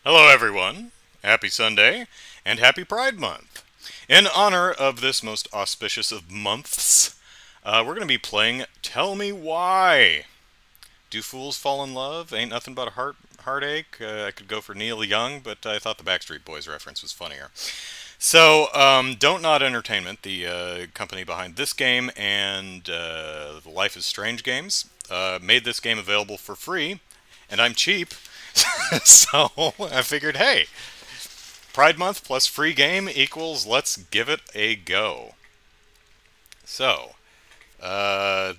Hello, everyone. Happy Sunday and happy Pride Month. In honor of this most auspicious of months, we're going to be playing Tell Me Why. Do fools fall in love? Ain't nothing but a heartache. I could go for Neil Young, but I thought the Backstreet Boys reference was funnier. So, Don't Not Entertainment, the company behind this game and the Life is Strange games, made this game available for free, and I'm cheap, so I figured, hey, Pride Month plus free game equals let's give it a go. So, uh,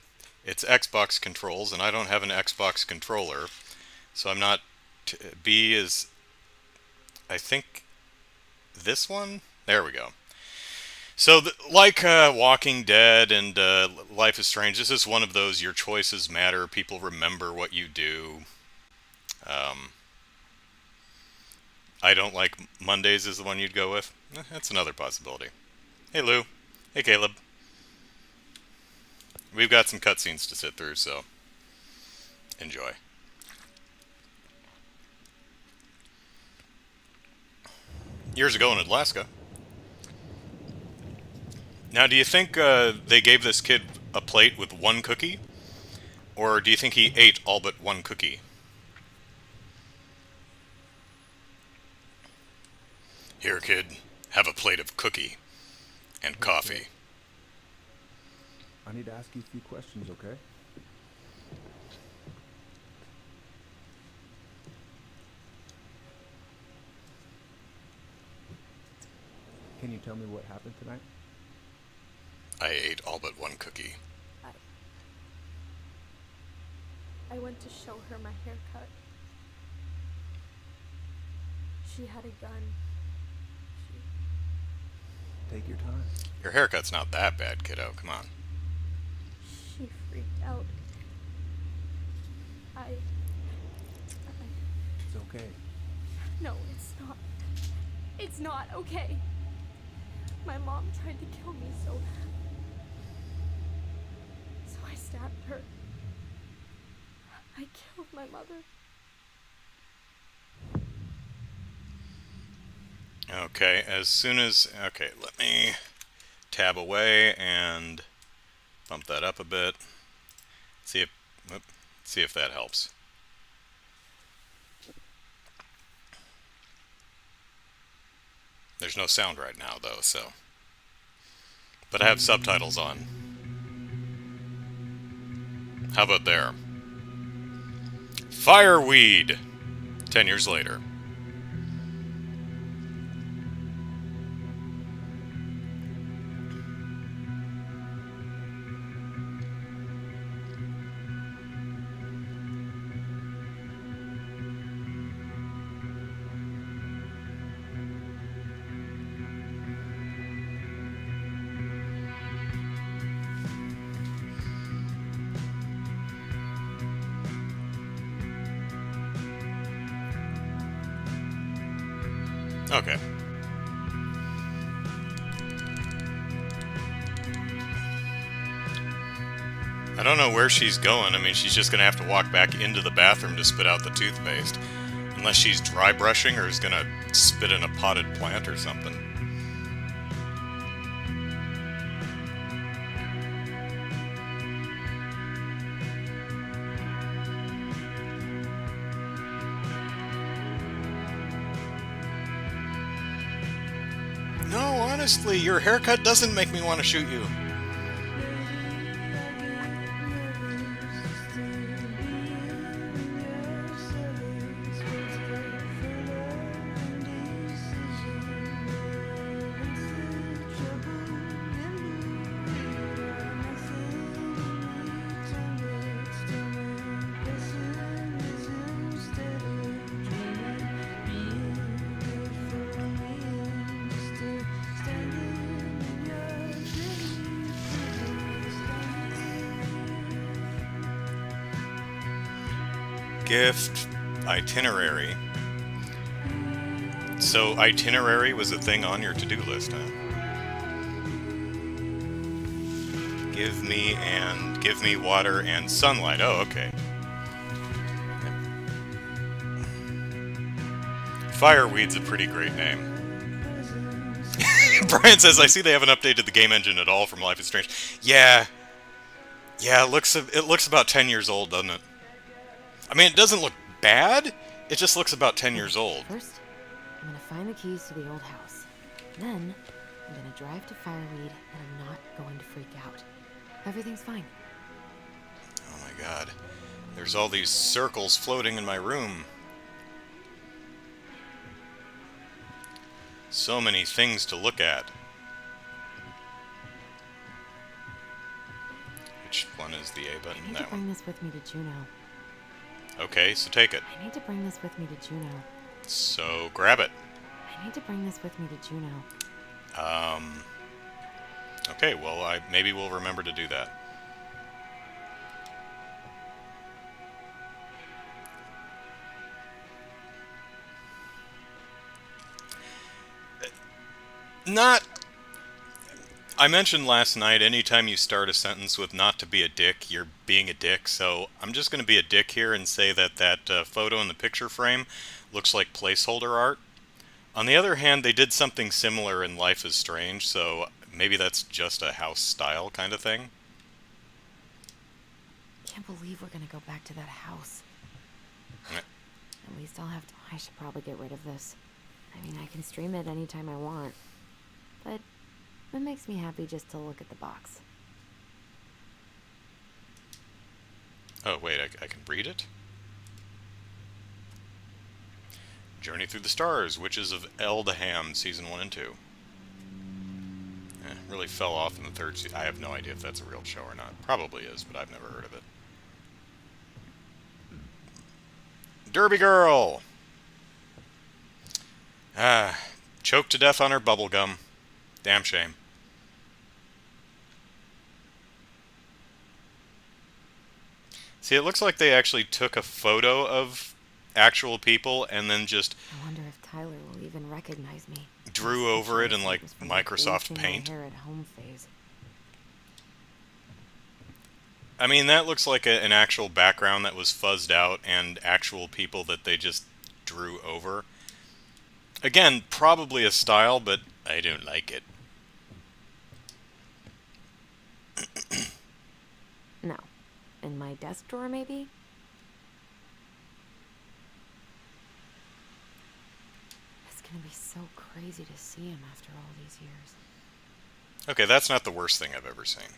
it's Xbox controls, and I don't have an Xbox controller, so I'm not. B is, I think, this one? There we go. So, like Walking Dead and Life is Strange, this is one of those your choices matter. People remember what you do. Um, I don't like Mondays is the one you'd go with. That's another possibility. Hey, Lou. Hey, Caleb. We've got some cutscenes to sit through, so enjoy. Years ago in Alaska. Now, do you think they gave this kid a plate with one cookie? Or do you think he ate all but one cookie? Here, kid, have a plate of cookie and Okay. coffee. I need to ask you a few questions, okay? Can you tell me what happened tonight? I ate all but one cookie. I I went to show her my haircut. She had a gun. Take your time. Your haircut's not that bad, kiddo. Come on. She freaked out. I It's okay. No, it's not. It's not okay. My mom tried to kill me, so I stabbed her. I killed my mother. Okay, as soon as... Okay, let me tab away and bump that up a bit. See if... See if that helps. There's no sound right now, though, so... But I have subtitles on. How about there? Fireweed! 10 years later. Okay. I don't know where she's going. I mean, she's just going to have to walk back into the bathroom to spit out the toothpaste. Unless she's dry brushing or is going to spit in a potted plant or something. No, honestly, your haircut doesn't make me want to shoot you. Gift, itinerary. So itinerary was a thing on your to-do list, huh? Give me water and sunlight. Oh, okay. Fireweed's a pretty great name. Brian says, I see they haven't updated the game engine at all from Life is Strange. Yeah. Yeah, it looks about 10 years old, doesn't it? I mean, it doesn't look bad. It just looks about 10 years old. First, I'm gonna find the keys to the old house. Then, I'm gonna drive to Fireweed, and I'm not going to freak out. Everything's fine. Oh my god. There's all these circles floating in my room. So many things to look at. Which one is the A button? I need That to bring one. this with me to Juno. Okay, so take it. I need to bring this with me to Juno. So grab it. I need to bring this with me to Juno. Okay, well, maybe we'll remember to do that. Not... I mentioned last night, anytime you start a sentence with not to be a dick, you're being a dick, so I'm just going to be a dick here and say that photo in the picture frame looks like placeholder art. On the other hand, they did something similar in Life is Strange, so maybe that's just a house style kind of thing. Can't believe we're gonna go back to that house. Eh. At least I should probably get rid of this. I mean, I can stream it anytime I want. But it makes me happy just to look at the box. Oh, wait, I can read it? Journey Through the Stars, Witches of Eldham, Season 1 and 2. Really fell off in the third season. I have no idea if that's a real show or not. Probably is, but I've never heard of it. Derby Girl! Choked to death on her bubble gum. Damn shame. See, it looks like they actually took a photo of actual people and then just I wonder if Tyler will even recognize me. drew over it in, like, Was from the Microsoft bleaching my Paint. hair at home phase. I mean, that looks like an actual background that was fuzzed out and actual people that they just drew over. Again, probably a style, but I don't like it. No. In my desk drawer, maybe? It's gonna be so crazy to see him after all these years. Okay, that's not the worst thing I've ever seen.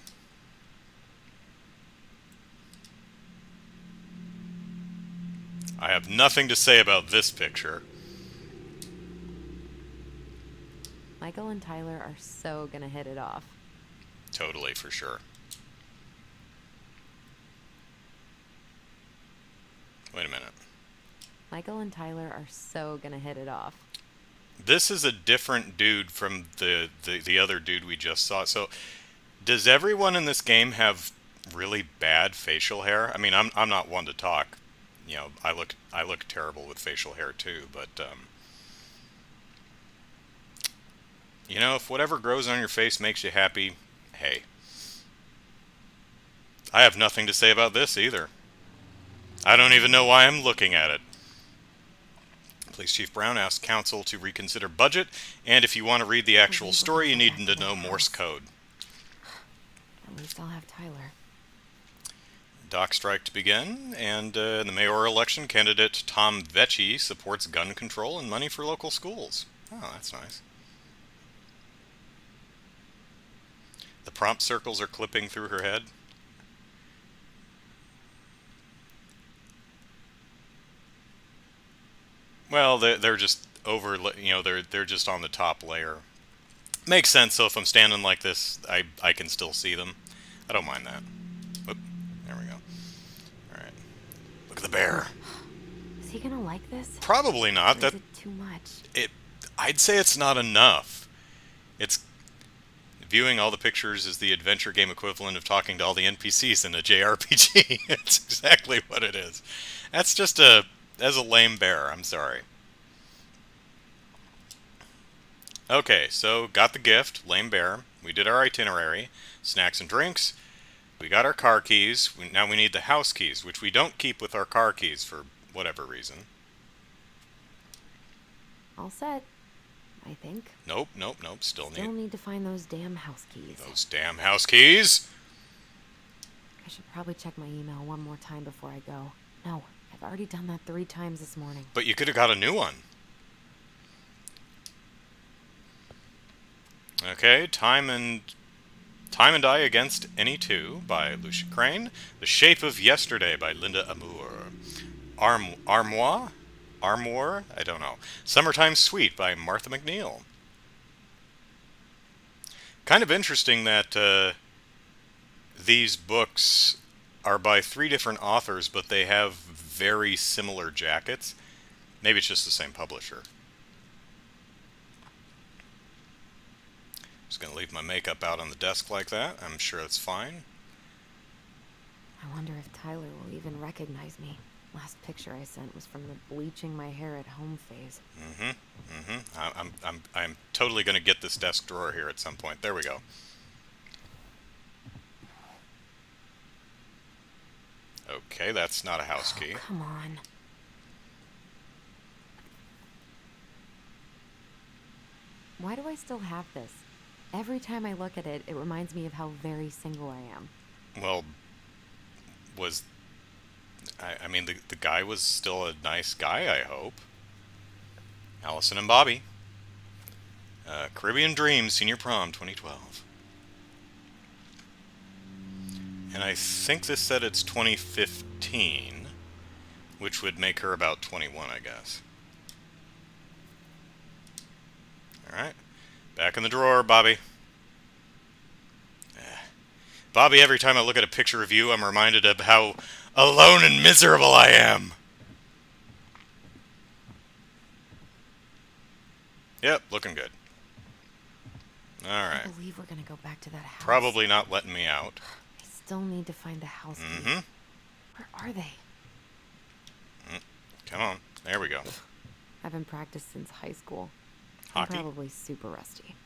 I have nothing to say about this picture. Michael and Tyler are so gonna hit it off. Totally, for sure. Wait a minute. Michael and Tyler are so gonna hit it off. This is a different dude from the other dude we just saw. So, does everyone in this game have really bad facial hair? I mean, I'm not one to talk. You know, I look terrible with facial hair too, but you know, if whatever grows on your face makes you happy, hey. I have nothing to say about this either. I don't even know why I'm looking at it. Police Chief Brown asks council to reconsider budget, and if you want to read the actual story, you need to know Morse code. At least I'll have Tyler. Dock strike to begin, and in the mayoral election, candidate Tom Vecchi supports gun control and money for local schools. Oh, that's nice. The prompt circles are clipping through her head. Well, they're just over, you know, they're just on the top layer. Makes sense, so if I'm standing like this, I can still see them. I don't mind that. Oop, there we go. Alright. Look at the bear. Is he gonna like this? Probably not. Or is it too much? I'd say it's not enough. It's viewing all the pictures is the adventure game equivalent of talking to all the NPCs in a JRPG. It's exactly what it is. That's just as a lame bear, I'm sorry. Okay, so got the gift, lame bear. We did our itinerary, snacks and drinks. We got our car keys. Now we need the house keys, which we don't keep with our car keys for whatever reason. All set, I think. Nope, nope, nope. Still Still need need to find those damn house keys. those damn house keys. I should probably check my email one more time before I go. No, I've already done that 3 times this morning. But you could have got a new one. Okay, Time and I Against Any Two by Lucia Crane. The Shape of Yesterday by Linda Amour. Armoire? I don't know. Summertime Suite by Martha McNeil. Kind of interesting that these books are by 3 different authors, but they have very similar jackets. Maybe it's just the same publisher. Just gonna leave my makeup out on the desk like that. I'm sure it's fine. I wonder if Tyler will even recognize me. Last picture I sent was from the bleaching my hair at home phase. I'm totally gonna get this desk drawer here at some point. There we go. Okay, that's not a house key. Come on. Why do I still have this? Every time I look at it, it reminds me of how very single I am. Well, I mean, the guy was still a nice guy, I hope. Allison and Bobby. Caribbean Dreams, Senior Prom, 2012. And I think this said it's 2015, which would make her about 21, I guess. Alright. Back in the drawer, Bobby. Bobby, every time I look at a picture of you, I'm reminded of how alone and miserable I am. Yep, looking good. Alright. I believe we're gonna go back to that house. Probably not letting me out. I still need to find the house keys. Where are they? Come on. There we go. I haven't practiced since high school. Hockey? I'm probably super rusty.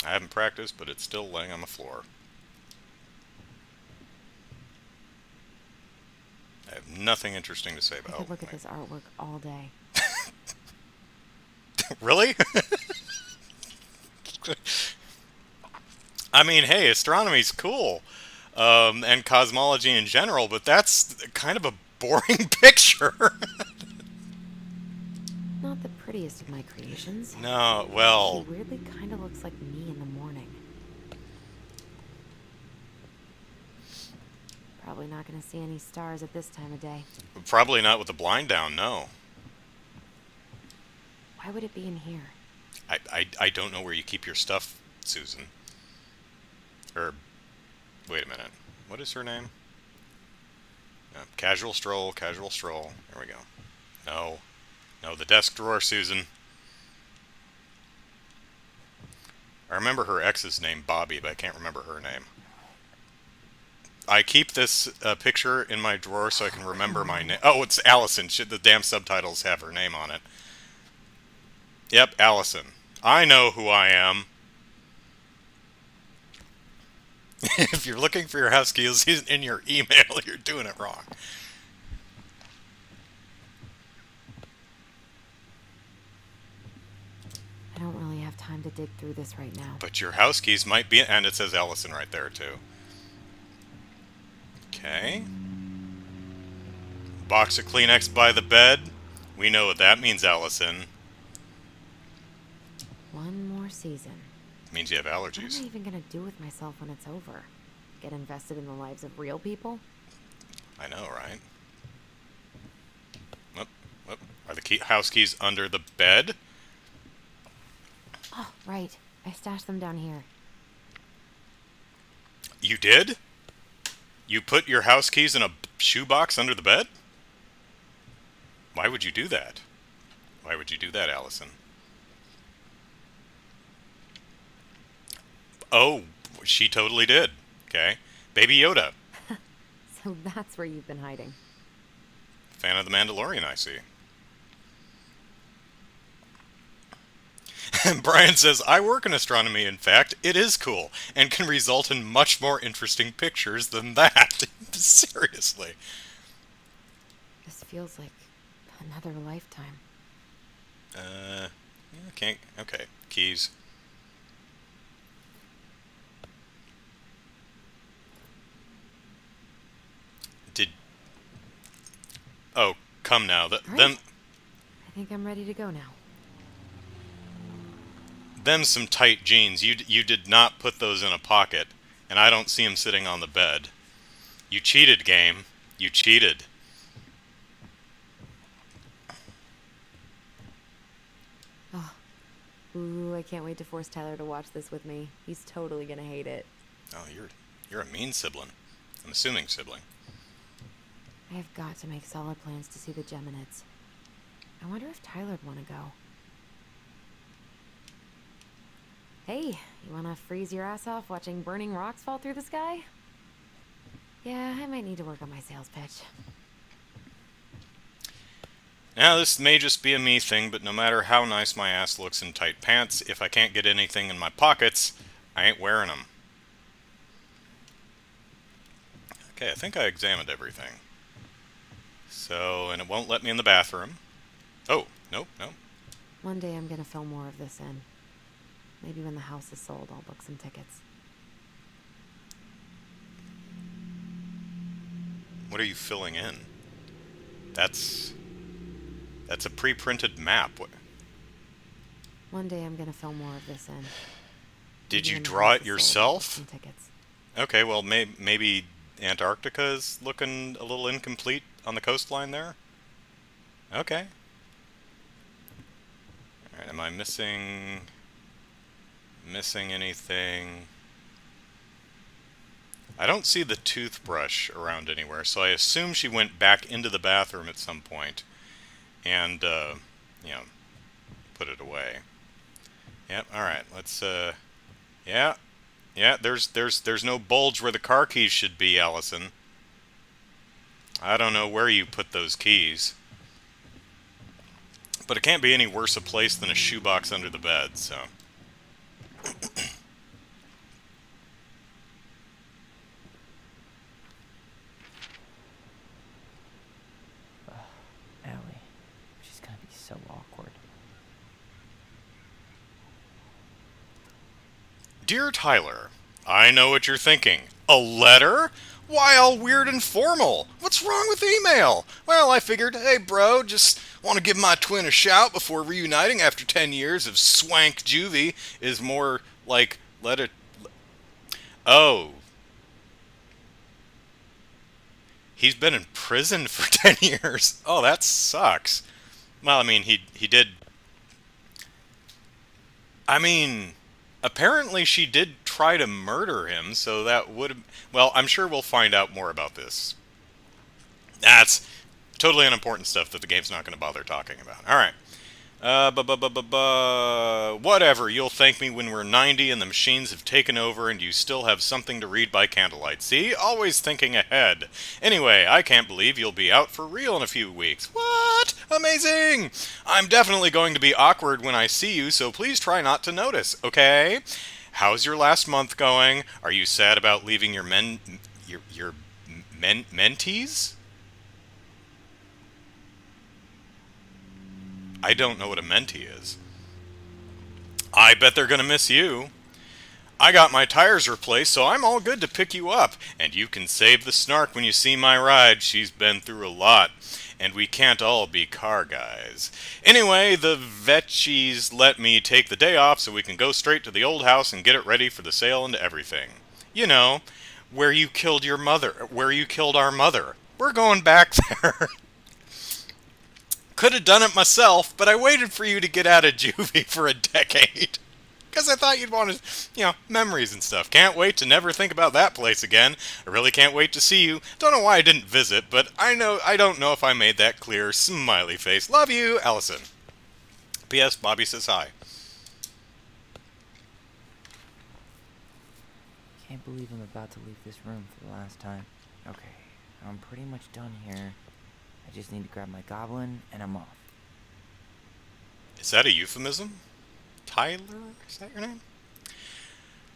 I haven't practiced, but it's still laying on the floor. I have nothing interesting to say I about could look at this artwork all day. Really? I mean, hey, astronomy's cool, and cosmology in general, but that's kind of a boring picture. Not the prettiest of my creations. No, well, She weirdly kind of looks like me in the morning. Probably not going to see any stars at this time of day. probably not with the blind down, no. Why would it be in here? I don't know where you keep your stuff, Susan. Or, wait a minute. What is her name? Casual Stroll, Casual Stroll. There we go. No. No, the desk drawer, Susan. I remember her ex's name, Bobby, but I can't remember her name. I keep this picture in my drawer so I can remember my name. Oh, it's Allison. The damn subtitles have her name on it. Yep, Allison. I know who I am. If you're looking for your house keys in your email, you're doing it wrong. I don't really have time to dig through this right now. But your house keys might be... And it says Allison right there, too. Okay. Box of Kleenex by the bed. We know what that means, Allison. One more season. Means you have What am allergies. I even going to do with myself when it's over? Get invested in the lives of real people? I know, right? Whoop, whoop. Are the house keys under the bed? Oh, right. I stashed them down here. You did? You put your house keys in a shoebox under the bed? Why would you do that? Why would you do that, Allison? Oh, she totally did. Okay. Baby Yoda. So that's where you've been hiding. Fan of The Mandalorian, I see. And Brian says, I work in astronomy, in fact. It is cool, and can result in much more interesting pictures than that. Seriously. This feels like another lifetime. Yeah, can't. Okay, keys. Did. Oh, come now. All right. I think I'm ready to go now. Them some tight jeans. You did not put those in a pocket, and I don't see them sitting on the bed. You cheated, game. You cheated. Oh, ooh, I can't wait to force Tyler to watch this with me. He's totally gonna hate it. Oh, you're a mean sibling. I'm assuming sibling. I have got to make solid plans to see the Geminids. I wonder if Tyler'd want to go. Hey, you want to freeze your ass off watching burning rocks fall through the sky? Yeah, I might need to work on my sales pitch. Now, this may just be a me thing, but no matter how nice my ass looks in tight pants, if I can't get anything in my pockets, I ain't wearing them. Okay, I think I examined everything. So, and it won't let me in the bathroom. Oh, nope. One day I'm gonna fill more of this in. Maybe when the house is sold, I'll book some tickets. What are you filling in? That's a pre-printed map. One day I'm gonna fill more of this in. Did Maybe you when the draw house it is sold, I'll book yourself? some tickets. Okay, well, maybe Antarctica is looking a little incomplete on the coastline there? Okay. Alright, am I missing anything? I don't see the toothbrush around anywhere, so I assume she went back into the bathroom at some point and, you know, put it away. Yep, alright, let's, yeah, there's no bulge where the car keys should be, Allison. I don't know where you put those keys. But it can't be any worse a place than a shoebox under the bed, so... Allie, she's gonna be so awkward. Dear Tyler, I know what you're thinking. A letter? Why all weird and formal? What's wrong with email? Well, I figured, hey bro, just want to give my twin a shout before reuniting after 10 years of swank juvie is more like letter... Oh. He's been in prison for 10 years. Oh, that sucks. Well, I mean, he did... I mean... Apparently she did try to murder him, so that would... Well, I'm sure we'll find out more about this. That's totally unimportant stuff that the game's not going to bother talking about. Alright. Whatever, you'll thank me when we're 90 and the machines have taken over and you still have something to read by candlelight. See? Always thinking ahead. Anyway, I can't believe you'll be out for real in a few weeks. What? Amazing! I'm definitely going to be awkward when I see you, so please try not to notice, okay? How's your last month going? Are you sad about leaving your mentees? I don't know what a mentee is. I bet they're gonna miss you. I got my tires replaced, so I'm all good to pick you up. And you can save the snark when you see my ride. She's been through a lot. And we can't all be car guys. Anyway, the Vetchies let me take the day off so we can go straight to the old house and get it ready for the sale and everything. You know, where you killed your mother, where you killed our mother. We're going back there. Could have done it myself, but I waited for you to get out of juvie for a decade. Because I thought you'd want to, memories and stuff. Can't wait to never think about that place again. I really can't wait to see you. Don't know why I didn't visit, but I don't know if I made that clear. Smiley face. Love you, Allison. P.S. Bobby says hi. Can't believe I'm about to leave this room for the last time. Okay, I'm pretty much done here. I just need to grab my goblin, and I'm off. Is that a euphemism? Tyler? Is that your name?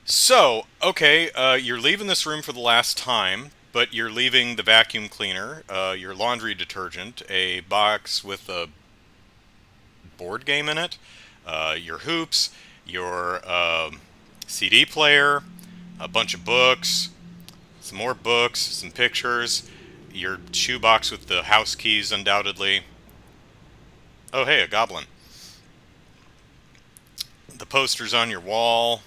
So, okay, you're leaving this room for the last time, but you're leaving the vacuum cleaner, your laundry detergent, a box with a board game in it, your hoops, your CD player, a bunch of books, some more books, some pictures, your shoebox with the house keys, undoubtedly. Oh, hey, a goblin. The posters on your wall.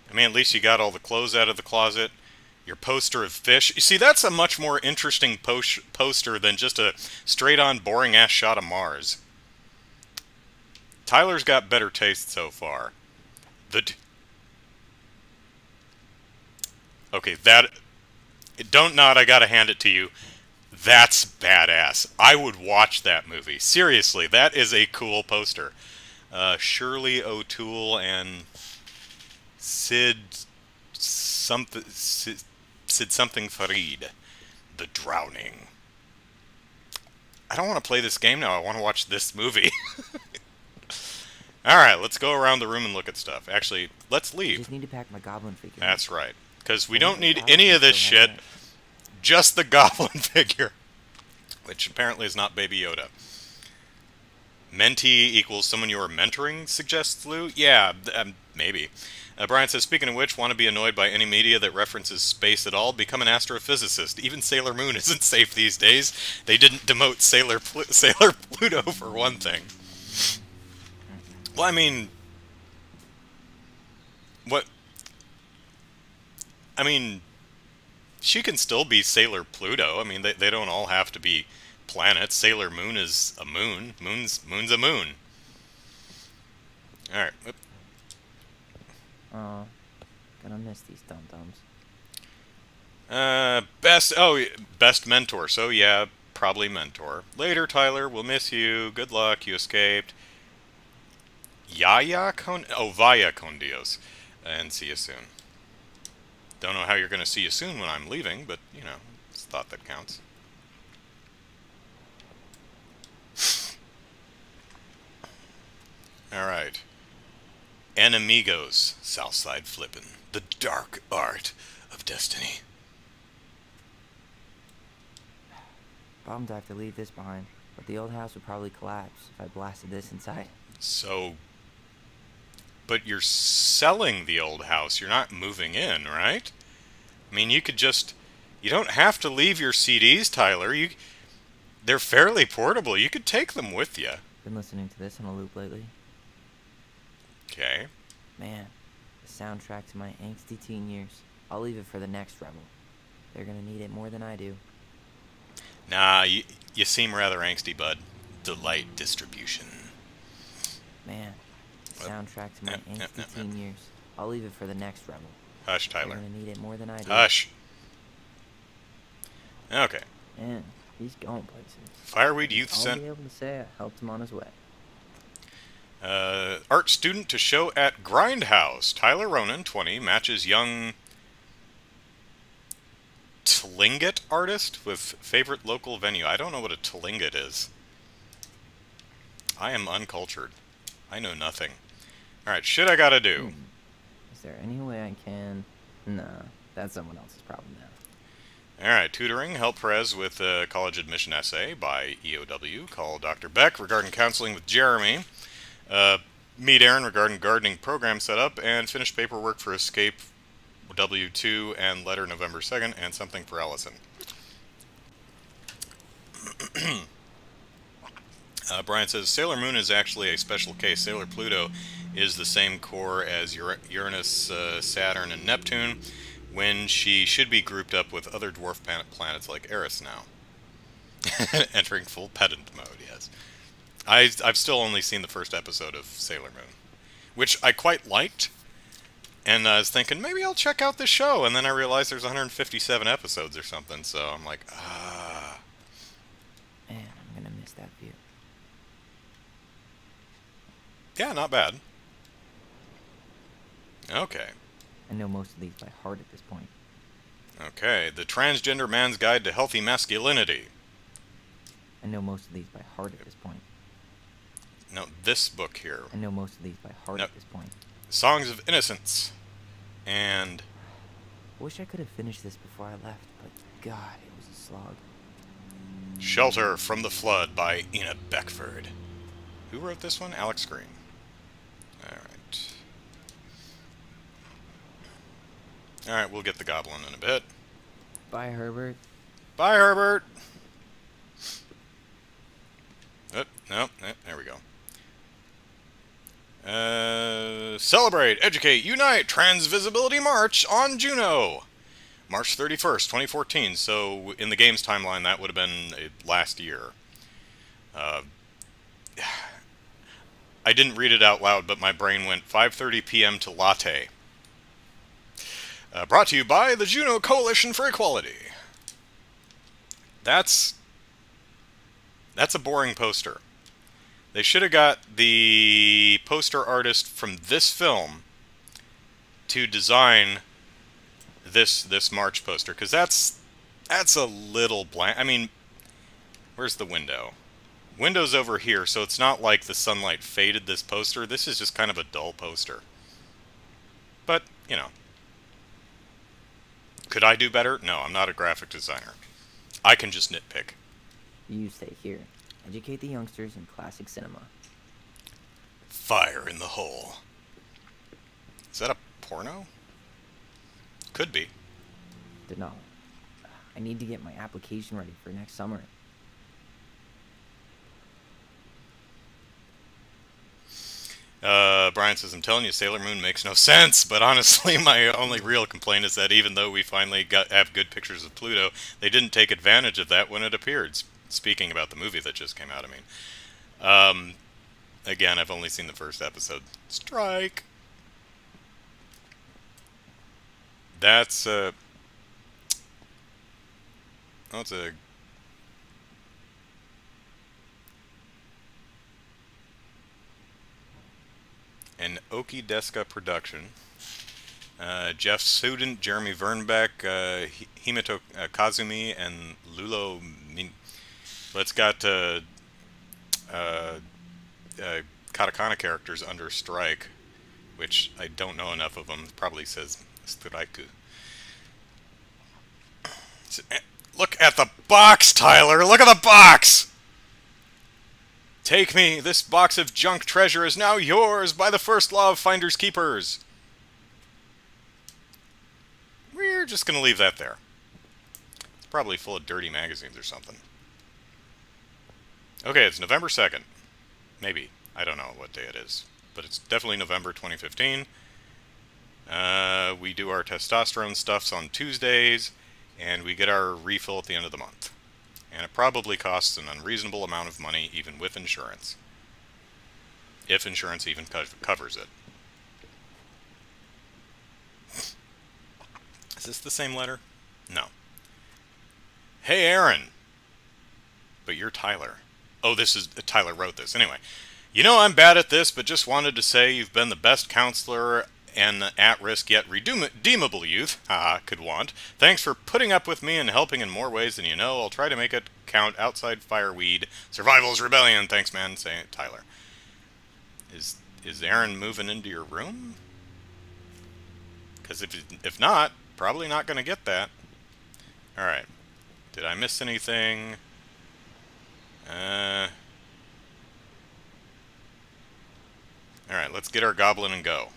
I mean, at least you got all the clothes out of the closet. Your poster of fish. You see, that's a much more interesting poster than just a straight-on, boring-ass shot of Mars. Tyler's got better taste so far. Okay, that... Don't nod, I gotta hand it to you. That's badass. I would watch that movie. Seriously, that is a cool poster. Shirley O'Toole and Sid something Farid. The Drowning. I don't want to play this game now. I want to watch this movie. Alright, let's go around the room and look at stuff. Actually, let's I leave. just need to pack my goblin figure. That's right. Because we Only don't the need goblin any of this still has shit. that. Just the goblin figure. Which apparently is not Baby Yoda. Mentee equals someone you are mentoring, suggests Lou? Yeah, maybe. Brian says, speaking of which, want to be annoyed by any media that references space at all? Become an astrophysicist. Even Sailor Moon isn't safe these days. They didn't demote Sailor Pluto for one thing. Well, I mean... What... I mean... She can still be Sailor Pluto. I mean, they don't all have to be planets. Sailor Moon is a moon. Moon's a moon. Alright. Aw, gonna miss these dum-dums. Best mentor. So, yeah, probably mentor. Later, Tyler. We'll miss you. Good luck. You escaped. Vaya con Dios. And see you soon. Don't know how you're going to see you soon when I'm leaving, but, you know, it's thought that counts. Alright. Enemigos. Southside Flippin'. The dark art of destiny. Bummed I have to leave this behind, but the old house would probably collapse if I blasted this inside. So... But you're selling the old house. You're not moving in, right? I mean, you could just... You don't have to leave your CDs, Tyler. They're fairly portable. You could take them with you. Been listening to this on a loop lately. Okay. Man, the soundtrack to my angsty teen years. I'll leave it for the next rebel. They're gonna need it more than I do. Nah, you seem rather angsty, bud. Delight distribution. Man, the soundtrack to my angsty teen years. I'll leave it for the next rebel. Hush, They're Tyler. gonna need it more than I do. Hush. Okay. Man, he's going places. Fireweed Youth I'll Center. be able to say I helped him on his way. Art student to show at Grindhouse. Tyler Ronan, 20, matches young Tlingit artist with favorite local venue. I don't know what a Tlingit is. I am uncultured. I know nothing. Alright, shit I gotta do. Is there any way I can... Nah, that's someone else's problem now. Alright, tutoring. Help Perez with a college admission essay by EOW. Call Dr. Beck regarding counseling with Jeremy. Meet Aaron regarding gardening program setup. And finish paperwork for Escape W2 and letter November 2nd. And something for Allison. Brian says, Sailor Moon is actually a special case. Sailor Pluto is the same core as Uranus, Saturn, and Neptune, when she should be grouped up with other dwarf planets like Eris now. Entering full pedant mode, yes. I've still only seen the first episode of Sailor Moon, which I quite liked, and I was thinking, maybe I'll check out this show, and then I realized there's 157 episodes or something, so I'm like, Man, I'm gonna miss that view. Yeah, not bad. Okay. I know most of these by heart at this point. Okay, The Transgender Man's Guide to Healthy Masculinity. I know most of these by heart at this point. No, this book here. I know most of these by heart Nope. at this point. Songs of Innocence. And I wish I could have finished this before I left, but God, it was a slog. Shelter from the Flood by Ina Beckford. Who wrote this one? Alex Green. Alright. Alright, we'll get the goblin in a bit. Bye, Herbert. Bye, Herbert! Oh, no, there we go. Celebrate, educate, unite, Transvisibility March on Juno! March 31st, 2014, so in the game's timeline that would have been last year. I didn't read it out loud, but my brain went 5:30 p.m. to latte. Brought to you by the Juno Coalition for Equality. That's a boring poster. They should have got the poster artist from this film to design this March poster, because that's a little blank. I mean, where's the window? Window's over here, so it's not like the sunlight faded this poster. This is just kind of a dull poster. But, you know. Could I do better? No, I'm not a graphic designer. I can just nitpick. You stay here. Educate the youngsters in classic cinema. Fire in the hole. Is that a porno? Could be. Denali. I need to get my application ready for next summer. Brian says, I'm telling you, Sailor Moon makes no sense, but honestly, my only real complaint is that even though we finally have good pictures of Pluto, they didn't take advantage of that when it appeared. Speaking about the movie that just came out, I mean. Again, I've only seen the first episode. Strike! That's, that's a... an Oki Deska production. Jeff Sudent, Jeremy Vernbeck, Himito Kazumi, and Lulo Min. But it's got katakana characters under strike, which I don't know enough of them. It probably says straiku. Look at the box, Tyler! Look at the box! Take me, this box of junk treasure is now yours by the first law of finders keepers. We're just gonna leave that there. It's probably full of dirty magazines or something. Okay, it's November 2nd. Maybe. I don't know what day it is. But it's definitely November 2015. We do our testosterone stuffs on Tuesdays, and we get our refill at the end of the month. And it probably costs an unreasonable amount of money, even with insurance. If insurance even covers it. Is this the same letter? No. Hey, Aaron! But you're Tyler. Oh, this is... Tyler wrote this. Anyway. You know I'm bad at this, but just wanted to say you've been the best counselor and at-risk yet redeemable youth, haha, could want. Thanks for putting up with me and helping in more ways than you know. I'll try to make it count outside fireweed. Survival's rebellion. Thanks, man. Say it, Tyler. Is Aaron moving into your room? Because if not, probably not going to get that. Alright. Did I miss anything? Alright, let's get our goblin and go.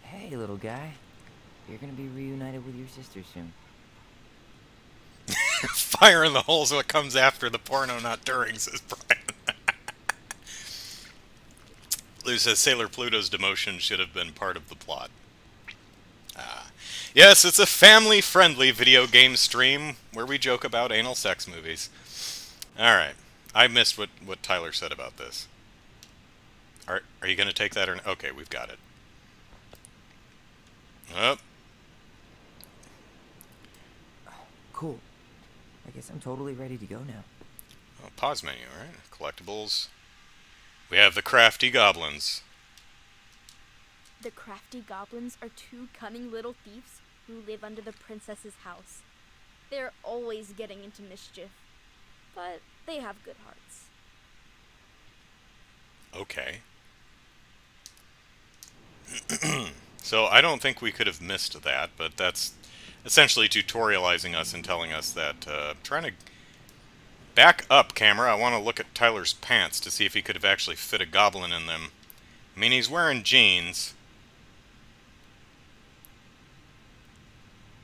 Hey, little guy. You're gonna be reunited with your sister soon. Fire in the hole is what comes after the porno, not during, says Brian. Lou says Sailor Pluto's demotion should have been part of the plot. Yes, it's a family-friendly video game stream where we joke about anal sex movies. Alright. I missed what Tyler said about this. Are you going to take that or no? Okay, we've got it. Oh. Cool. I guess I'm totally ready to go now. Oh, pause menu, alright. Collectibles. We have the crafty goblins. The crafty goblins are two cunning little thieves who live under the princess's house. They're always getting into mischief, but they have good hearts. Okay. So I don't think we could have missed that, but that's essentially tutorializing us and telling us that Back up, camera. I want to look at Tyler's pants to see if he could have actually fit a goblin in them. I mean, he's wearing jeans.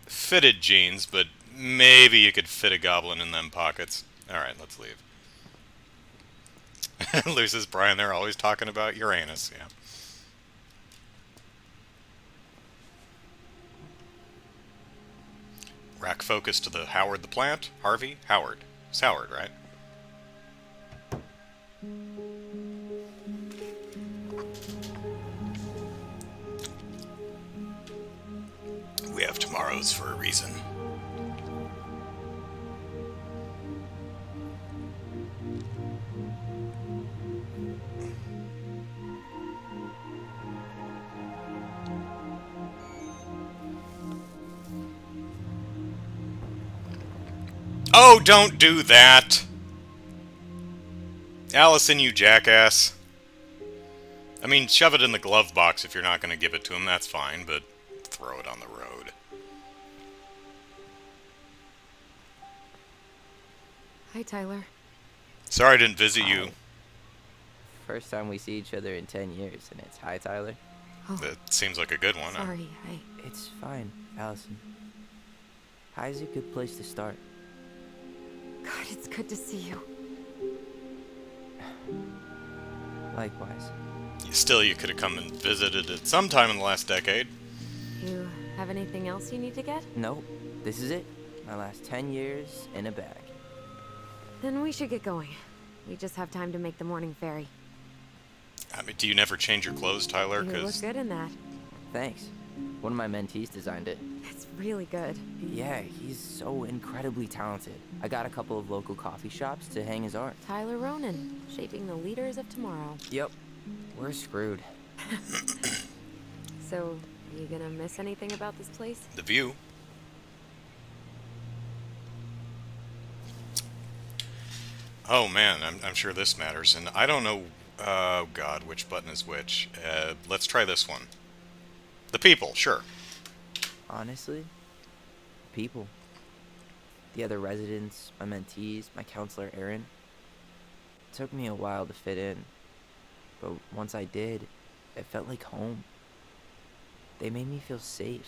Fitted jeans, but maybe you could fit a goblin in them pockets. Alright, let's leave. Luce's Brian, they're always talking about Uranus, yeah. Rack focus to the Howard the plant. Harvey? Howard. It's Howard, right? We have tomorrows for a reason. Oh, don't do that! Allison, you jackass. I mean, shove it in the glove box if you're not going to give it to him, that's fine, but throw it on the road. Hi, Tyler. Sorry I didn't visit you. First time we see each other in 10 years, and it's hi, Tyler. Oh, That seems like a good one. sorry. It's fine, Allison. Hi's a good place to start. God, it's good to see you. Likewise. Still, you could have come and visited at some time in the last decade. You have anything else you need to get? Nope, this is it. My last 10 years in a bag. Then we should get going. We just have time to make the morning ferry. I mean, do you never change your clothes, Tyler? You look good in that. Thanks. One of my mentees designed it. It's really good. Yeah, he's so incredibly talented. I got a couple of local coffee shops to hang his art. Tyler Ronan, shaping the leaders of tomorrow. Yep, we're screwed. So, are you gonna miss anything about this place? The view. Oh man, I'm sure this matters, and I don't know. Oh God, which button is which? Let's try this one. The people, sure. Honestly, people. The other residents, my mentees, my counselor Aaron. It took me a while to fit in, but once I did, it felt like home. They made me feel safe.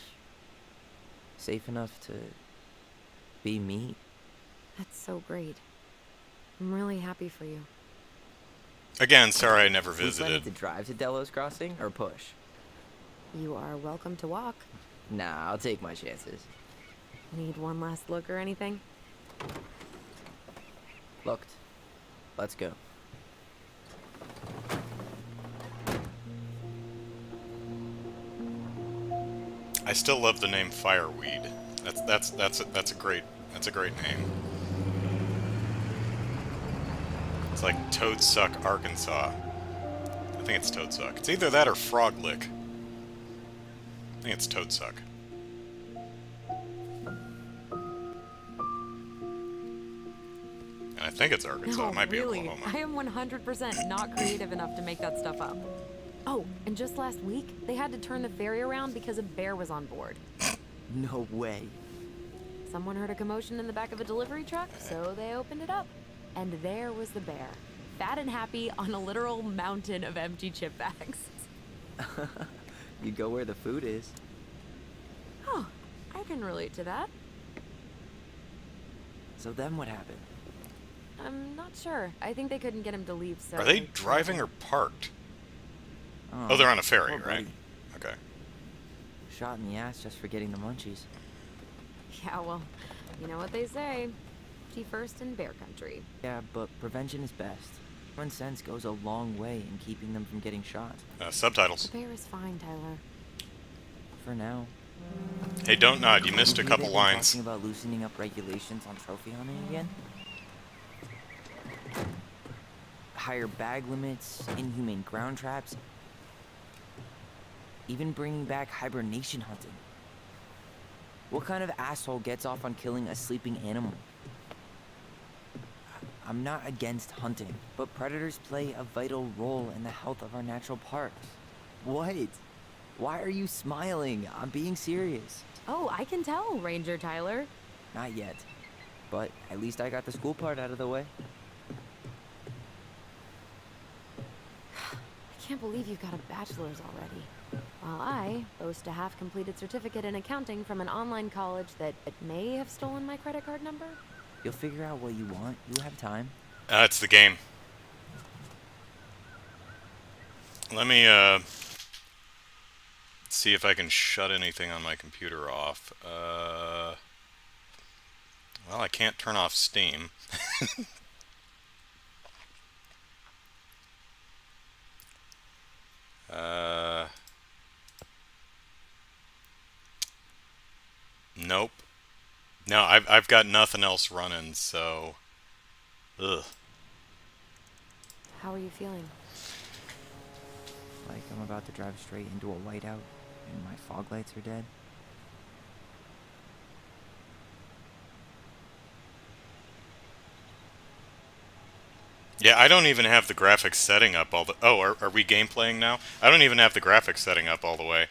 Safe enough to be me. That's so great. I'm really happy for you. Again, sorry I never We planning visited. to drive to Delos Crossing or push? You are welcome to walk. Nah, I'll take my chances. Need one last look or anything? Looked. Let's go. I still love the name Fireweed. That's a great name. It's like Toadsuck, Arkansas. I think it's Toadsuck. It's either that or Frog Lick. I think it's Toadsuck. And I think it's Arkansas. No, It might be really. Oklahoma. I am 100% not creative enough to make that stuff up. Oh, and just last week, they had to turn the ferry around because a bear was on board. No way. Someone heard a commotion in the back of a delivery truck, so they opened it up. And there was the bear, fat and happy on a literal mountain of empty chip bags. You go where the food is. Oh, I can relate to that. So then what happened? I'm not sure. I think they couldn't get him to leave, so... Are they driving or parked? Oh, Oh, they're on a ferry, poor right? buddy. Okay. Shot in the ass just for getting the munchies. Yeah, well, you know what they say. Safety first in bear country. Yeah, but prevention is best. Common sense goes a long way in keeping them from getting shot. Subtitles. The bear is fine, Tyler. For now. Hey, don't nod. You missed a couple They've been lines. Talking about loosening up regulations on trophy hunting again. Higher bag limits, inhumane ground traps, even bringing back hibernation hunting. What kind of asshole gets off on killing a sleeping animal? I'm not against hunting, but predators play a vital role in the health of our natural parks. What? Why are you smiling? I'm being serious. Oh, I can tell, Ranger Tyler. Not yet. But at least I got the school part out of the way. I can't believe you've got a bachelor's already. While I boast a half-completed certificate in accounting from an online college that may have stolen my credit card number. You'll figure out what you want. You have time. It's the game. Let me see if I can shut anything on my computer off. Well, I can't turn off Steam. Nope. No, I've got nothing else running, so ugh. How are you feeling? Like I'm about to drive straight into a whiteout and my fog lights are dead. Yeah, I don't even have the graphics setting up all the... Oh, are we game playing now? I don't even have the graphics setting up all the way.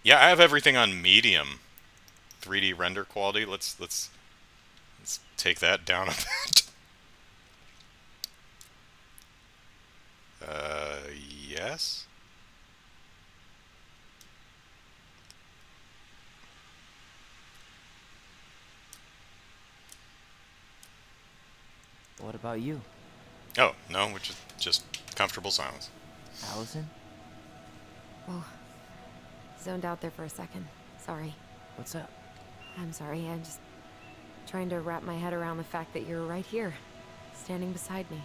Yeah, I have everything on medium. 3D render quality. Let's take that down a bit. Yes. What about you? Oh, no, which is just comfortable silence. Allison? Whoa. Zoned out there for a second. Sorry. What's up? I'm sorry, I'm just trying to wrap my head around the fact that you're right here, standing beside me,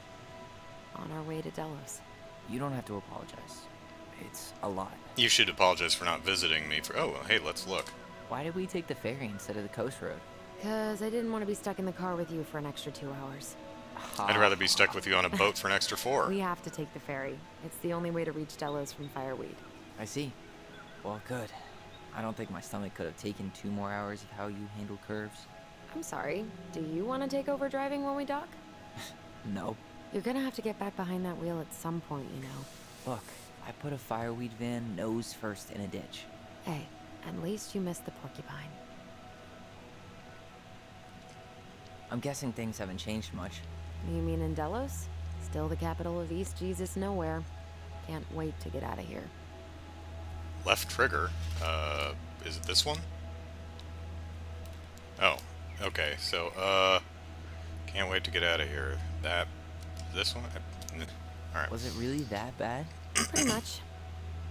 on our way to Delos. You don't have to apologize. It's a lot. You should apologize for not visiting me for... Oh, hey, let's look. Why did we take the ferry instead of the coast road? 'Cause I didn't want to be stuck in the car with you for an extra 2 hours. I'd rather be stuck with you on a boat for an extra 4. We have to take the ferry. It's the only way to reach Delos from Fireweed. I see. Well, good. I don't think my stomach could have taken 2 more hours of how you handle curves. I'm sorry. Do you want to take over driving when we dock? No. You're gonna have to get back behind that wheel at some point, you know. Look, I put a fireweed van nose first in a ditch. Hey, at least you missed the porcupine. I'm guessing things haven't changed much. You mean in Delos? Still the capital of East Jesus Nowhere. Can't wait to get out of here. Left trigger. Is it this one? Oh, okay. So, can't wait to get out of here. This one? Alright. Was it really that bad? Pretty much.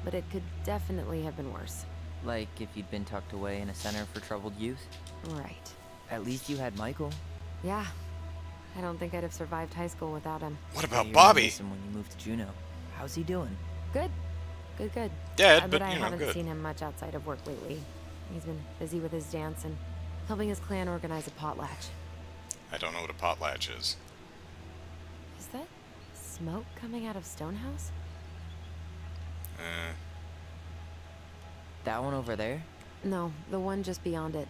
But it could definitely have been worse. Like if you'd been tucked away in a center for troubled youth? Right. At least you had Michael. Yeah. I don't think I'd have survived high school without him. What Yeah, about you're gonna Bobby? miss him when you move to Juneau. How's he doing? Good. Good. Dead, But but, I you know, haven't good. seen him much outside of work lately. He's been busy with his dance and helping his clan organize a potlatch. I don't know what a potlatch is. Is that smoke coming out of Stonehouse? That one over there? No, the one just beyond it.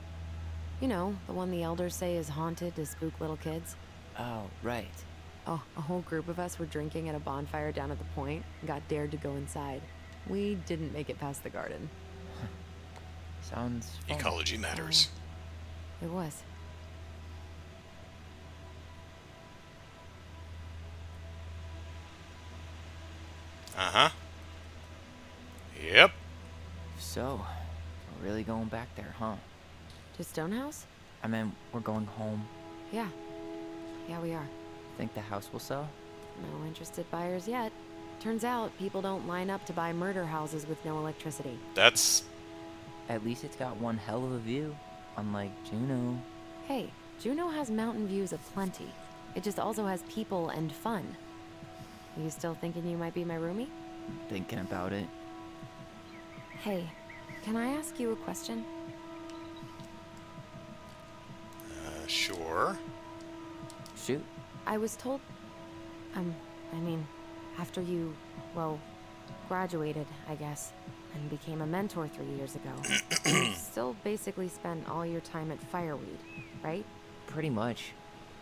You know, the one the elders say is haunted to spook little kids. Oh, right. Oh, a whole group of us were drinking at a bonfire down at the point and got dared to go inside. We didn't make it past the garden. Sounds fun. Ecology matters. It was. Uh-huh. Yep. So, we're really going back there, huh? To Stonehouse? I mean, we're going home. Yeah. Yeah, we are. Think the house will sell? No interested buyers yet. Turns out people don't line up to buy murder houses with no electricity. That's... At least it's got one hell of a view. Unlike Juneau. Hey, Juneau has mountain views aplenty. It just also has people and fun. You still thinking you might be my roomie? Thinking about it. Hey, can I ask you a question? Sure. Shoot. I was told... I mean, after you, well, graduated, I guess, and became a mentor 3 years ago, you still basically spent all your time at Fireweed, right? Pretty much.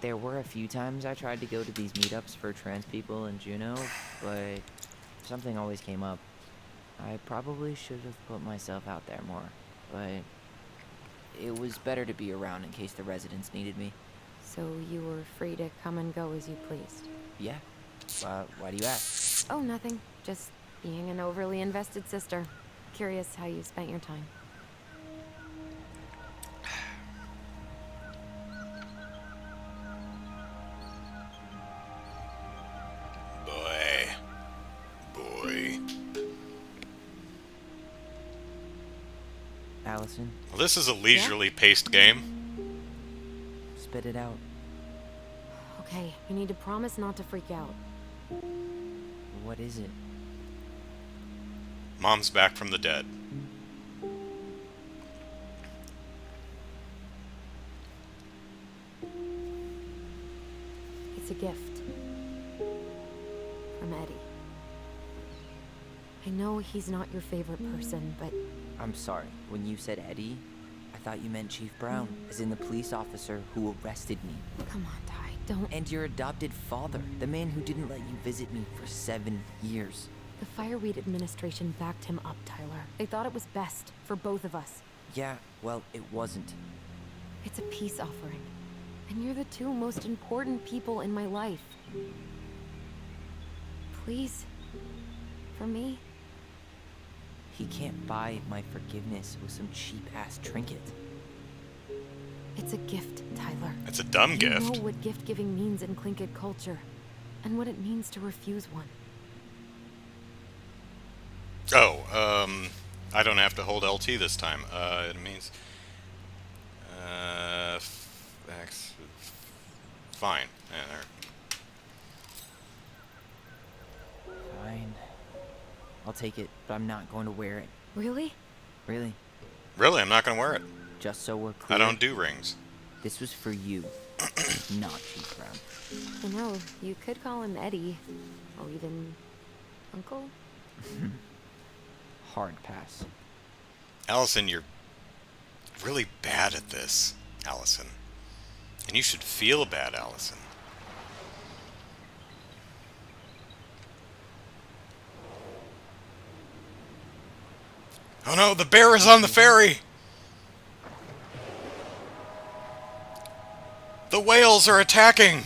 There were a few times I tried to go to these meetups for trans people in Juneau, but something always came up. I probably should have put myself out there more, but it was better to be around in case the residents needed me. So you were free to come and go as you pleased? Yeah. Why do you ask? Oh, nothing. Just being an overly invested sister. Curious how you spent your time. Boy. Allison, Well, this is a leisurely paced game. spit it out. Okay, you need to promise not to freak out. What is it? Mom's back from the dead. It's a gift. From Eddie. I know he's not your favorite person, but I'm sorry. When you said Eddie, I thought you meant Chief Brown, as in the police officer who arrested me. come on, Ty, don't. And your adopted father, the man who didn't let you visit me for 7 years. The Fireweed administration backed him up, Tyler. They thought it was best for both of us. Yeah, well, it wasn't. It's a peace offering. And you're the two most important people in my life. Please? For me? He can't buy my forgiveness with some cheap-ass trinket. It's a gift, Tyler. It's a dumb You gift. know what gift-giving means in Tlingit culture, and what it means to refuse one. Oh, I don't have to hold LT this time. It means... X... Fine. Yeah, there. Fine. I'll take it, but I'm not going to wear it. Really? Really. Really, I'm not going to wear it. Just so we're clear. I don't do rings. This was for you, not Chief Brown. You know, you could call him Eddie, or even Uncle. Hard pass. Allison, you're really bad at this, Allison. And you should feel bad, Allison. Oh no, the bear is on the ferry! The whales are attacking!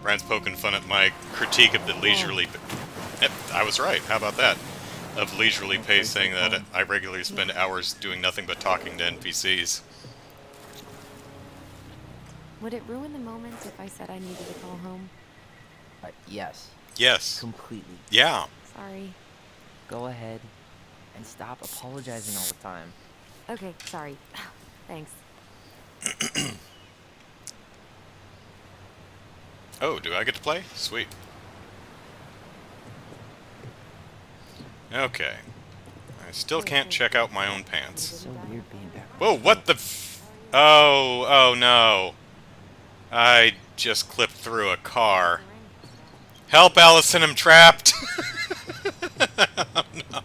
Brian's poking fun at my critique of the leisurely... Yep, I was right. How about that? Of leisurely pace, saying that I regularly spend hours doing nothing but talking to NPCs. Would it ruin the moment if I said I needed to call home? Yes. Yes. Completely. Yeah. Sorry. Go ahead and stop apologizing all the time. Okay, sorry. Thanks. Oh, do I get to play? Sweet. Okay. I still can't check out my own pants. So weird being back. Whoa, what the f... Oh no. I just clipped through a car. Help, Allison, I'm trapped! Oh, no.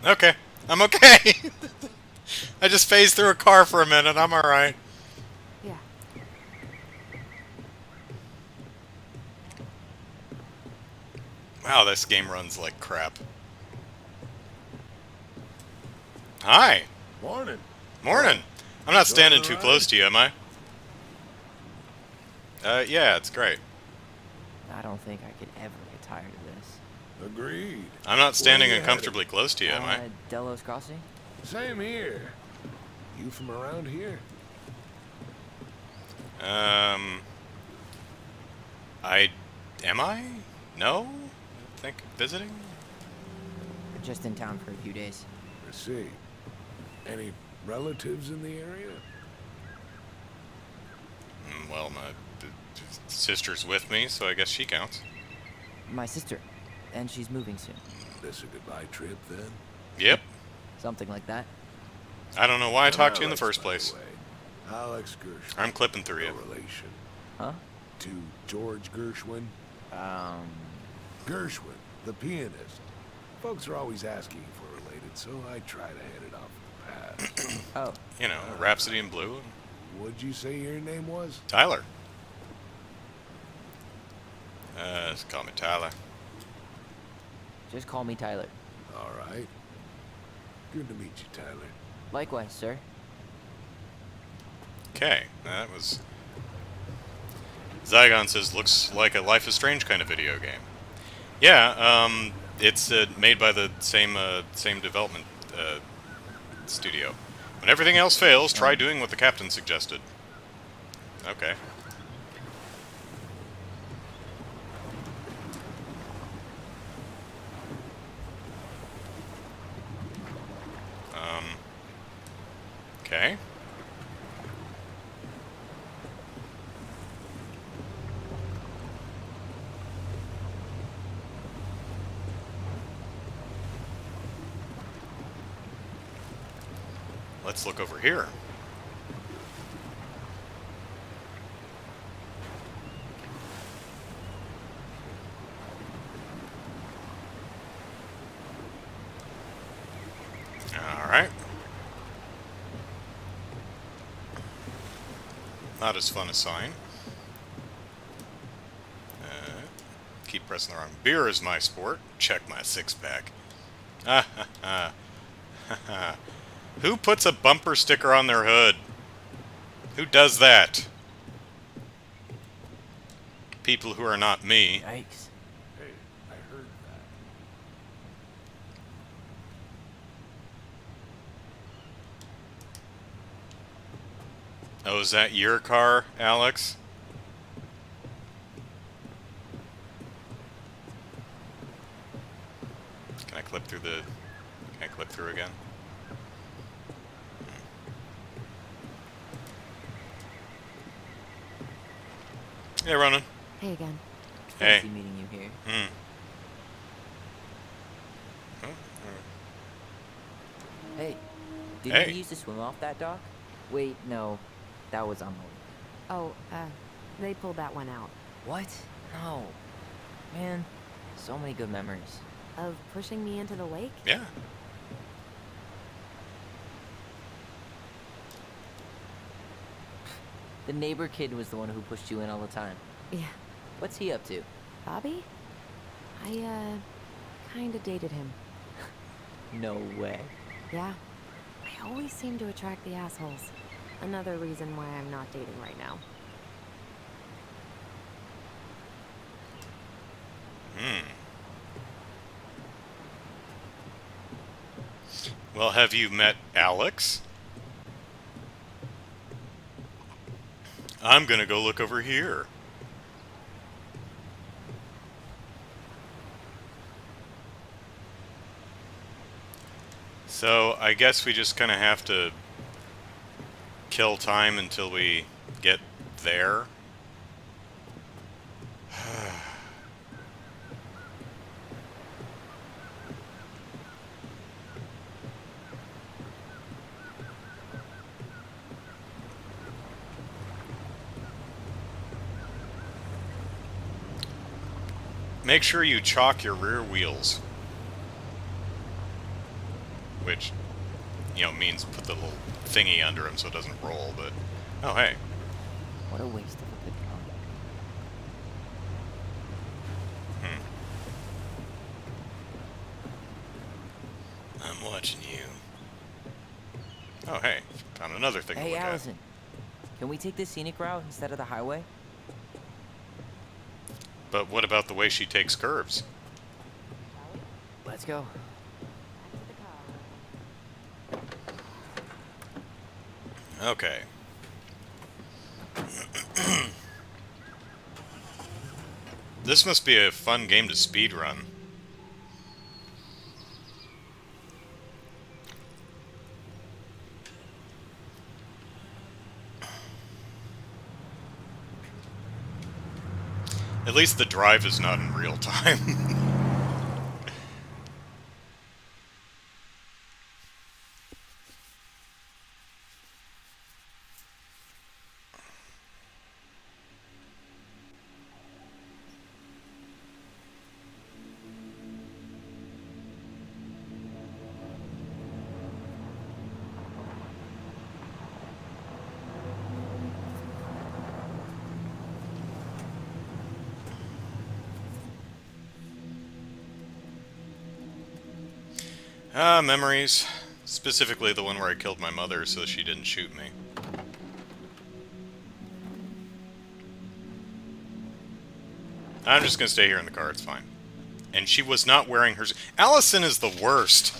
Okay, I'm okay. I just phased through a car for a minute, I'm alright. Yeah. Wow, this game runs like crap. Hi. Morning. Morning. I'm not standing too alright? close to you, am I? Yeah, it's great. I don't think I could ever get tired of this. Agreed. I'm not standing Where you uncomfortably close to you, am I? Delos Crossing? Same here. You from around here? Am I? No? I think visiting? Just in town for a few days. I see. Any relatives in the area? Well, my sister's with me, so I guess she counts. My sister. And she's moving soon. This a goodbye trip then? Yep. Something like that. I don't know why I I'm talked to you in the Alex, first by the place. way. Alex Gershwin. I'm clipping through No you. relation Huh? to George Gershwin. Gershwin, the pianist. Folks are always asking if we're related, so I try to head it off in the past. Oh. You know, Rhapsody in Blue. What'd you say your name was? Tyler. Just call me Tyler. Just call me Tyler. All right. Good to meet you, Tyler. Likewise, sir. Okay, that was... Zygon says, looks like a Life is Strange kind of video game. Yeah, it's made by the same development studio. When everything else fails, try doing what the captain suggested. Okay. Okay. Let's look over here. All right. Not as fun a sign. Keep pressing the wrong. Beer is my sport. Check my six-pack. Ah ha ha. Ha ha. Who puts a bumper sticker on their hood? Who does that? People who are not me. Yikes. Hey, I heard that. Oh, is that your car, Alex? Can I clip through the... Can I clip through again? Hey, Ronan. Hey again. Hey. Fancy meeting you here. Hmm. Hey, didn't Hey. you used to swim off that dock? Wait, no. That was on the... Oh, they pulled that one out. What? No. Man, so many good memories. Of pushing me into the lake? Yeah. The neighbor kid was the one who pushed you in all the time. Yeah. What's he up to? Bobby? I, kinda dated him. No way. Yeah. I always seem to attract the assholes. Another reason why I'm not dating right now. Well, have you met Alex? I'm gonna go look over here. So, I guess we just kind of have to kill time until we get there. Make sure you chalk your rear wheels. Which, you know, means put the little thingy under them so it doesn't roll, but... Oh, hey. What a waste of a good car. I'm watching you. Oh, hey. Found another thing to Hey, look at. Allison. Can we take the scenic route instead of the highway? But what about the way she takes curves? Let's go. Okay. This must be a fun game to speedrun. At least the drive is not in real time. Memories. Specifically the one where I killed my mother so she didn't shoot me. I'm just gonna stay here in the car, it's fine. And she was not wearing hers. Allison is the worst.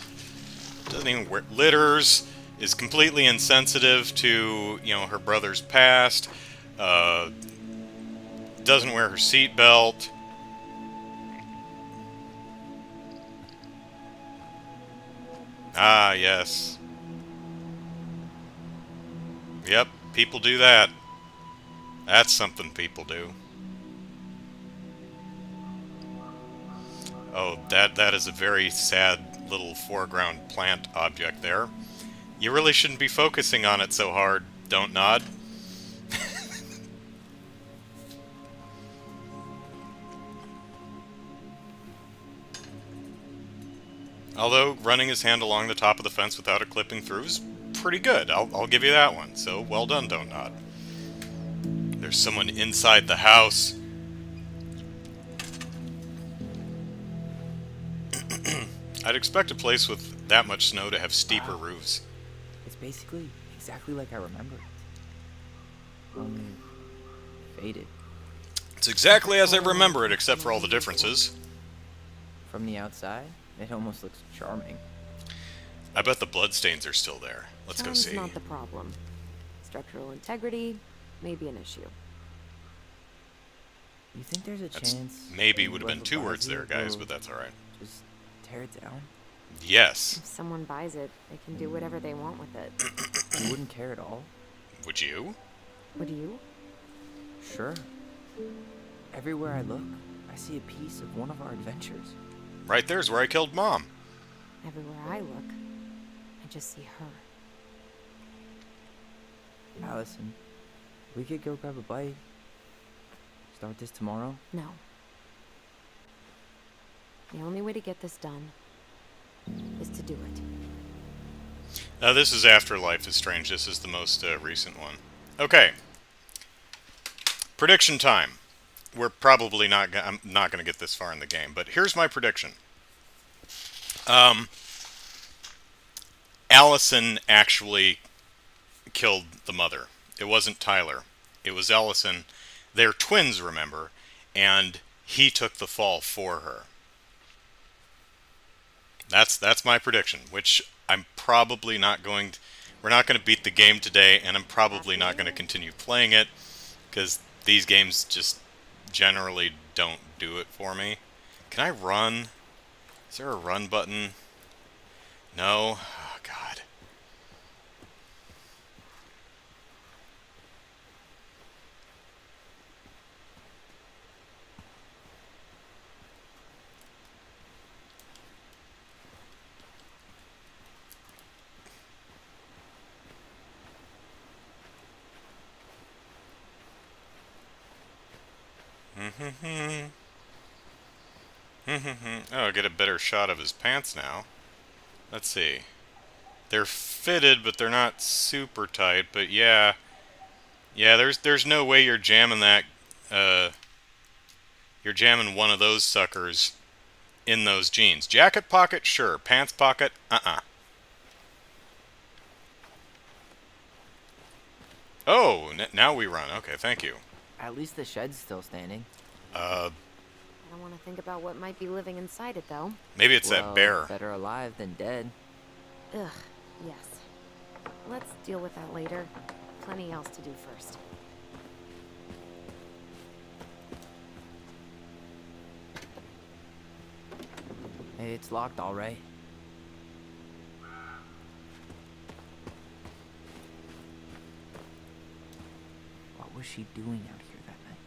Doesn't even wear litters, is completely insensitive to, you know, her brother's past, doesn't wear her seatbelt. Ah, yes. Yep, people do that. That's something people do. Oh, that is a very sad little foreground plant object there. You really shouldn't be focusing on it so hard. Don't nod. Although, running his hand along the top of the fence without it clipping through is pretty good. I'll give you that one. So, well done, Don't Nod. There's someone inside the house. I'd expect a place with that much snow to have steeper roofs. It's basically exactly like I remember it. Only faded. It's exactly as I remember it, except for all the differences. From the outside, it almost looks charming. I bet the bloodstains are still there. Let's go Charm's see. not the problem. Structural integrity may be an issue. You think there's a That's chance? maybe would have been whoever 2 buys words there, it guys, will but that's alright. Just tear it down? Yes. If someone buys it, they can do whatever they want with it. You wouldn't care at all? Would you? Would you? Sure. Everywhere I look, I see a piece of one of our adventures. Right there's where I killed Mom. Everywhere I look, I just see her. Allison, we could go grab a bite. Start this tomorrow? No. The only way to get this done is to do it. Now this is after Life is Strange. This is the most recent one. Okay. Prediction time. We're probably not. I'm not going to get this far in the game, but here's my prediction. Allison actually killed the mother. It wasn't Tyler. It was Allison. They're twins, remember, and he took the fall for her. That's my prediction, which I'm probably not going to... We're not going to beat the game today, and I'm probably not going to continue playing it, because these games just generally don't do it for me. Can I run? Is there a run button? No? Oh, God. Oh, get a better shot of his pants now. Let's see. They're fitted, but they're not super tight. But yeah, There's no way you're jamming that. You're jamming one of those suckers in those jeans. Jacket pocket, sure. Pants pocket, Oh, now we run. Okay, thank you. At least the shed's still standing. Uh, I don't want to think about what might be living inside it, though. maybe it's Well, that bear. better alive than dead. Ugh, yes. Let's deal with that later. Plenty else to do first. Hey, it's locked all right. What was she doing out here that night?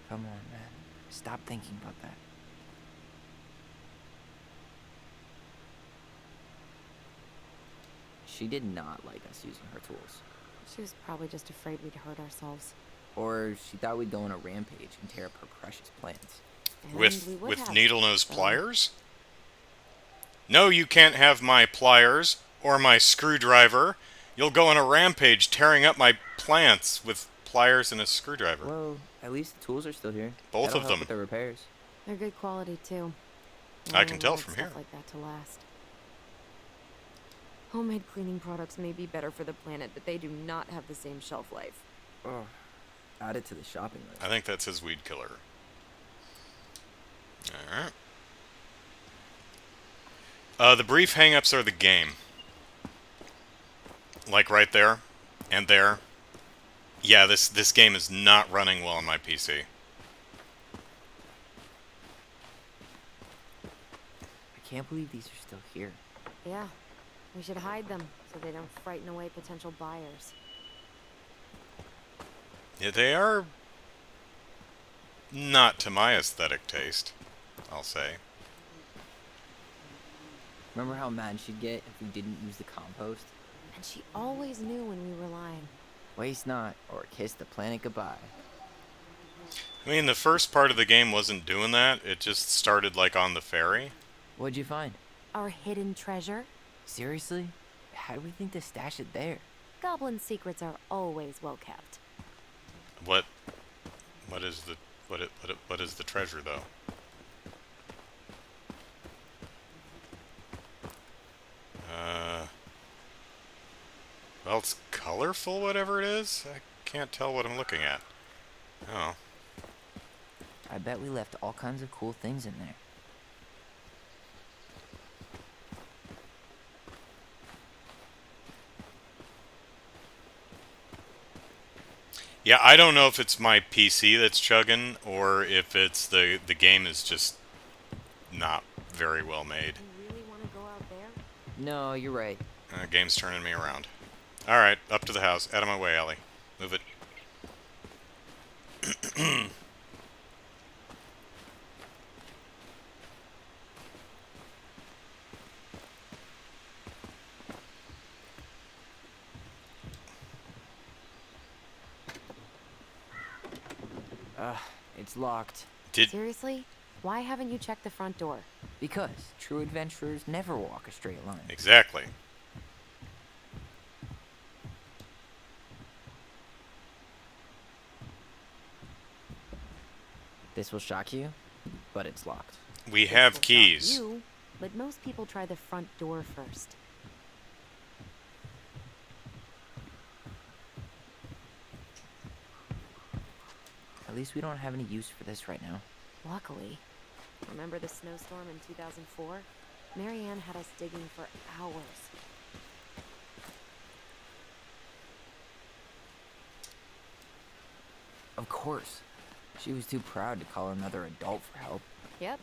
Come on, man. Stop thinking about that. She did not like us using her tools. She was probably just afraid we'd hurt ourselves. Or she thought we'd go on a rampage and tear up her precious plants. And we With would have, needle nose so- pliers? No, you can't have my pliers or my screwdriver. You'll go on a rampage tearing up my plants with pliers and a screwdriver. Well, at least the tools are still here. Both That'll of help them. with the repairs. They're good quality, too. I can tell wanted from stuff here. like that to last. Homemade cleaning products may be better for the planet, but they do not have the same shelf life. Oh, add it to the shopping list. I think that's his weed killer. Alright. The brief hang-ups are the game. Like right there. And there. Yeah, this game is not running well on my PC. I can't believe these are still here. Yeah, we should hide them so they don't frighten away potential buyers. Yeah, they are not to my aesthetic taste, I'll say. Remember how mad she'd get if we didn't use the compost? And she always knew when we were lying. Waste not, or kiss the planet goodbye. I mean, the first part of the game wasn't doing that. It just started, like, on the ferry. What'd you find? Our hidden treasure? Seriously? How do we think to stash it there? Goblin secrets are always well kept. What is the treasure, though? Well, it's colorful, whatever it is. I can't tell what I'm looking at. Oh. I bet we left all kinds of cool things in there. Yeah, I don't know if it's my PC that's chugging, or if it's the game is just not very well made. You really want to go out there? No, you're right. Game's turning me around. Alright, up to the house. Out of my way, Ellie. Move it. It's locked. Seriously? Why haven't you checked the front door? Because true adventurers never walk a straight line. Exactly. This will shock you, but it's locked. We have Will shock keys. You, but most people try the front door first. At least we don't have any use for this right now. Luckily. Remember the snowstorm in 2004? Marianne had us digging for hours. Of course. She was too proud to call another adult for help. Yep.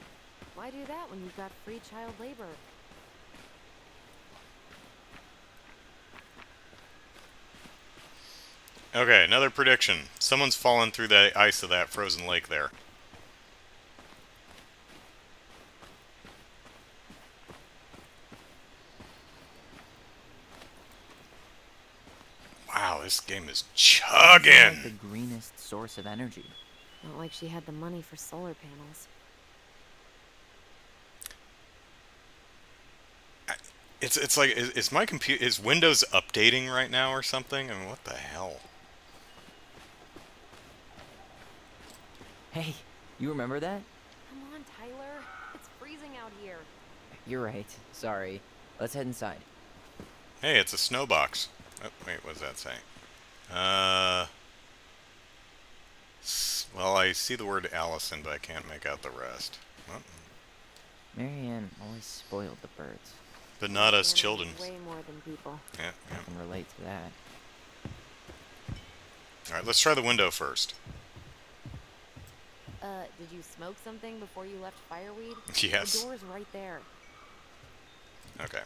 Why do that when you've got free child labor? Okay, another prediction. Someone's fallen through the ice of that frozen lake there. Wow, this game is It's like the chugging! greenest source of energy. Not like she had the money for solar panels. It's like, is my computer, is Windows updating right now or something? I mean, what the hell? Hey, you remember that? Come on, Tyler. It's freezing out here. You're right. Sorry. Let's head inside. Hey, it's a snow box. Oh, wait, what does that say? Well, I see the word Allison, but I can't make out the rest. Well, Marianne always spoiled the birds. but not us Animals children. Way more than people. Yeah, yeah. I can relate to that. Alright, let's try the window first. Did you smoke something before you left fireweed? Yes. The door's right there. Okay.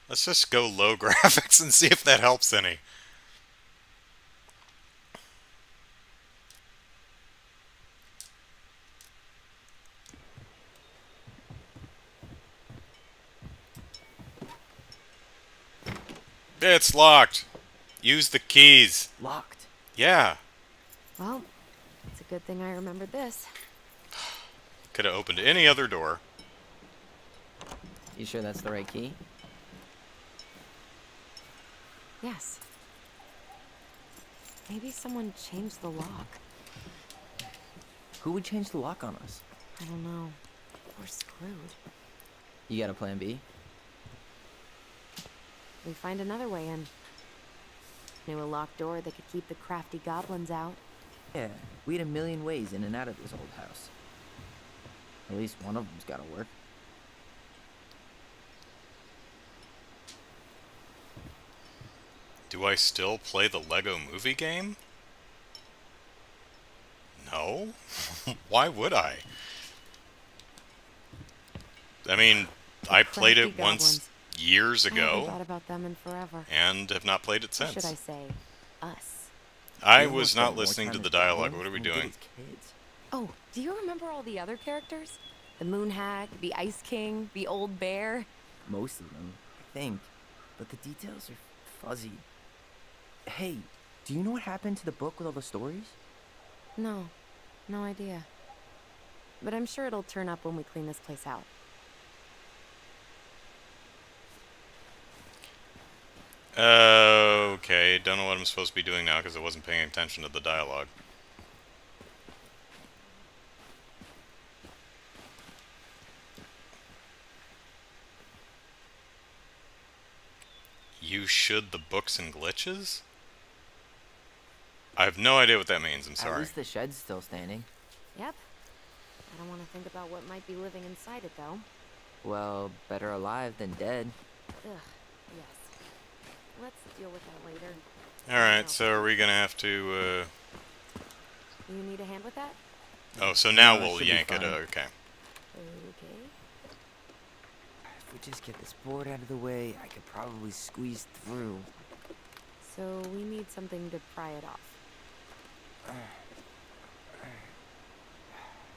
Let's just go low graphics and see if that helps any. It's locked. Use the keys. Locked. Yeah. Well, it's a good thing I remembered this. Could have opened any other door. You sure that's the right key? Yes. Maybe someone changed the lock. Who would change the lock on us? I don't know. We're screwed. You got a plan B? We find another way in. Knew a locked door that could keep the crafty goblins out. Yeah, we had a million ways in and out of this old house. At least one of them's gotta work. Do I still play the Lego movie game? No? Why would I? I mean, I played it Crafty once goblins. years I haven't thought ago, about them in forever. and have not played it Or should I since. say, us? I We was almost not spent more listening time to as the dialogue. goblins What are we than did doing? as kids. Oh, do you remember all the other characters? The Moon Hag, the Ice King, the Old Bear? Most of them, I think. But the details are fuzzy. Hey, do you know what happened to the book with all the stories? No, no idea. But I'm sure it'll turn up when we clean this place out. Okay, don't know what I'm supposed to be doing now because I wasn't paying attention to the dialogue. You should the books and glitches? I have no idea what that means, I'm At sorry. least the shed's still standing. Yep. I don't want to think about what might be living inside it, though. Well, better alive than dead. Ugh, yes. Let's deal with that later. Alright, so are we gonna have to, You need a hand with that? Oh, so now No, it we'll should be yank it, fine. okay. Okay. If we just get this board out of the way, I could probably squeeze through. So we need something to pry it off.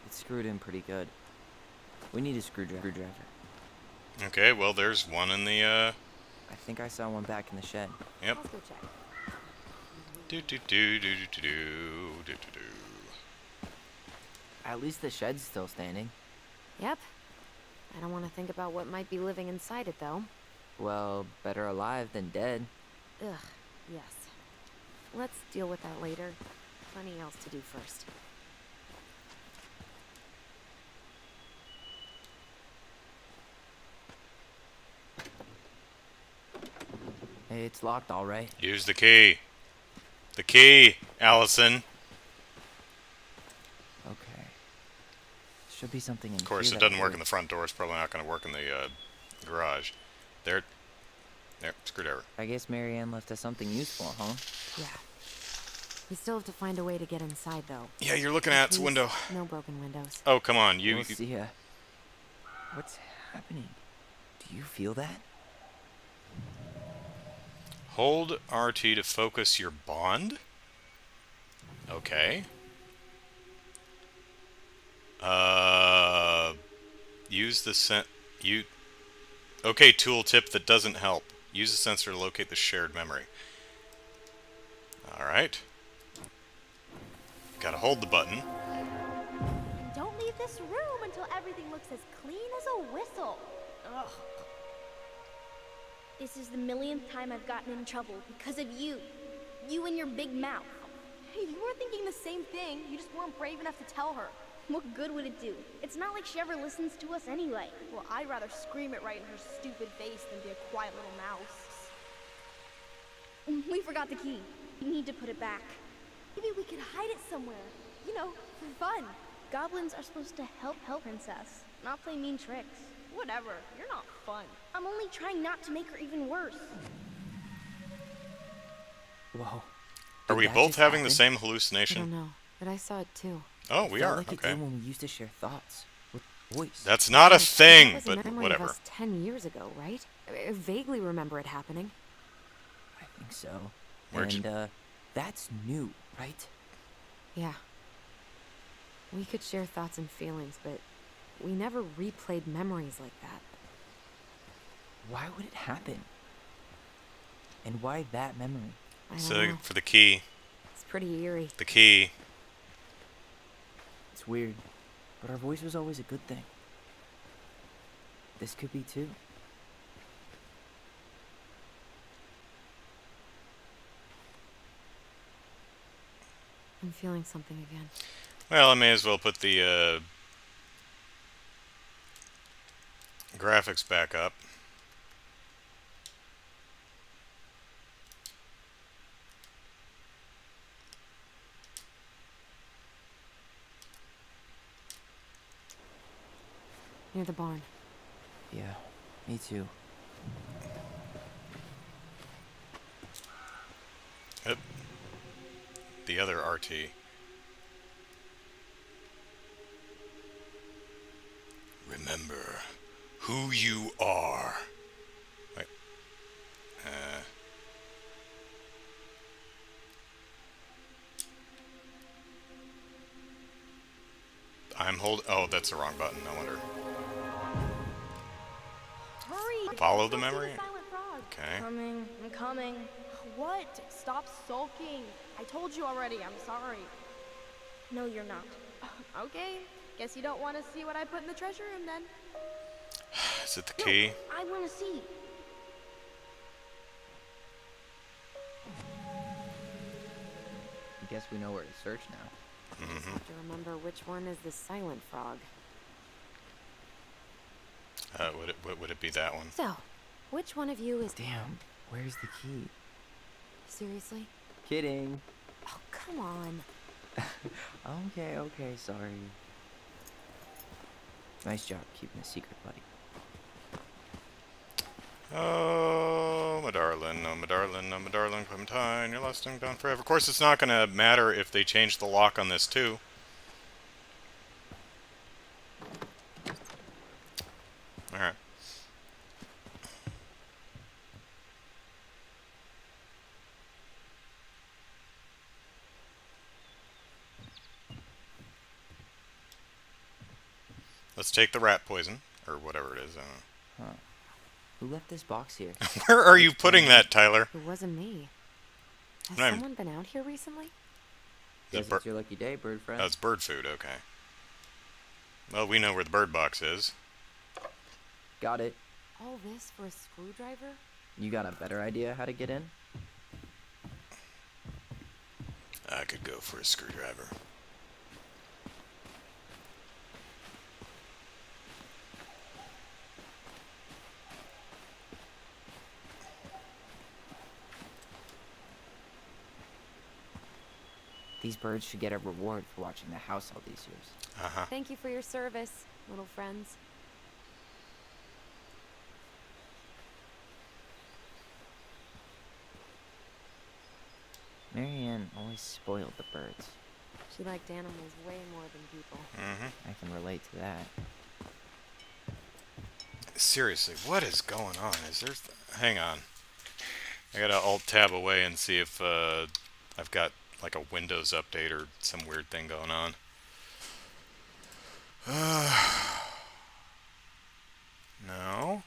It's screwed in pretty good. We need a screwdriver. Okay, well there's one in the, I think I saw one back in the shed. Yep. Let's go check. Do do do do do do do do do. At least the shed's still standing. Yep. I don't want to think about what might be living inside it, though. Well, better alive than dead. Ugh, yes. Let's deal with that later. Plenty else to do first. Hey, it's locked all right. Use the key. The key, Allison. Okay. Should be something in Of course, here it that doesn't work in the works. front door. It's probably not going to work in the garage. There, screwdriver. I guess Marianne left us something useful, huh? Yeah. We still have to find a way to get inside, though. Yeah, you're looking at its Please, window. No broken windows. Oh, come on, you. We'll see ya. What's happening? Do you feel that? Hold RT to focus your bond. Okay. Use the Okay, tooltip that doesn't help. Use the sensor to locate the shared memory. All right. Gotta hold the button. And don't leave this room until everything looks as clean as a whistle. Ugh. This is the millionth time I've gotten in trouble because of you. You and your big mouth. Hey, you were thinking the same thing. You just weren't brave enough to tell her. What good would it do? It's not like she ever listens to us anyway. Well, I'd rather scream it right in her stupid face than be a quiet little mouse. We forgot the key. We need to put it back. Maybe we could hide it somewhere. You know, for fun. Goblins are supposed to help Princess, not play mean tricks. Whatever. You're not fun. I'm only trying not to make her even worse. Whoa. Are Did we that both just having the happen? same I don't hallucination? know, but I saw it too. Oh, we Felt are. like it Okay. did when we used to share thoughts with voice. That's not a That thing, was a but memory whatever. Of us 10 years ago, right? I vaguely remember it happening. I think so. Where'd And that's new, right? Yeah. We could share thoughts and feelings, but we never replayed memories like that. Why would it happen? And why that memory? I don't So know. for the key, It's pretty eerie. the key. It's weird, but our voice was always a good thing. This could be too. I'm feeling something again. Well, I may as well put the graphics back up. Near the barn. Yeah, me too. Yep. The other RT. Remember who you are. Wait. Oh, that's the wrong button. No wonder. Hurry! Follow Let's the go see memory? Silent Frog. Okay. Coming, I'm coming. What? Stop sulking. I told you already, I'm sorry. No, you're not. Okay, guess you don't want to see what I put in the treasure room then. Is it the key? I want to see. I guess we know where to search now. Just have to remember which one is the silent frog. Would it be that one? So, which one of you is... Damn, where's the key? Seriously? Kidding. Oh, come on. Okay, sorry. Nice job keeping a secret, buddy. Oh, my darling, oh, my darling, oh, my darling Clementine, you're lost and gone forever. Of course, it's not going to matter if they change the lock on this, too. Alright. Let's take the rat poison, or whatever it is. Huh. Who left this box here? Where are you putting that, Tyler? It wasn't me. Has I'm- someone been out here recently? Guess it's your lucky day, bird friend. That's bird food, okay. Well, we know where the bird box is. Got it. All this for a screwdriver? You got a better idea how to get in? I could go for a screwdriver. These birds should get a reward for watching the house all these years. Uh-huh. Thank you for your service, little friends. Marianne always spoiled the birds. She liked animals way more than people. Mm-hmm. I can relate to that. Seriously, what is going on? Is there... Hang on. I gotta Alt-Tab away and see if I've got like a Windows update or some weird thing going on. No.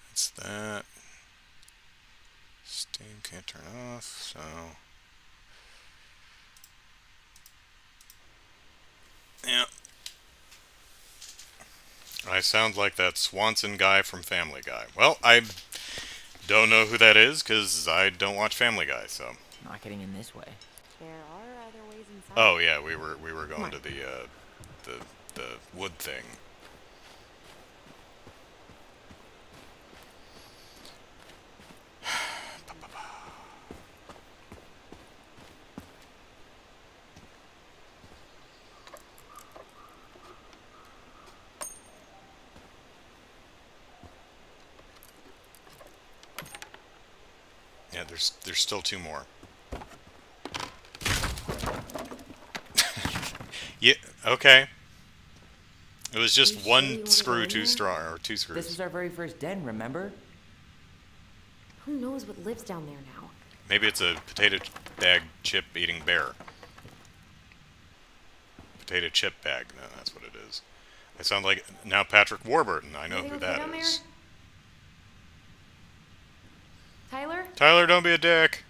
That's that. Steam can't turn off, so... Yeah. I sound like that Swanson guy from Family Guy. Well, I don't know who that is, because I don't watch Family Guy, so... Not getting in this way. There are other ways inside. Oh, yeah, we were going on. to the wood thing. Yeah, there's still two more. Yeah, okay. It was You just sure you one wanna go screw in too there? strong, or two This screws. was our very first den, remember? Who knows what lives down there now? Maybe it's a potato bag chip eating bear. Potato chip bag. No, that's what it is. I sound like now Patrick Warburton. I know Anything who okay that down there? is. Tyler, don't be a dick.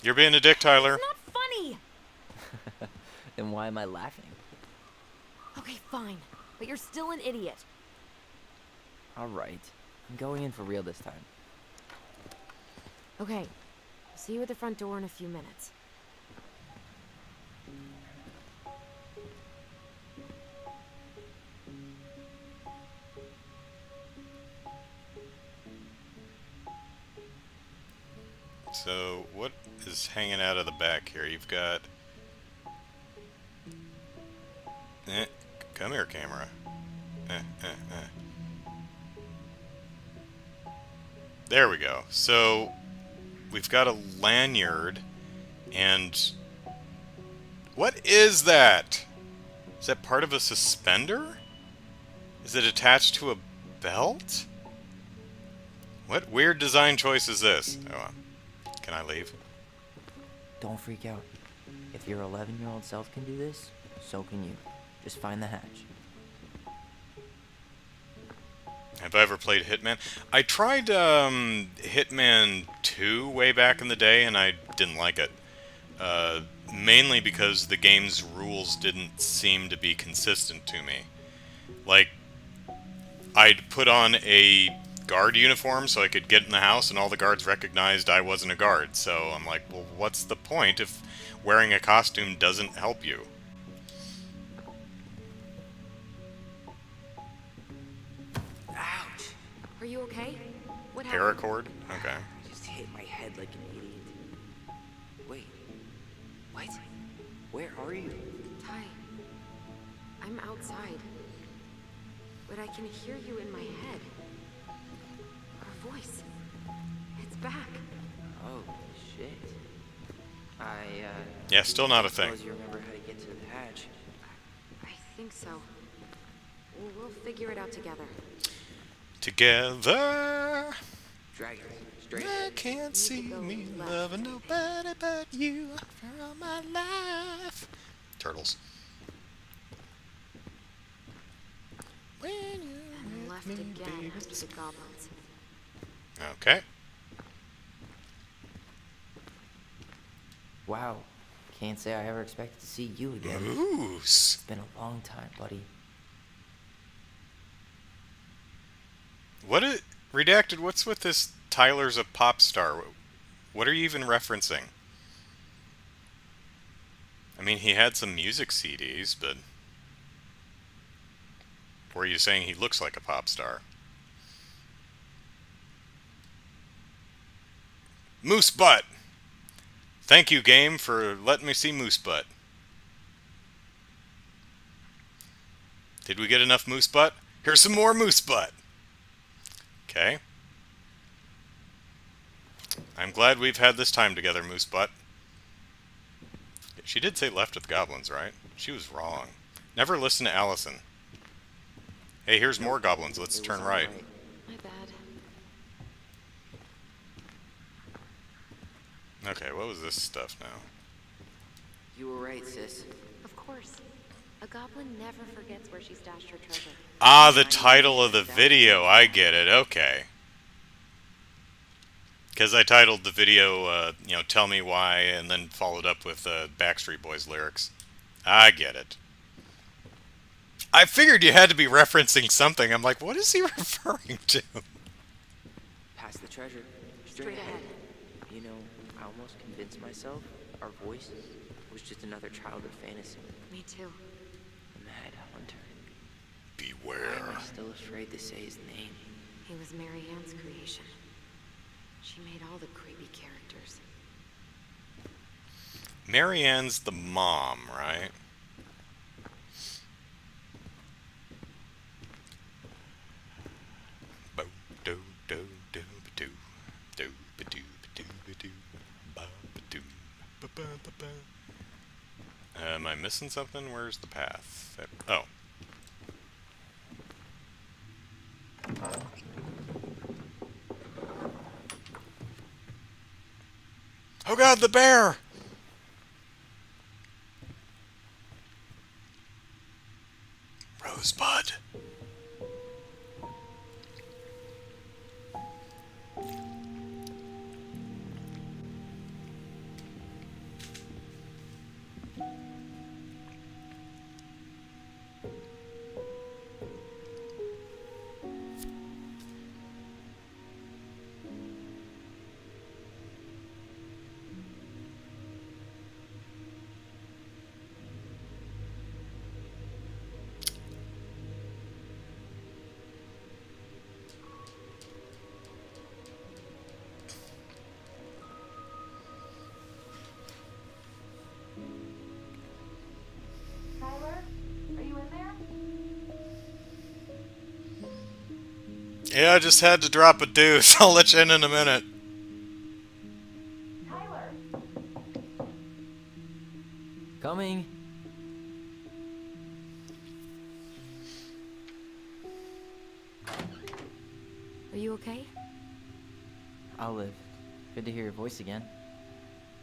You're being a dick, Tyler. It's not funny! Then why am I laughing? Okay, fine. But you're still an idiot. Alright. I'm going in for real this time. Okay. I'll see you at the front door in a few minutes. So, what is hanging out of the back here? You've got... come here, camera. There we go. So, we've got a lanyard, and... What is that? Is that part of a suspender? Is it attached to a belt? What weird design choice is this? Oh, can I leave? Don't freak out. If your 11-year-old self can do this, so can you. Just find the hatch. Have I ever played Hitman? I tried Hitman 2 way back in the day, and I didn't like it. Mainly because the game's rules didn't seem to be consistent to me. Like, I'd put on a guard uniform so I could get in the house, and all the guards recognized I wasn't a guard. So I'm like, well, what's the point if wearing a costume doesn't help you? Ouch! Are you okay? What happened? Paracord? Okay. I just hit my head like an idiot. Wait. What? Where are you? Ty, I'm outside. But I can hear you in my head. Our voice. It's back. Oh, shit. Yeah, still not a thing. Suppose you remember how to get to the hatch. I think so. We'll figure it out together. Together, Drag her straight. I can't see me loving nobody but you for all my life. Turtles. When you're And with left me, again baby. after the goblins. Okay. Wow. Can't say I ever expected to see you again. Moose. It's been a long time, buddy. Redacted, what's with this Tyler's a pop star? What are you even referencing? I mean, he had some music CDs, but... Were you saying he looks like a pop star? Moose Butt! Thank you, game, for letting me see Moose Butt. Did we get enough Moose Butt? Here's some more Moose Butt! Okay. I'm glad we've had this time together, Moose Butt. She did say left with the goblins, right? She was wrong. Never listen to Allison. Hey, here's more goblins. Let's turn right. My bad. Okay, what was this stuff now? You were right, sis. Of course. A goblin never forgets where she stashed her treasure. Ah, the title of the video. I get it. Okay. Because I titled the video, Tell Me Why, and then followed up with Backstreet Boys lyrics. I get it. I figured you had to be referencing something. I'm like, what is he referring to? Past the treasure. Straight ahead. You know, I almost convinced myself our voice was just another childhood fantasy. Me too. The Mad Hunter. Beware. Why am I still afraid to say his name? He was Mary Ann's creation. She made all the creepy characters. Mary Ann's the mom, right? Am I missing something? Where's the path? Oh. Oh god, the bear! Rosebud. Yeah, I just had to drop a deuce. I'll let you in a minute. Coming. Are you okay? I'll live. Good to hear your voice again.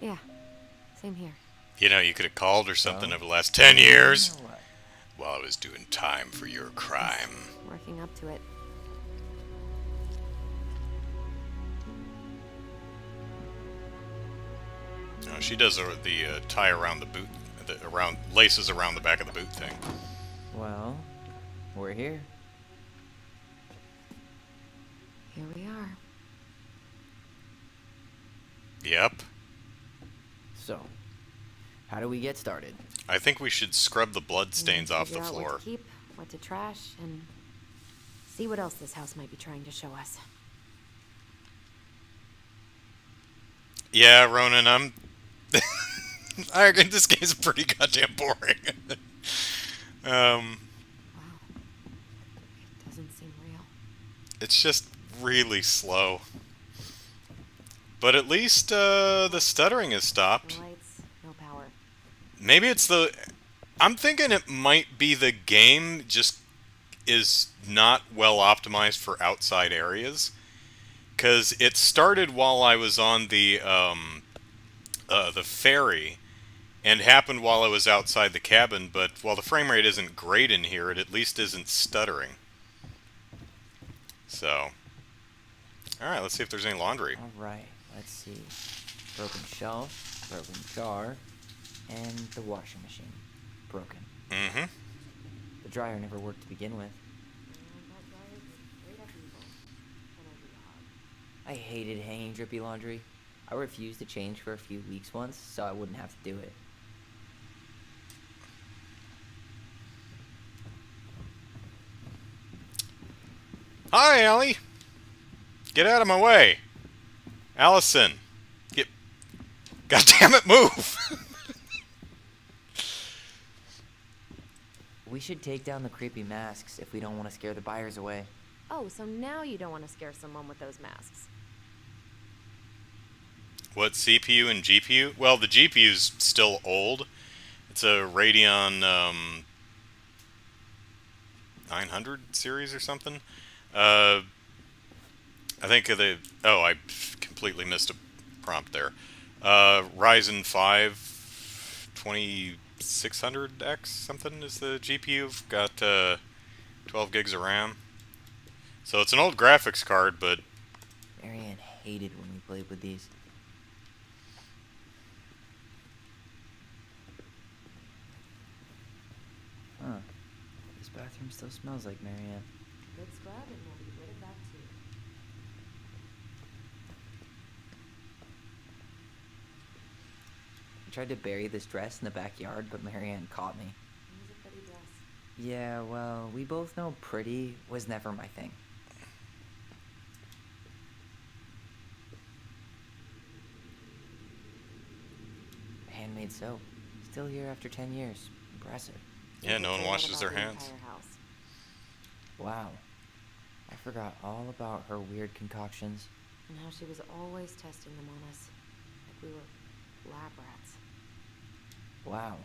Yeah, same here. You know, you could have called or something So? over the last 10 years Or what? while I was doing time for your crime. Working up to it. Oh, she does the tie around the boot, around laces around the back of the boot thing. Well, we're here. Here we are. Yep. So, how do we get started? I think we should scrub the blood And stains off the figure out floor. What to keep, what to trash, and see what else this house might be trying to show us. Yeah, Ronan, I reckon this game's pretty goddamn boring. Wow. It doesn't seem real. It's just really slow. But at least the stuttering is stopped. No lights, no power. Maybe it's the... I'm thinking it might be the game just is not well optimized for outside areas. Because it started while I was on the ferry, and happened while I was outside the cabin, but while the frame rate isn't great in here, it at least isn't stuttering. So, alright, let's see if there's any laundry. Alright, let's see. Broken shelf, broken jar, and the washing machine. Broken. Mm-hmm. The dryer never worked to begin with. I hated hanging drippy laundry. I refused to change for a few weeks once, so I wouldn't have to do it. Hi, Allie! Get out of my way! Allison! Get... God damn it, move! We should take down the creepy masks if we don't want to scare the buyers away. Oh, so now you don't want to scare someone with those masks. What, CPU and GPU? Well, the GPU's still old. It's a Radeon 900 series or something. I think the... Oh, I completely missed a prompt there. Ryzen 5 2600X something is the GPU. Got 12 gigs of RAM. So it's an old graphics card, but... Marianne hated when we played with these. Huh. This bathroom still smells like Marianne. Good scrub and we'll be rid of that too. I tried to bury this dress in the backyard, but Marianne caught me. It was a pretty dress. Yeah, well, we both know pretty was never my thing. Handmade soap. Still here after 10 years. Impressive. Yeah, no one Forgot washes their about the hands. entire house. Wow. I forgot all about her weird concoctions. And how she was always testing them on us. Like we were lab rats. Wow.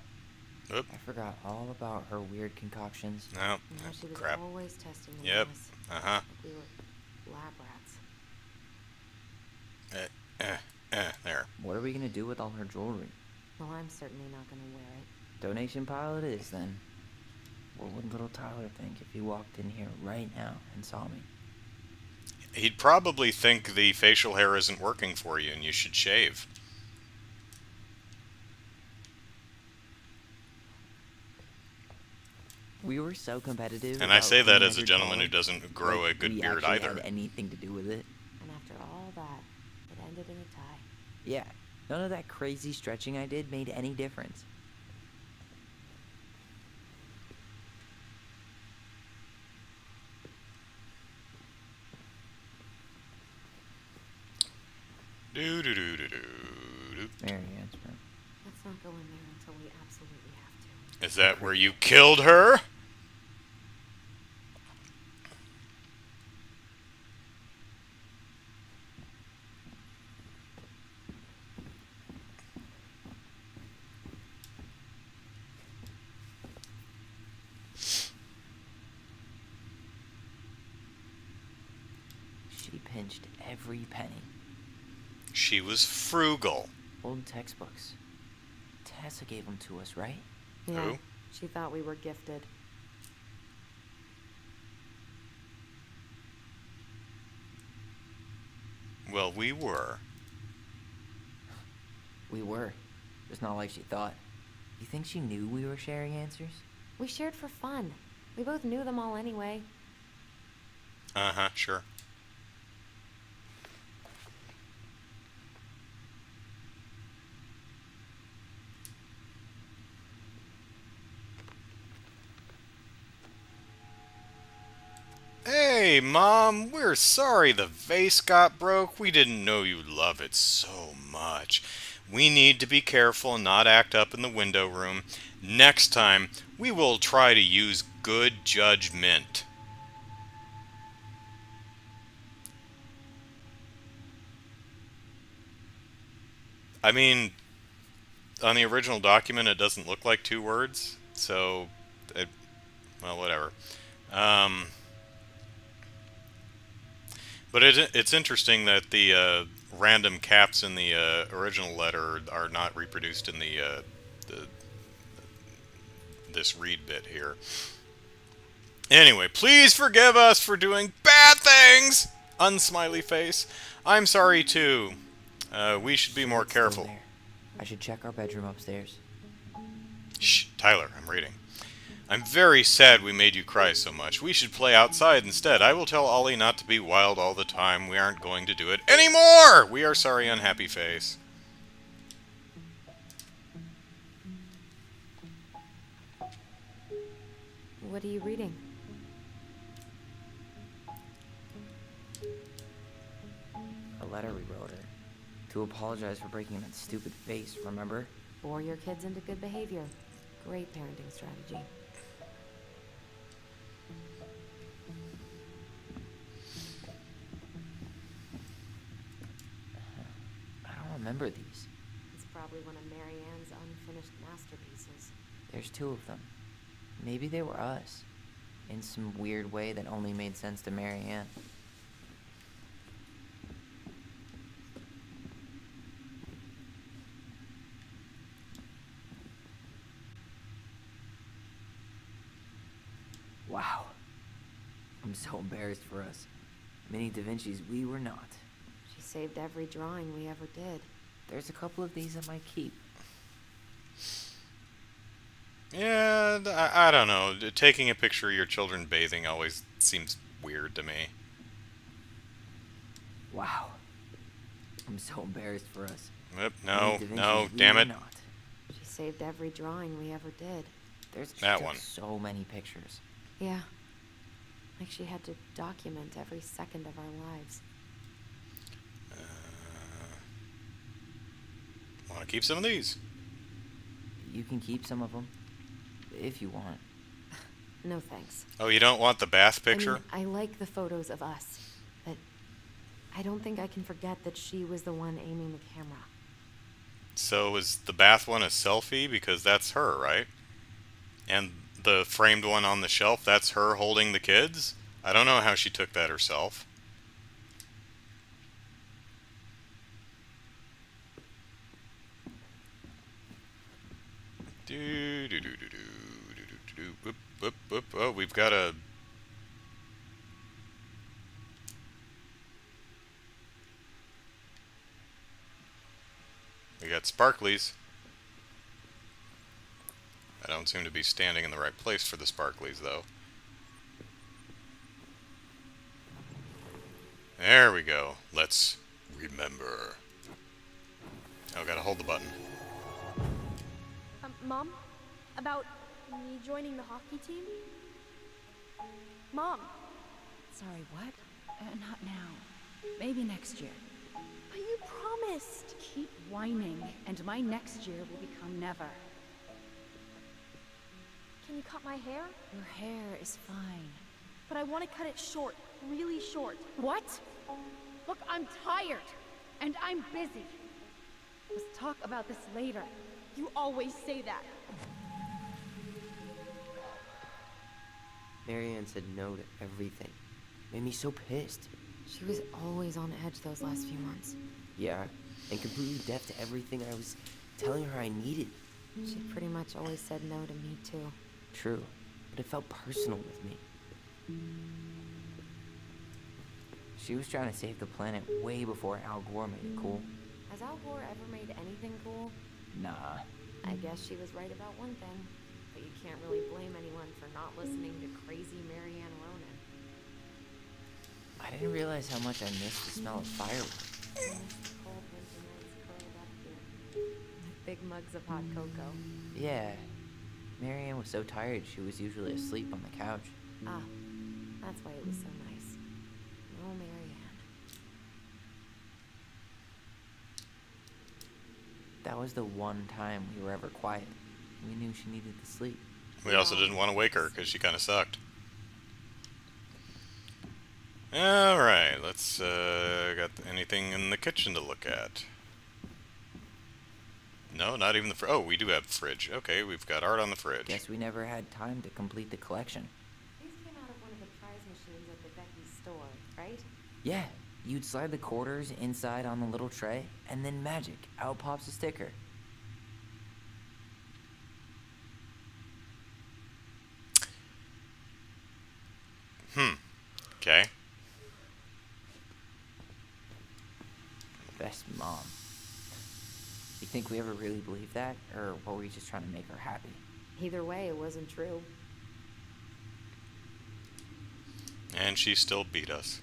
Oop. I forgot all about her weird concoctions. No, And how she was crap. always testing them Yep. on us. Uh-huh. Like we were lab rats. There. What are we gonna do with all her jewelry? Well, I'm certainly not gonna wear it. Donation pile it is, then. What would little Tyler think if he walked in here right now and saw me? He'd probably think the facial hair isn't working for you and you should shave. We were so competitive. And I about say that who as a measured gentleman who taller, doesn't grow like a good we beard actually either. had anything to do with it. And after all that, it ended in a tie. Yeah, none of that crazy stretching I did made any difference. Do do do do do. Marianne's room. Let's not go in there until we absolutely have to. Is that where you killed her? She pinched every penny. She was frugal. Old textbooks. Tessa gave them to us, right? Yeah, Who? she thought we were gifted. Well, we were. We were. It's not like she thought. You think she knew we were sharing answers? We shared for fun. We both knew them all anyway. Uh-huh, sure. Hey, Mom, we're sorry the vase got broke. We didn't know you love it so much. We need to be careful and not act up in the window room. Next time, we will try to use good judgment. I mean, on the original document, it doesn't look like 2 words, so, well, whatever. But it's interesting that the random caps in the original letter are not reproduced in this read bit here. Anyway, please forgive us for doing bad things! Unsmiley face. I'm sorry too. We should be more It's still careful. there. I should check our bedroom upstairs. Shh, Tyler, I'm reading. I'm very sad we made you cry so much. We should play outside instead. I will tell Ollie not to be wild all the time. We aren't going to do it anymore! We are sorry, unhappy face. What are you reading? A letter we wrote her. To apologize for breaking that stupid vase, remember? Bore your kids into good behavior. Great parenting strategy. I don't remember these. It's probably one of Marianne's unfinished masterpieces. There's 2 of them. Maybe they were us. In some weird way that only made sense to Marianne. Wow. I'm so embarrassed for us. Mini Da Vinci's we were not. She saved every drawing we ever did. There's a couple of these I might keep. Yeah, I don't know. Taking a picture of your children bathing always seems weird to me. Wow. I'm so embarrassed for us. Yep, Mini no, Da Vinci's no, we damn were it. not. She saved every drawing we ever did. There's That just one. so many pictures. Yeah. Like she had to document every second of our lives. Want to keep some of these? You can keep some of them. If you want. No thanks. Oh, you don't want the bath picture? I mean, I like the photos of us, but I don't think I can forget that she was the one aiming the camera. So is the bath one a selfie? Because that's her, right? And the framed one on the shelf, that's her holding the kids? I don't know how she took that herself. Do do do do do do do do. Whoop whoop whoop. Oh, we've got a. We got sparklies. I don't seem to be standing in the right place for the sparklies, though. There we go. Let's remember. Oh, gotta hold the button. Mom? About me joining the hockey team? Mom, Sorry, what? Not now. Maybe next year. but you promised. Keep whining, and my next year will become never. Can you cut my hair? Your hair is fine. But I want to cut it short, really short. What? Look, I'm tired, and I'm busy. Let's talk about this later. You always say that. Marianne said no to everything. Made me so pissed. She was always on edge those last few months. Yeah, and completely deaf to everything I was telling her I needed. She pretty much always said no to me, too. True, but it felt personal with me. She was trying to save the planet way before Al Gore made it cool. Has Al Gore ever made anything cool? Nah. I guess she was right about one thing. But you can't really blame anyone for not listening to crazy Marianne Ronan. I didn't realize how much I missed the smell of fireworks. Cold winter nights curled up here. With big mugs of hot cocoa. Yeah. Marianne was so tired she was usually asleep on the couch. Ah, that's why it was so nice. No Marianne. That was the one time we were ever quiet. We knew she needed to sleep. We also didn't want to wake her because she kind of sucked. Alright, let's, got anything in the kitchen to look at? No, not even the oh, we do have the fridge. Okay, we've got art on the fridge. Guess we never had time to complete the collection. These came out of one of the prize machines at the Becky's store, right? Yeah, you'd slide the quarters inside on the little tray, and then magic, out pops a sticker. Okay. Best mom. You think we ever really believed that, or were we just trying to make her happy? Either way, it wasn't true. And she still beat us.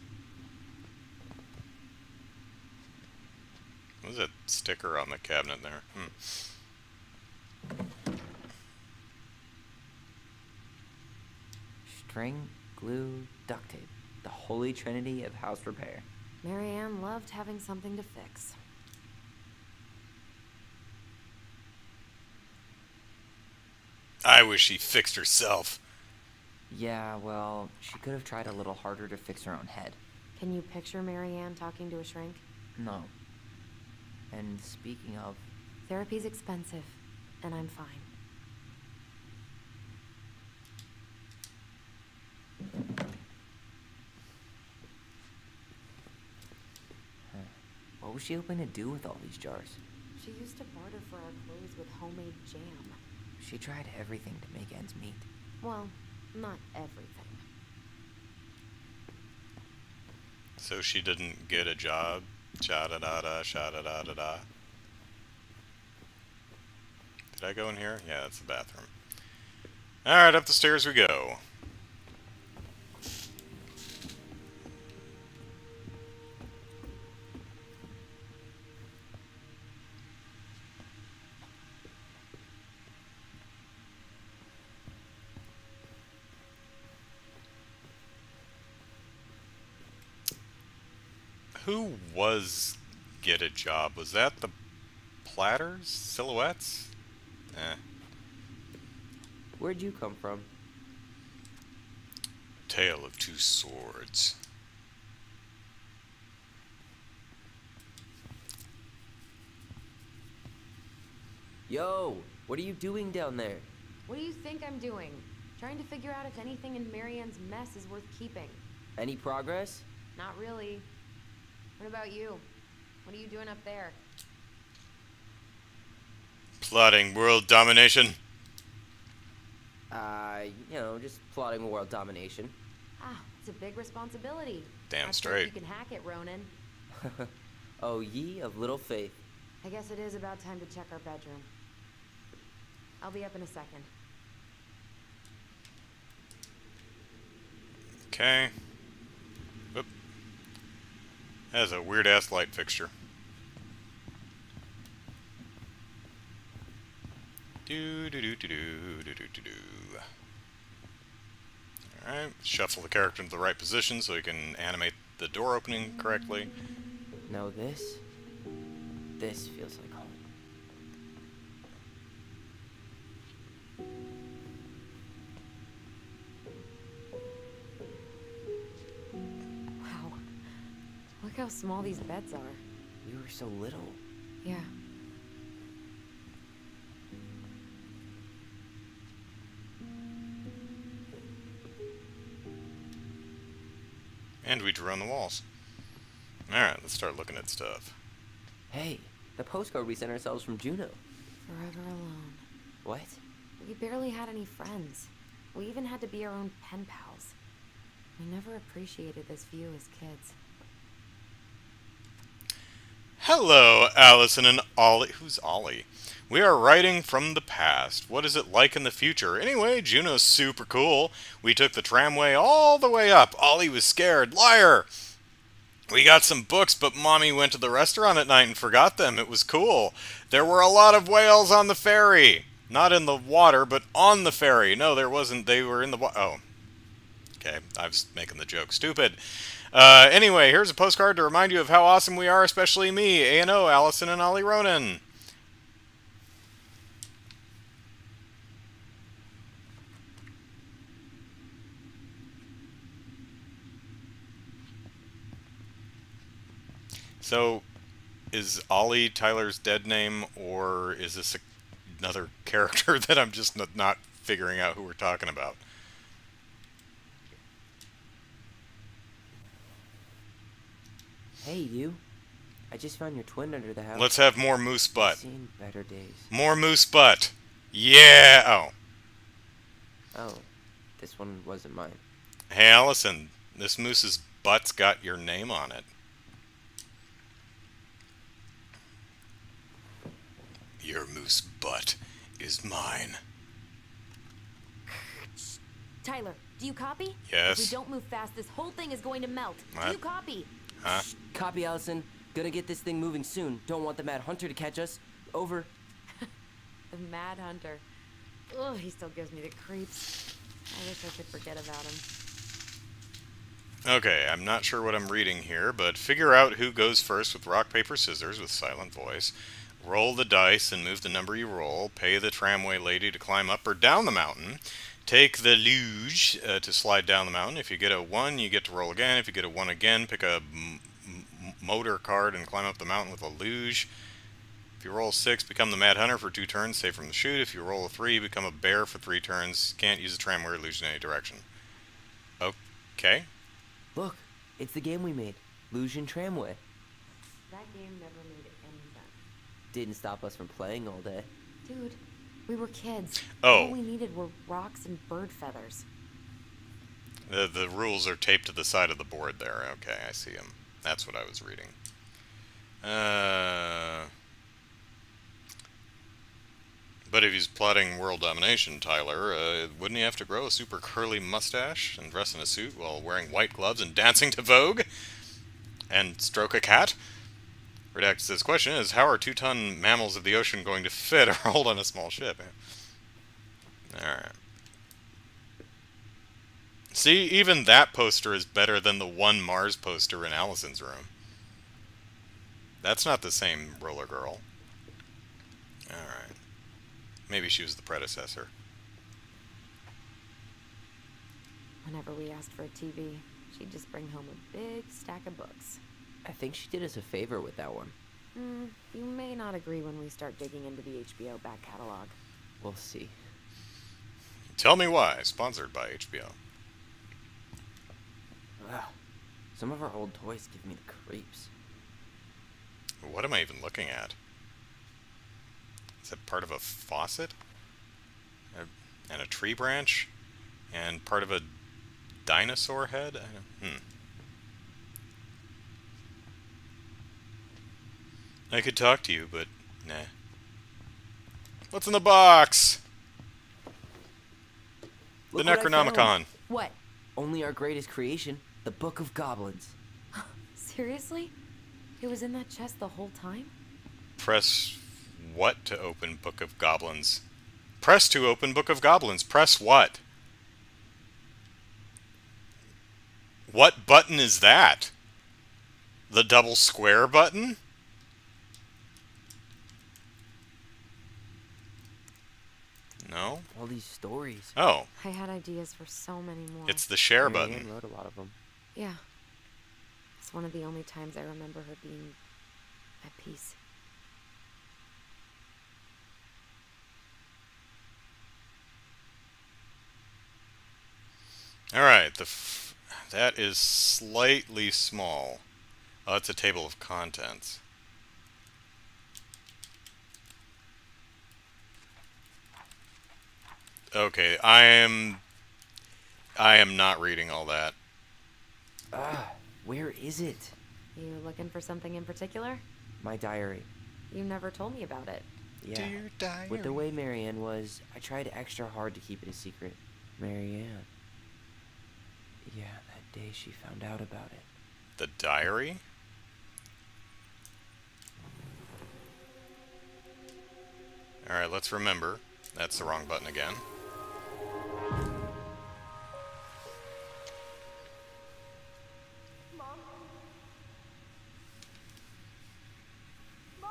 What was that sticker on the cabinet there? String, glue, duct tape. The holy trinity of house repair. Marianne loved having something to fix. I wish she fixed herself. Yeah, well, she could have tried a little harder to fix her own head. Can you picture Marianne talking to a shrink? No. And speaking of... Therapy's expensive, and I'm fine. What was she hoping to do with all these jars? She used to barter for our clothes with homemade jam. She tried everything to make ends meet. Well, not everything. So she didn't get a job? Sha-da-da-da, sha-da-da-da-da. Did I go in here? Yeah, that's the bathroom. Alright, up the stairs we go. Who was Get a Job? Was that the Platters? Silhouettes? Eh. Where'd you come from? Tale of Two Swords. Yo, what are you doing down there? What do you think I'm doing? Trying to figure out if anything in Marianne's mess is worth keeping. Any progress? Not really. What about you? What are you doing up there? Plotting world domination. Just plotting world domination. Ah, it's a big responsibility. Damn Not sure straight. if you can hack it, Ronan. Oh, ye of little faith. I guess it is about time to check our bedroom. I'll be up in a second. Okay. Whoop. That is a weird-ass light fixture. Do-do-do-do-do-do-do-do. Alright, shuffle the character into the right position so he can animate the door opening correctly. Now this feels like home. Wow. Look how small these beds are. We were so little. Yeah. And we drew on the walls. Alright, let's start looking at stuff. Hey, the postcard we sent ourselves from Juno. Forever alone. What? We barely had any friends. We even had to be our own pen pals. We never appreciated this view as kids. Hello, Allison and Ollie. Who's Ollie? We are writing from the past. What is it like in the future? Anyway, Juno's super cool. We took the tramway all the way up. Ollie was scared. Liar! We got some books, but Mommy went to the restaurant at night and forgot them. It was cool. There were a lot of whales on the ferry. Not in the water, but on the ferry. No, there wasn't. They were in the water. Oh. Okay, I was making the joke. Stupid. Anyway, here's a postcard to remind you of how awesome we are, especially me, A&O, Allison, and Ollie Ronan. So, is Ollie Tyler's dead name, or is this another character that I'm just not figuring out who we're talking about? Hey, you. I just found your twin under the house. Let's have more moose I've butt. seen better days. More moose butt. Yeah! Oh. Oh, this one wasn't mine. Hey, Allison, this moose's butt's got your name on it. Your moose butt is mine. Tyler, do you copy? Yes. If we don't move fast, this whole thing is going to melt. What? Do you copy? Huh? Copy, Allison. Gonna get this thing moving soon. Don't want the Mad Hunter to catch us. Over. The Mad Hunter. Ugh, he still gives me the creeps. I wish I could forget about him. Okay, I'm not sure what I'm reading here, but figure out who goes first with rock, paper, scissors with silent voice. Roll the dice and move the number you roll. Pay the tramway lady to climb up or down the mountain. Take the luge to slide down the mountain. If you get a 1, you get to roll again. If you get a 1 again, pick a motor card and climb up the mountain with a luge. If you roll 6, become the Mad Hunter for 2 turns, save from the chute. If you roll a 3, become a bear for 3 turns. Can't use the tramway or luge in any direction. Okay. Look, it's the game we made. Luge and Tramway. That game never made any sense. Didn't stop us from playing all day. Dude, we were kids. Oh. All we needed were rocks and bird feathers. The rules are taped to the side of the board there. Okay, I see them. That's what I was reading. But if he's plotting world domination, Tyler, wouldn't he have to grow a super curly mustache and dress in a suit while wearing white gloves and dancing to Vogue? And stroke a cat? Redacted says, question is, how are 2-ton mammals of the ocean going to fit or hold on a small ship? Alright. See, even that poster is better than the one Mars poster in Allison's room. That's not the same roller girl. Alright. Maybe she was the predecessor. Whenever we asked for a TV, she'd just bring home a big stack of books. I think she did us a favor with that one. You may not agree when we start digging into the HBO back catalog. We'll see. Tell Me Why, sponsored by HBO. Ugh. Some of our old toys give me the creeps. What am I even looking at? Is that part of a faucet? And a tree branch? And part of a dinosaur head? I could talk to you, but nah. What's in the box? Look The what I found. Necronomicon. What? Only our greatest creation, the Book of Goblins. Seriously? It was in that chest the whole time? Press what to open Book of Goblins? Press to open Book of Goblins. Press what? What button is that? The double square button? No? All these stories. Oh, I had ideas for so many more. it's the share Mary Ann button. wrote a lot of them. Yeah. It's one of the only times I remember her being at peace. Alright, that is slightly small. Oh, it's a table of contents. Okay, I am not reading all that. Where is it? You looking for something in particular? My diary. You never told me about it. Yeah. Dear diary. With the way Marianne was, I tried extra hard to keep it a secret. Marianne. Yeah, that day she found out about it. The diary? Alright, let's remember. That's the wrong button again. Mom? Mom!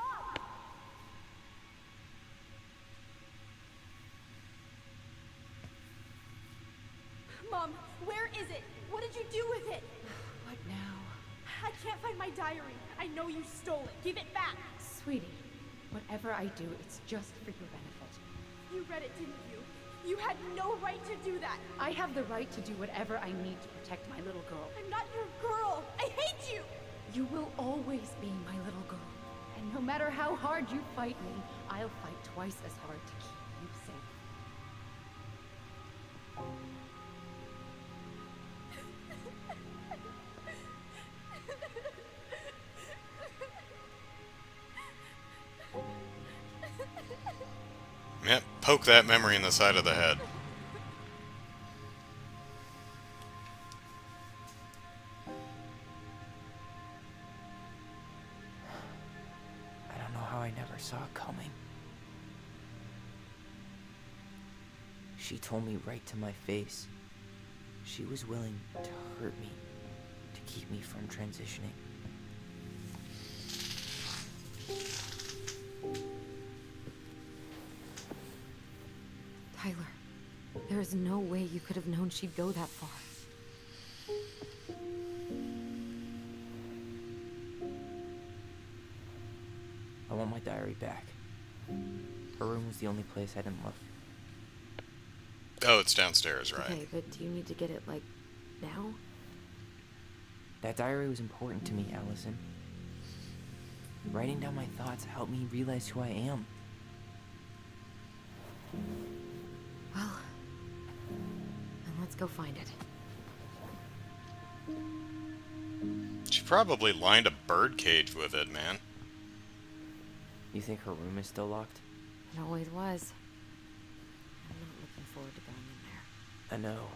Mom, where is it? What did you do with it? What now? I can't find my diary. I know you stole it. Give it back. Sweetie, whatever I do, it's just for your benefit. You read it, didn't you? You had no right to do that. I have the right to do whatever I need to protect my little girl. I'm not your girl. I hate you. You will always be my little girl. And no matter how hard you fight me, I'll fight twice as hard to keep you safe. Yep, poke that memory in the side of the head. I don't know how I never saw it coming. She told me right to my face. She was willing to hurt me, to keep me from transitioning. Tyler, there is no way you could have known she'd go that far. I want my diary back. Her room was the only place I didn't look. Oh, it's downstairs, right? Okay, but do you need to get it, like, now? That diary was important to me, Allison. Writing down my thoughts helped me realize who I am. Well, then let's go find it. She probably lined a birdcage with it, man. You think her room is still locked? It always was. I'm not looking forward to going in there. I know,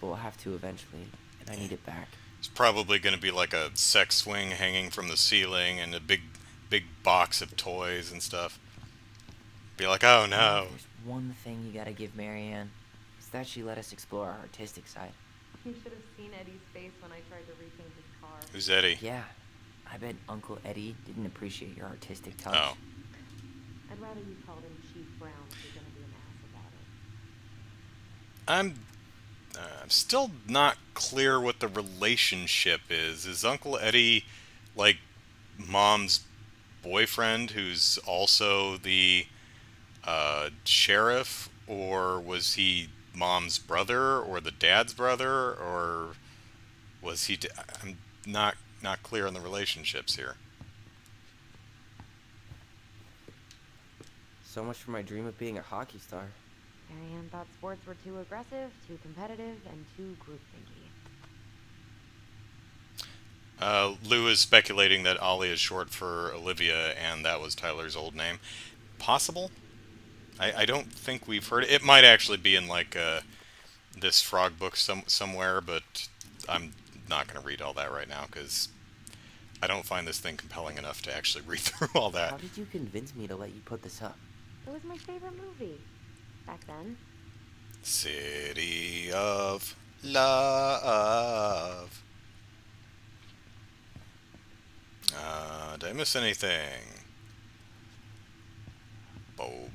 but we'll have to eventually, and I need it back. It's probably going to be like a sex swing hanging from the ceiling and a big box of toys and stuff. Be like, oh no. There's one thing you gotta give Marianne. It's that she let us explore our artistic side. You should have seen Eddie's face when I tried to repaint his car. Who's Eddie? Yeah, I bet Uncle Eddie didn't appreciate your artistic touch. Oh. I'd rather you called him Chief Brown if you're gonna be an ass about it. I'm still not clear what the relationship is. Is Uncle Eddie like Mom's boyfriend who's also the sheriff, or was he Mom's brother or the dad's brother, or was he I'm not clear on the relationships here. So much for my dream of being a hockey star. Marianne thought sports were too aggressive, too competitive, and too groupthinky. Lou is speculating that Ollie is short for Olivia, and that was Tyler's old name. Possible? I don't think we've heard it. It might actually be in like this frog book somewhere, but I'm not going to read all that right now because I don't find this thing compelling enough to actually read through all that. How did you convince me to let you put this up? It was my favorite movie. Back then. City of Love. Did I miss anything? Bo.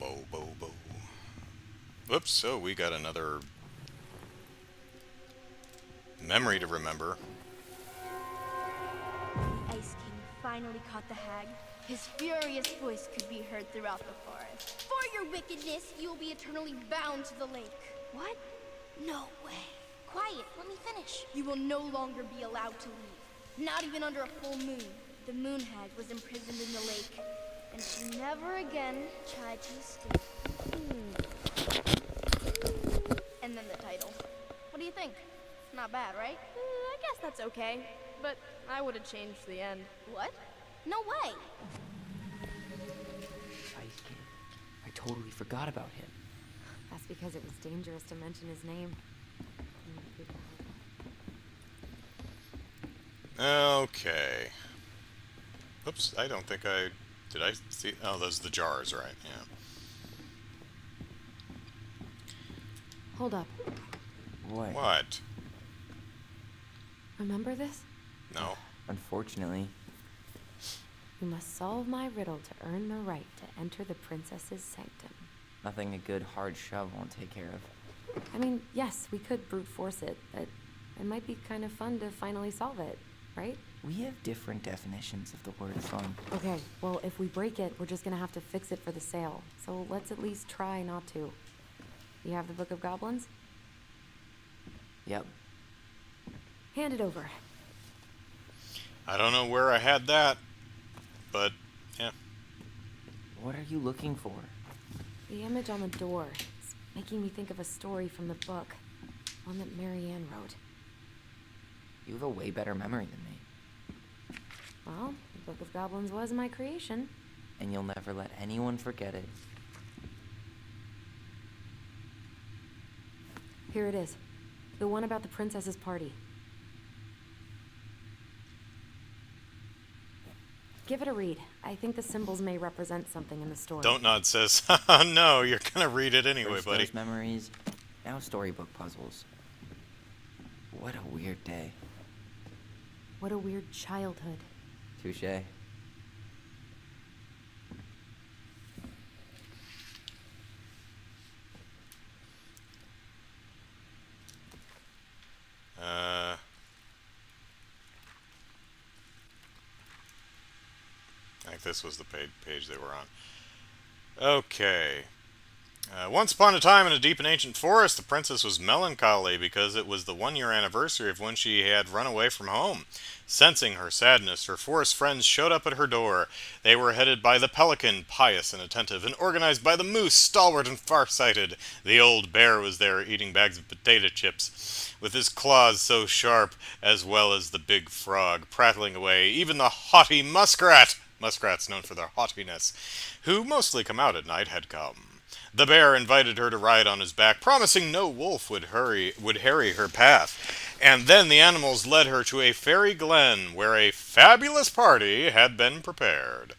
Whoops, so we got another memory to remember. The Ice King finally caught the hag. His furious voice could be heard throughout the forest. For your wickedness, you will be eternally bound to the lake. What? No way. Quiet, let me finish. You will no longer be allowed to leave. Not even under a full moon. The moon hag was imprisoned in the lake, and she never again tried to escape. And then the title. What do you think? Not bad, right? I guess that's okay. But I would have changed the end. What? No way! Ice King. I totally forgot about him. That's because it was dangerous to mention his name. Okay. Oops, I don't think I... Did I see... Oh, those are the jars, right, yeah. Hold up. What? What? Remember this? No. Unfortunately. You must solve my riddle to earn the right to enter the princess's sanctum. Nothing a good hard shove won't take care of. I mean, yes, we could brute force it, but it might be kind of fun to finally solve it, right? We have different definitions of the word fun. Okay, well, if we break it, we're just gonna have to fix it for the sale. So let's at least try not to. You have the Book of Goblins? Yep. Hand it over. I don't know where I had that, but, yeah. What are you looking for? The image on the door. It's making me think of a story from the book. One that Marianne wrote. You have a way better memory than me. Well, the Book of Goblins was my creation. And you'll never let anyone forget it. Here it is. The one about the princess's party. Give it a read. I think the symbols may represent something in the story. Don't Nod says, haha, no, you're gonna read it anyway, First buddy. those memories, now storybook puzzles. What a weird day. What a weird childhood. Touché. I think this was the page they were on. Okay. Once upon a time in a deep and ancient forest, the princess was melancholy because it was the 1-year anniversary of when she had run away from home. Sensing her sadness, her forest friends showed up at her door. They were headed by the pelican, pious and attentive, and organized by the moose, stalwart and farsighted. The old bear was there, eating bags of potato chips, with his claws so sharp, as well as the big frog, prattling away. Even the haughty muskrat, muskrats known for their haughtiness, who mostly come out at night, had come. The bear invited her to ride on his back, promising no wolf would harry her path. And then the animals led her to a fairy glen, where a fabulous party had been prepared.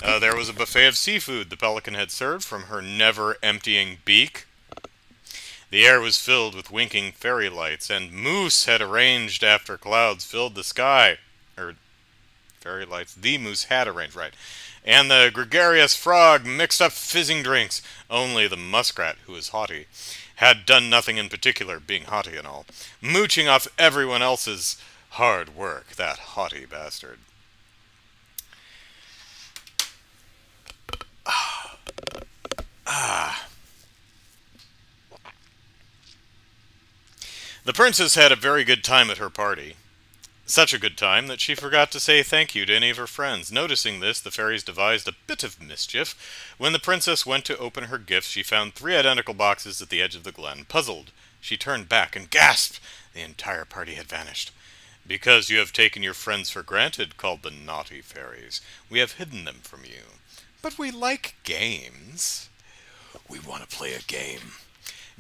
There was a buffet of seafood the pelican had served from her never-emptying beak. The air was filled with winking fairy lights, and moose had arranged after clouds filled the sky. Fairy lights, the moose had arranged, right. And the gregarious frog mixed up fizzing drinks. Only the muskrat, who was haughty, had done nothing in particular, being haughty and all, mooching off everyone else's hard work, that haughty bastard. The princess had a very good time at her party. Such a good time that she forgot to say thank you to any of her friends. Noticing this, the fairies devised a bit of mischief. When the princess went to open her gifts, she found 3 identical boxes at the edge of the glen. Puzzled, she turned back and gasped. The entire party had vanished. "Because you have taken your friends for granted," called the naughty fairies. "We have hidden them from you. But we like games. We want to play a game.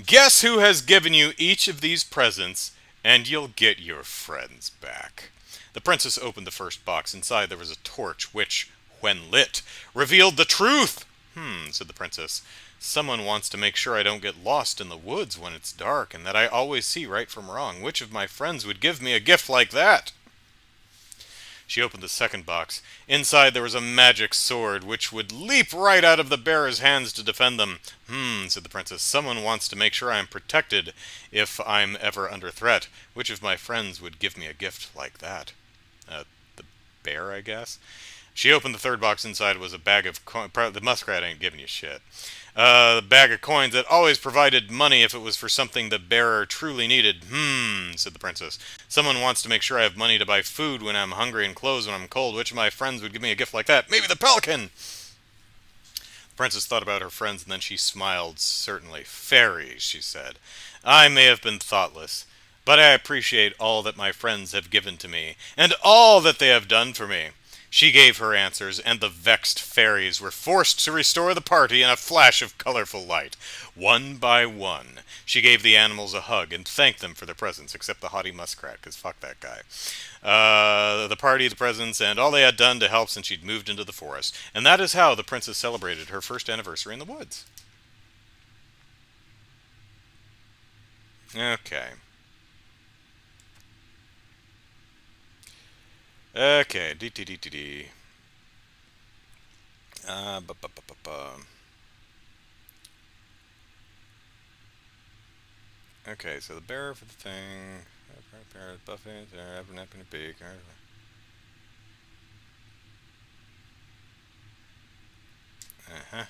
Guess who has given you each of these presents, and you'll get your friends back." The princess opened the first box. Inside there was a torch, which, when lit, revealed the truth. Said the princess. "Someone wants to make sure I don't get lost in the woods when it's dark, and that I always see right from wrong. Which of my friends would give me a gift like that?" She opened the second box. Inside there was a magic sword, which would leap right out of the bearer's hands to defend them. Said the princess. "Someone wants to make sure I'm protected if I'm ever under threat. Which of my friends would give me a gift like that?" The bear, I guess. She opened the third box. Inside was a bag of coin. The muskrat ain't giving you shit. The bag of coins that always provided money if it was for something the bearer truly needed. Said the princess. Someone wants to make sure I have money to buy food when I'm hungry and clothes when I'm cold. Which of my friends would give me a gift like that? Maybe the pelican! The princess thought about her friends, and then she smiled. Certainly. Fairies, she said. I may have been thoughtless, but I appreciate all that my friends have given to me, and all that they have done for me. She gave her answers, and the vexed fairies were forced to restore the party in a flash of colorful light. One by one, she gave the animals a hug and thanked them for their presents, except the haughty muskrat, because fuck that guy. The party, the presents, and all they had done to help since she'd moved into the forest. And that is how the princess celebrated her first anniversary in the woods. Okay. Okay, D. Bu- bu- bu- bu- bu. Okay, so the bearer for the thing. Buffy, ever napping a beak. Uh-huh.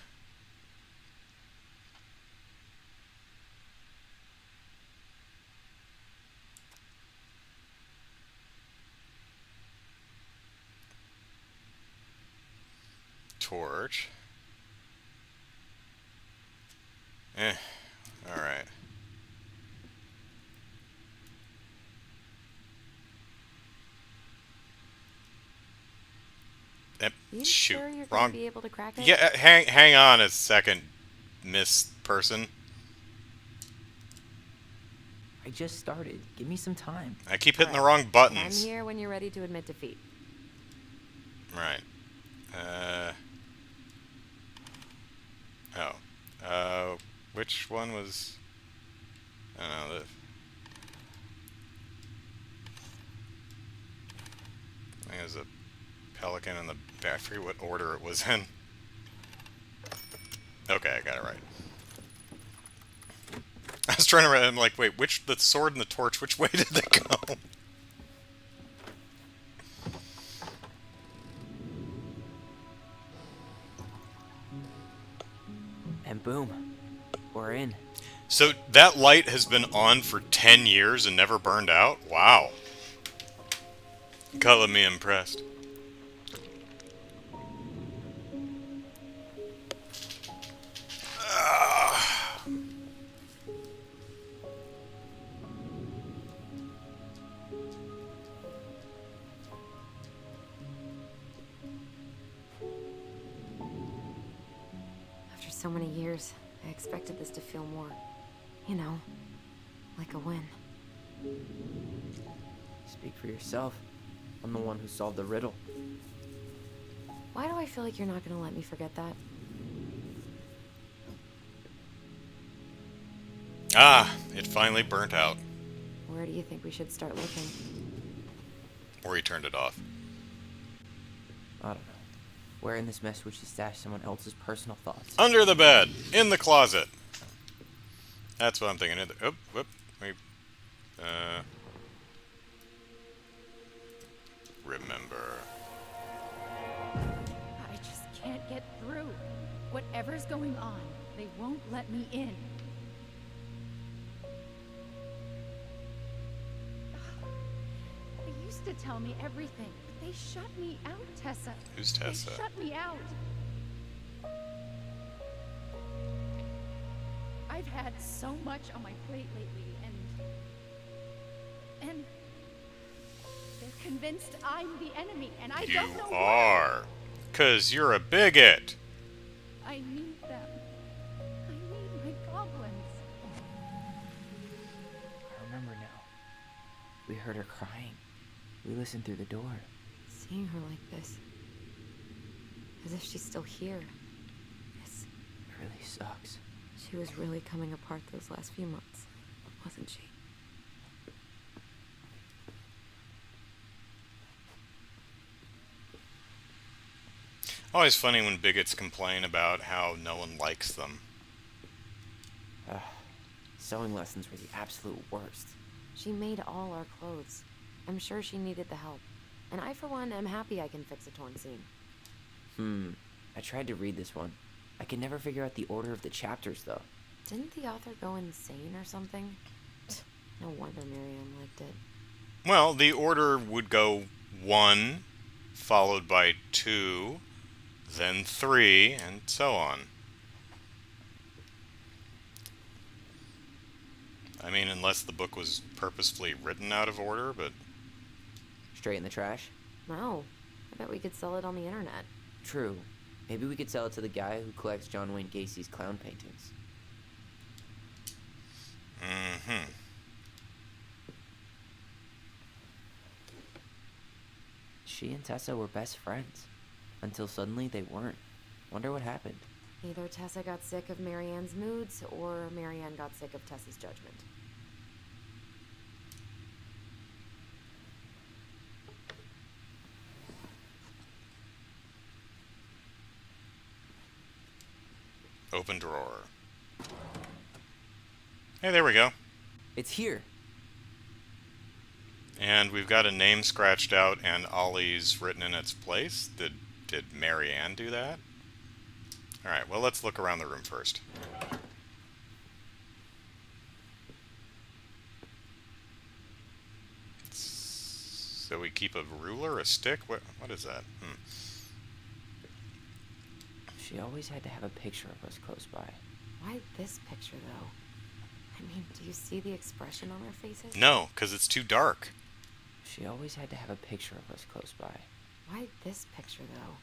Torch. Alright. You Shoot. sure you're Wrong. gonna be able to crack it? Yeah, hang on a second, Miss Person. I just started. Give me some time. I keep hitting the Alright. wrong buttons. I'm here when you're ready to admit defeat. Right. Oh. Which one was... I don't know. I think it was a pelican in the back. I forget what order it was in. Okay, I got it right. I was trying to read. I'm like, wait, the sword and the torch, which way did they go? And boom, we're in. So that light has been on for 10 years and never burned out? Wow. Color me impressed. After so many years, I expected this to feel more, you know, like a win. Speak for yourself. I'm the one who solved the riddle. Why do I feel like you're not gonna let me forget that? Ah, it finally burnt out. Where do you think we should start looking? Or he turned it off. I don't know. Where in this mess would she stash someone else's personal thoughts? Under the bed. In the closet. That's what I'm thinking. Whoop. Wait. Remember. I just can't get through. Whatever's going on, they won't let me in. They used to tell me everything, but they shut me out, Tessa. Who's Tessa? They shut me out. I've had so much on my plate lately, and they're convinced I'm the enemy, and I don't know You are. 'Cause you're a bigot. why. I need them. I need my goblins. I remember now. We heard her crying. We listened through the door. Seeing her like this, as if she's still here. It's, It really sucks. she was really coming apart those last few months, wasn't she? Always funny when bigots complain about how no one likes them. Sewing lessons were the absolute worst. She made all our clothes. I'm sure she needed the help. And I, for one, am happy I can fix a torn seam. I tried to read this one. I can never figure out the order of the chapters, though. Didn't the author go insane or something? No wonder Miriam liked it. Well, the order would go 1, followed by 2, then 3, and so on. I mean, unless the book was purposefully written out of order, but... Straight in the trash? No. I bet we could sell it on the internet. True. Maybe we could sell it to the guy who collects John Wayne Gacy's clown paintings. Mm-hmm. She and Tessa were best friends. Until suddenly they weren't. Wonder what happened. Either Tessa got sick of Marianne's moods, or Marianne got sick of Tessa's judgment. Open drawer. Hey, there we go. It's here. And we've got a name scratched out and Ollie's written in its place. Did Marianne do that? Alright, well, let's look around the room first. So we keep a ruler, a stick? What is that? She always had to have a picture of us close by. Why this picture, though? I mean, do you see the expression on our faces? No, because it's too dark. She always had to have a picture of us close by. Why this picture, though?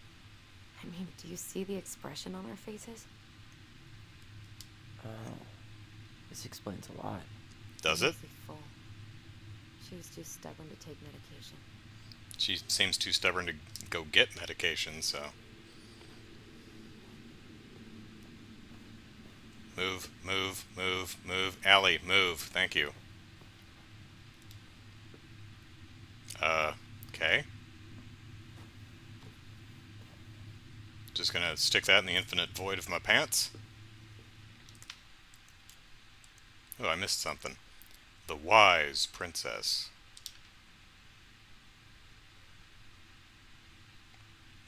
I mean, do you see the expression on our faces? Oh, this explains a lot. Does it? Mostly full. She was too stubborn to take medication. She seems too stubborn to go get medication, so... Move, move, move, move. Allie, move. Thank you. Okay. Just gonna stick that in the infinite void of my pants. Oh, I missed something. The Wise Princess.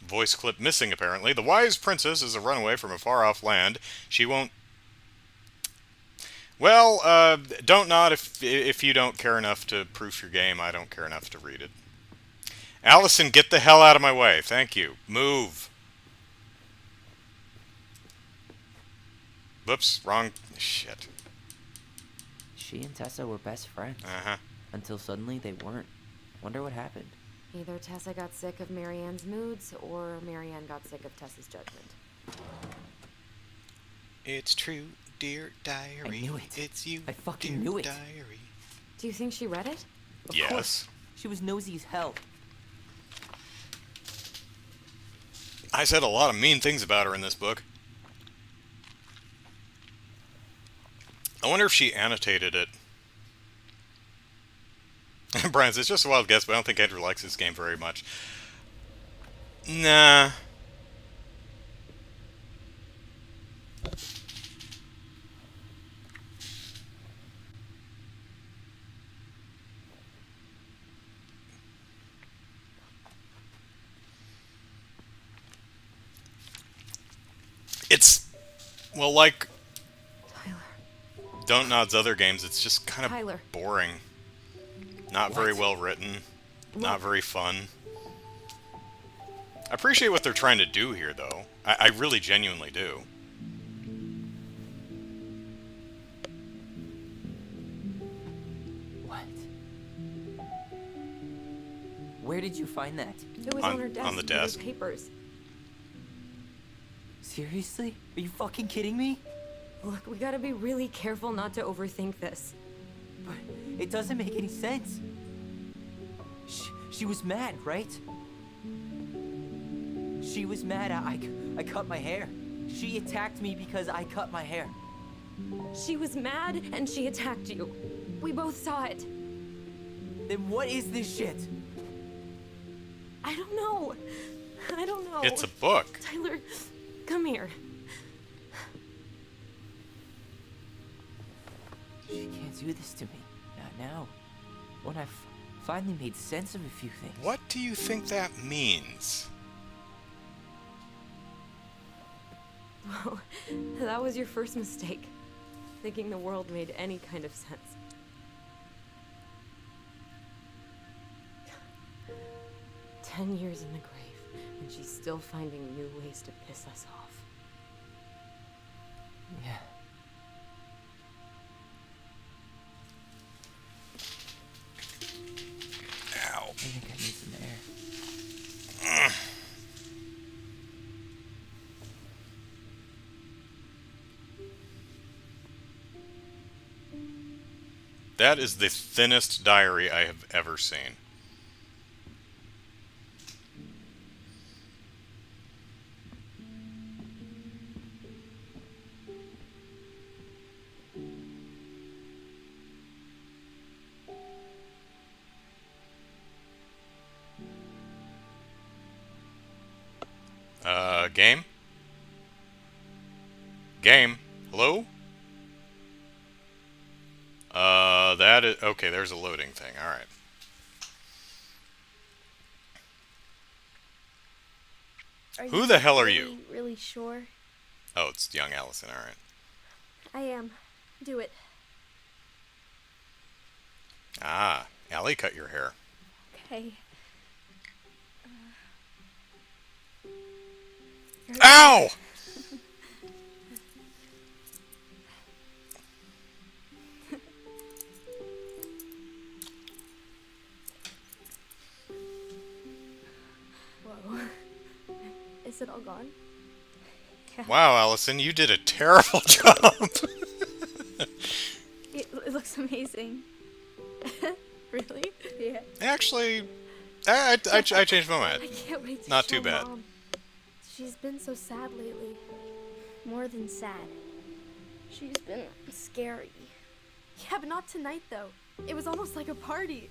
Voice clip missing, apparently. The Wise Princess is a runaway from a far-off land. She won't... Well, don't nod if you don't care enough to proof your game. I don't care enough to read it. Allison, get the hell out of my way. Thank you. Move. Whoops, wrong... Shit. She and Tessa were best friends. Uh-huh. Until suddenly they weren't. Wonder what happened. Either Tessa got sick of Marianne's moods, or Marianne got sick of Tessa's judgment. It's true, dear diary. I knew it. It's you, I fucking dear knew it. diary. Do you think she read it? Of Yes. course. She was nosy as hell. I said a lot of mean things about her in this book. I wonder if she annotated it. Brian, it's just a wild guess, but I don't think Andrew likes this game very much. Nah. It's, well, like Tyler. Don't Nod's other games, it's just kind of Tyler. boring. Not very well written. Not very fun. I appreciate what they're trying to do here, though. I really genuinely do. What? Where did you find that? It was On- on her desk on the with her desk. papers. Seriously? Are you fucking kidding me? Look, we gotta be really careful not to overthink this. But it doesn't make any sense. She was mad, right? She was mad I cut my hair. She attacked me because I cut my hair. She was mad and she attacked you. We both saw it. Then what is this shit? I don't know. I don't know. It's a book. Tyler, come here. She can't do this to me. Not now. When I've finally made sense of a few things. What do you think that means? Well, that was your first mistake. Thinking the world made any kind of sense. 10 years in the grave, and she's still finding new ways to piss us off. Yeah. Ow. I think I need some air. That is the thinnest diary I have ever seen. Game? Game? Hello? That is... Okay, there's a loading thing. Alright. Who the hell are you? Really sure? Oh, it's young Allison, alright. I am. Do it. Ah, Allie cut your hair. Okay. Ow! Whoa. Is it all gone? Yeah. Wow, Allison, you did a terrible job. It looks amazing. Really? Yeah. Actually, I changed my mind. I can't wait to Not show too bad. Mom. She's been so sad lately. More than sad. She's been scary. Yeah, but not tonight though. It was almost like a party.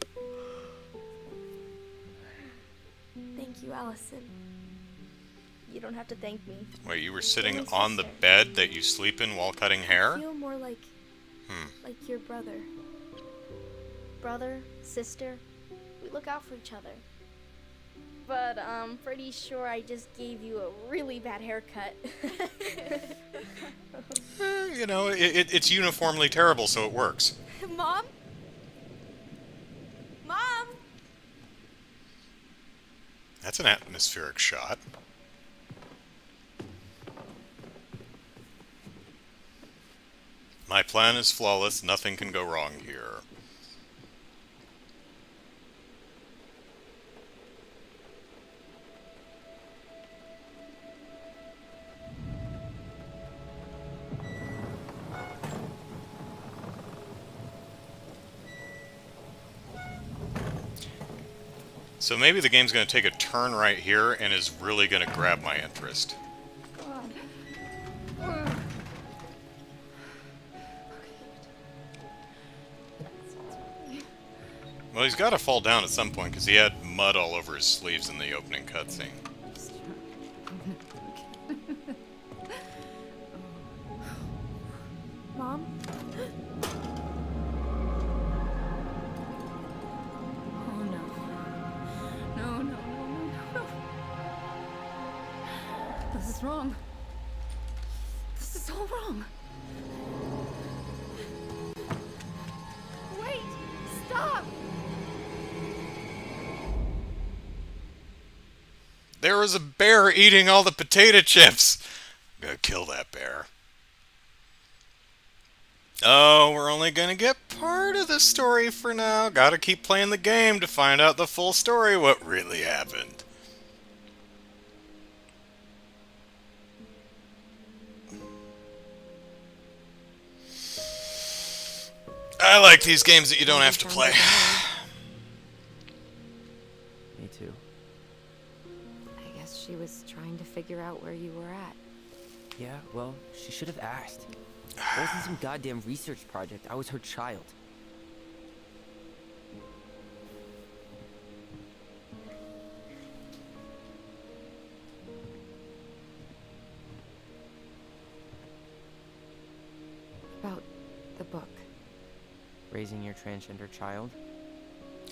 Thank you, Allison. You don't have to thank me. Wait, you were sitting You're my on the sister. bed that you sleep in while cutting hair? I feel more like your brother. Brother, sister, we look out for each other. But I'm pretty sure I just gave you a really bad haircut. You know, it's uniformly terrible, so it works. Mom? Mom? That's an atmospheric shot. My plan is flawless. Nothing can go wrong here. So maybe the game's going to take a turn right here and is really going to grab my interest. Well, he's got to fall down at some point because he had mud all over his sleeves in the opening cutscene. Mom? Oh no. No, no, no, no, no. This is wrong. This is all wrong. Wait! Stop! There was a bear eating all the potato chips! I'm gonna kill that bear. Oh, we're only gonna get part of the story for now. Gotta keep playing the game to find out the full story, what really happened. I like these games that you don't have to play. Me too. I guess she was trying to figure out where you were at. Yeah, well, she should have asked. It wasn't some goddamn research project. I was her child. About the book. Raising your transgender child.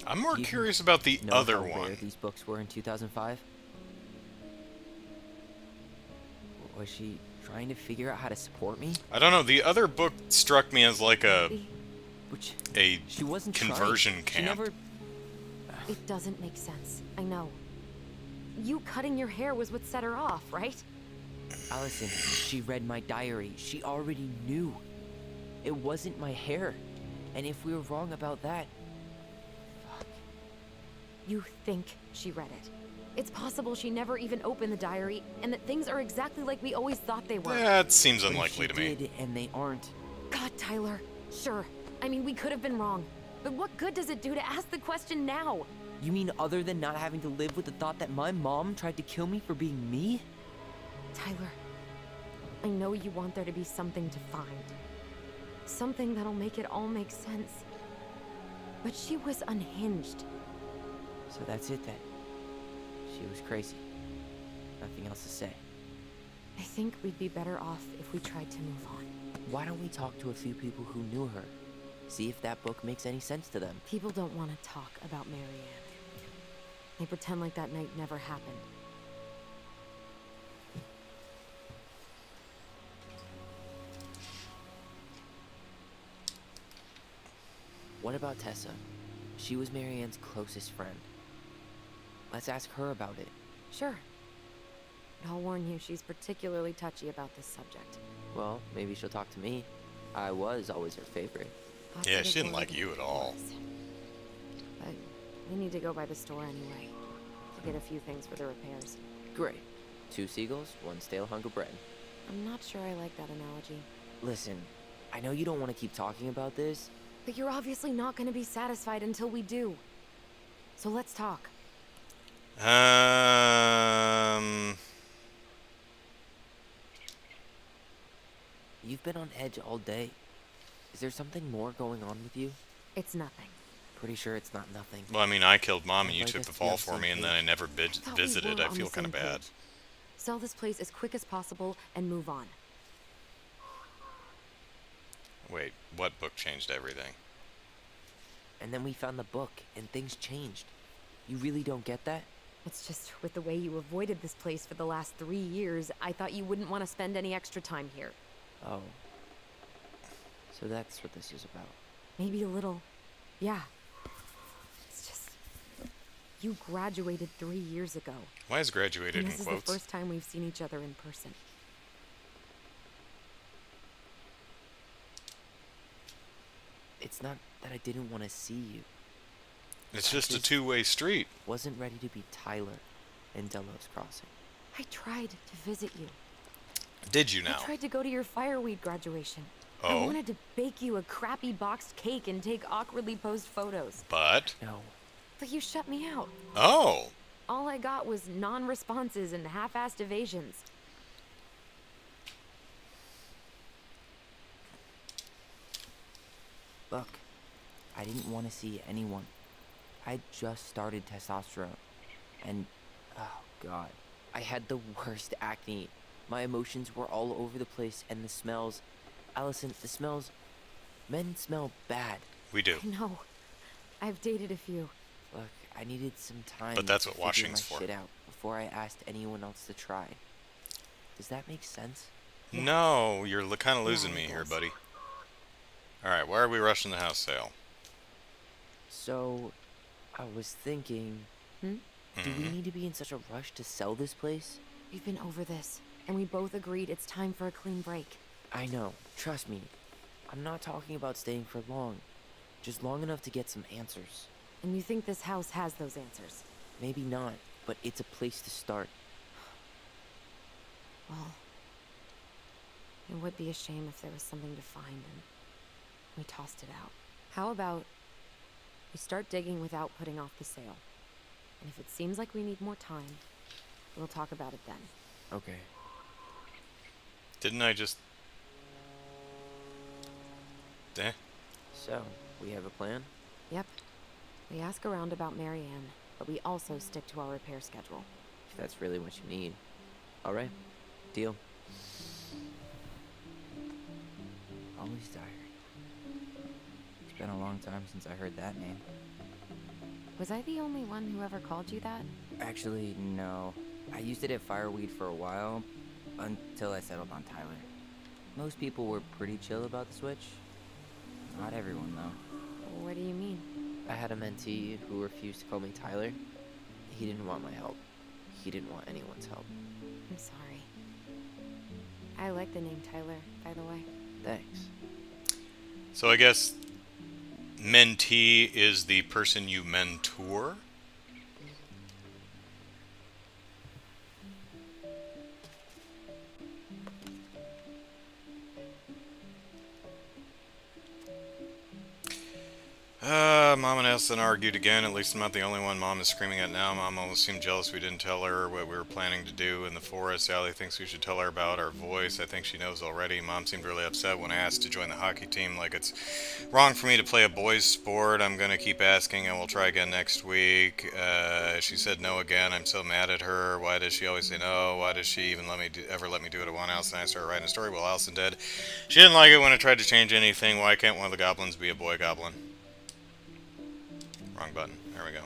I'm more Do you curious about the Know other how rare one. these books were in 2005? Was she trying to figure out how to support me? I don't know. The other book struck me as like Which a she wasn't conversion trying. camp. She never. It doesn't make sense. I know. You cutting your hair was what set her off, right? Allison, she read my diary. She already knew. It wasn't my hair. And if we were wrong about that... Fuck. You think she read it. It's possible she never even opened the diary, and that things are exactly like we always thought they were. That seems But if unlikely she to me. did, and they aren't. God, Tyler. Sure. I mean, we could have been wrong. But what good does it do to ask the question now? You mean other than not having to live with the thought that my mom tried to kill me for being me? Tyler, I know you want there to be something to find. Something that'll make it all make sense. But she was unhinged. So that's it then. She was crazy. Nothing else to say. I think we'd be better off if we tried to move on. Why don't we talk to a few people who knew her? See if that book makes any sense to them. People don't want to talk about Marianne. They pretend like that night never happened. What about Tessa? She was Marianne's closest friend. Let's ask her about it. Sure. But I'll warn you, she's particularly touchy about this subject. Well, maybe she'll talk to me. I was always her favorite. Yeah, she didn't like you at all. But we need to go by the store anyway, to get a few things for the repairs. Great. 2 seagulls, 1 stale hunk of bread. I'm not sure I like that analogy. Listen, I know you don't want to keep talking about this. But you're obviously not going to be satisfied until we do. So let's talk. You've been on edge all day. Is there something more going on with you? It's nothing. Pretty sure it's not nothing. Well, I mean, I killed Mom and I'd you like took us the to be on fall the for same me, and then I page. never Thought we visited. were I on feel the kind of same bad. page. Sell this place as quick as possible and move on. Wait, what book changed everything? And then we found the book, and things changed. You really don't get that? It's just with the way you avoided this place for the last 3 years, I thought you wouldn't want to spend any extra time here. Oh. So that's what this is about. Maybe a little. Yeah. It's just... You graduated 3 years ago. Why is graduated And in this is quotes? the first time we've seen each other in person. It's not that I didn't want to see you. It's just a two-way street. Wasn't ready to be Tyler in Delos Crossing. I tried to visit you. Did you now? I tried to go to your fireweed graduation. I Oh, wanted to bake you a crappy boxed cake and take awkwardly posed photos. but... No. But you shut me out. Oh! All I got was non-responses and half-assed evasions. Look, I didn't want to see anyone. I just started testosterone. And, oh god, I had the worst acne. My emotions were all over the place, and the smells... Allison, the smells... Men smell bad. We do. I know. I've dated a few. Look, I needed some time But that's to what figure washing's my for. shit out before I asked anyone else to try. Does that make sense? No, you're kind of Yeah, losing it me here, does. buddy. Alright, why are we rushing the house sale? So, I was thinking... Hmm? Do we Mhm. need to be in such a rush to sell this place? We've been over this, and we both agreed it's time for a clean break. I know, trust me. I'm not talking about staying for long. Just long enough to get some answers. And you think this house has those answers? Maybe not, but it's a place to start. Well, it would be a shame if there was something to find and we tossed it out. How about we start digging without putting off the sale? And if it seems like we need more time, we'll talk about it then. Okay. Didn't I just... Eh? So, we have a plan? Yep. We ask around about Marianne, but we also stick to our repair schedule. If that's really what you need. Alright. Deal. Ollie's Diary. It's been a long time since I heard that name. Was I the only one who ever called you that? Actually, no. I used it at Fireweed for a while, Until I settled on Tyler. Most people were pretty chill about the switch. Not everyone, though. What do you mean? I had a mentee who refused to call me Tyler. He didn't want my help. He didn't want anyone's help. I'm sorry. I like the name Tyler, by the way. Thanks. So I guess mentee is the person you mentor? Mom and Eisen argued again. At least I'm not the only one Mom is screaming at now. Mom almost seemed jealous we didn't tell her what we were planning to do in the forest. Allie thinks we should tell her about our voice. I think she knows already. Mom seemed really upset when I asked to join the hockey team, like it's wrong for me to play a boys' sport. I'm going to keep asking and we'll try again next week. She said no again. I'm so mad at her. Why does she always say no? Why does she even ever let me do it at one house? And I started writing a story while Allison did. She didn't like it when I tried to change anything. Why can't one of the goblins be a boy goblin? Wrong button. There we go.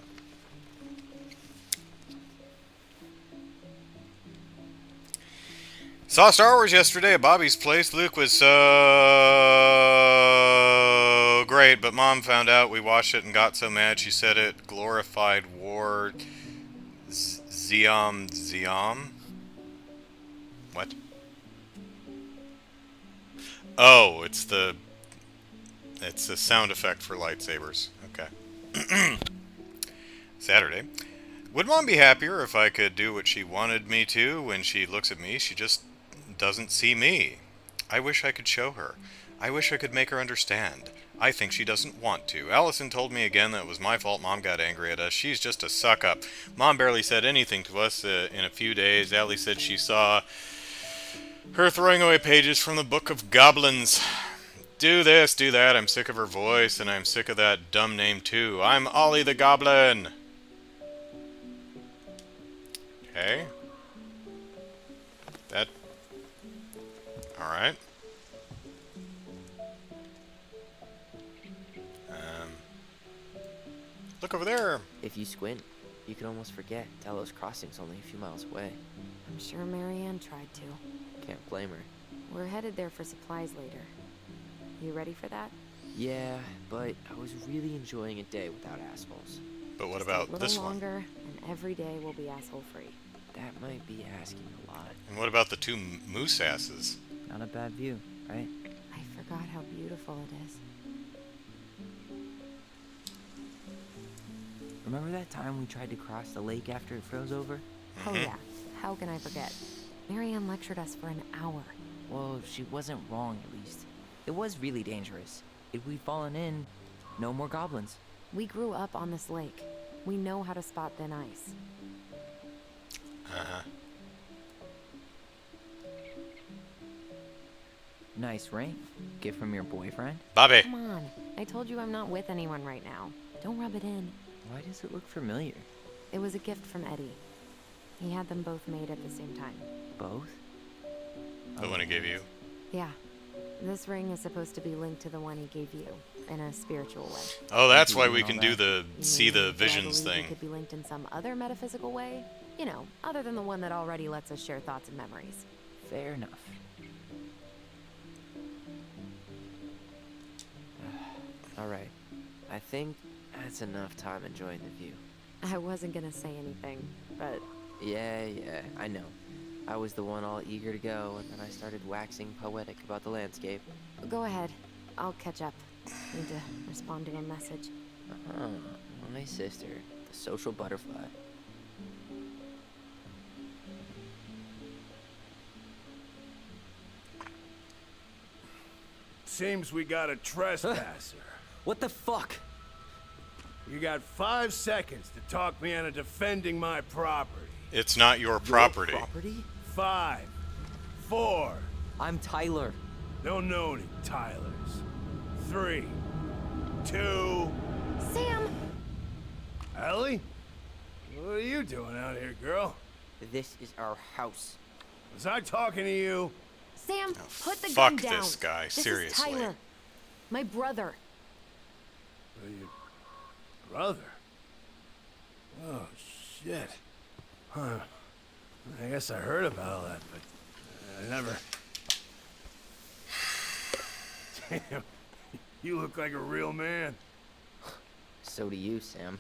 Saw Star Wars yesterday at Bobby's place. Luke was so great, but Mom found out we watched it and got so mad she said it glorified war. Ziam? What? Oh, it's a sound effect for lightsabers. Okay. Saturday. Would Mom be happier if I could do what she wanted me to? When she looks at me, she just doesn't see me. I wish I could show her. I wish I could make her understand. I think she doesn't want to. Allison told me again that it was my fault Mom got angry at us. She's just a suck-up. Mom barely said anything to us in a few days. Allie said she saw her throwing away pages from the Book of Goblins. Do this, do that. I'm sick of her voice, and I'm sick of that dumb name too. I'm Ollie the Goblin. Okay. That... Alright. Look over there. If you squint, you can almost forget Talos Crossing's only a few miles away. I'm sure Marianne tried to. Can't blame her. We're headed there for supplies later. You ready for that? Yeah, but I was really enjoying a day without assholes. But what Just about a little this one? longer, and every day will be asshole-free. That might be asking a lot. And what about the two moose asses? Not a bad view, right? I forgot how beautiful it is. Remember that time we tried to cross the lake after it froze over? Oh yeah, how can I forget? Marianne lectured us for an hour. Well, she wasn't wrong, at least. It was really dangerous. If we'd fallen in, no more goblins. We grew up on this lake. We know how to spot thin ice. Uh-huh. Nice ring. Gift from your boyfriend? Bobby! Come on, I told you I'm not with anyone right now. Don't rub it in. Why does it look familiar? It was a gift from Eddie. He had them both made at the same time. Both? The one he gave you? Yeah. This ring is supposed to be linked to the one he gave you, in a spiritual way. Oh, that's why we all can that. do the You see mean, the do I visions believe thing. It could be linked in some other metaphysical way? You know, other than the one that already lets us share thoughts and memories. Fair enough. Alright. I think that's enough time enjoying the view. I wasn't gonna say anything, but Yeah, I know. I was the one all eager to go, and then I started waxing poetic about the landscape. go ahead. I'll catch up. Need to respond to a message. Uh-huh. My sister, the social butterfly. Seems we got a trespasser. What the fuck? You got 5 seconds to talk me into defending my property. It's not your property. Your property? 5, 4, I'm Tyler. don't know any Tylers. 3, 2, Sam! Ellie? What are you doing out here, girl? This is our house. Was I talking to you? Sam, put the fuck gun down. this guy, This seriously. is Tyler. My brother. Your brother? Oh, shit. Huh. I guess I heard about all that, but I never... Damn, you look like a real man. So do you, Sam.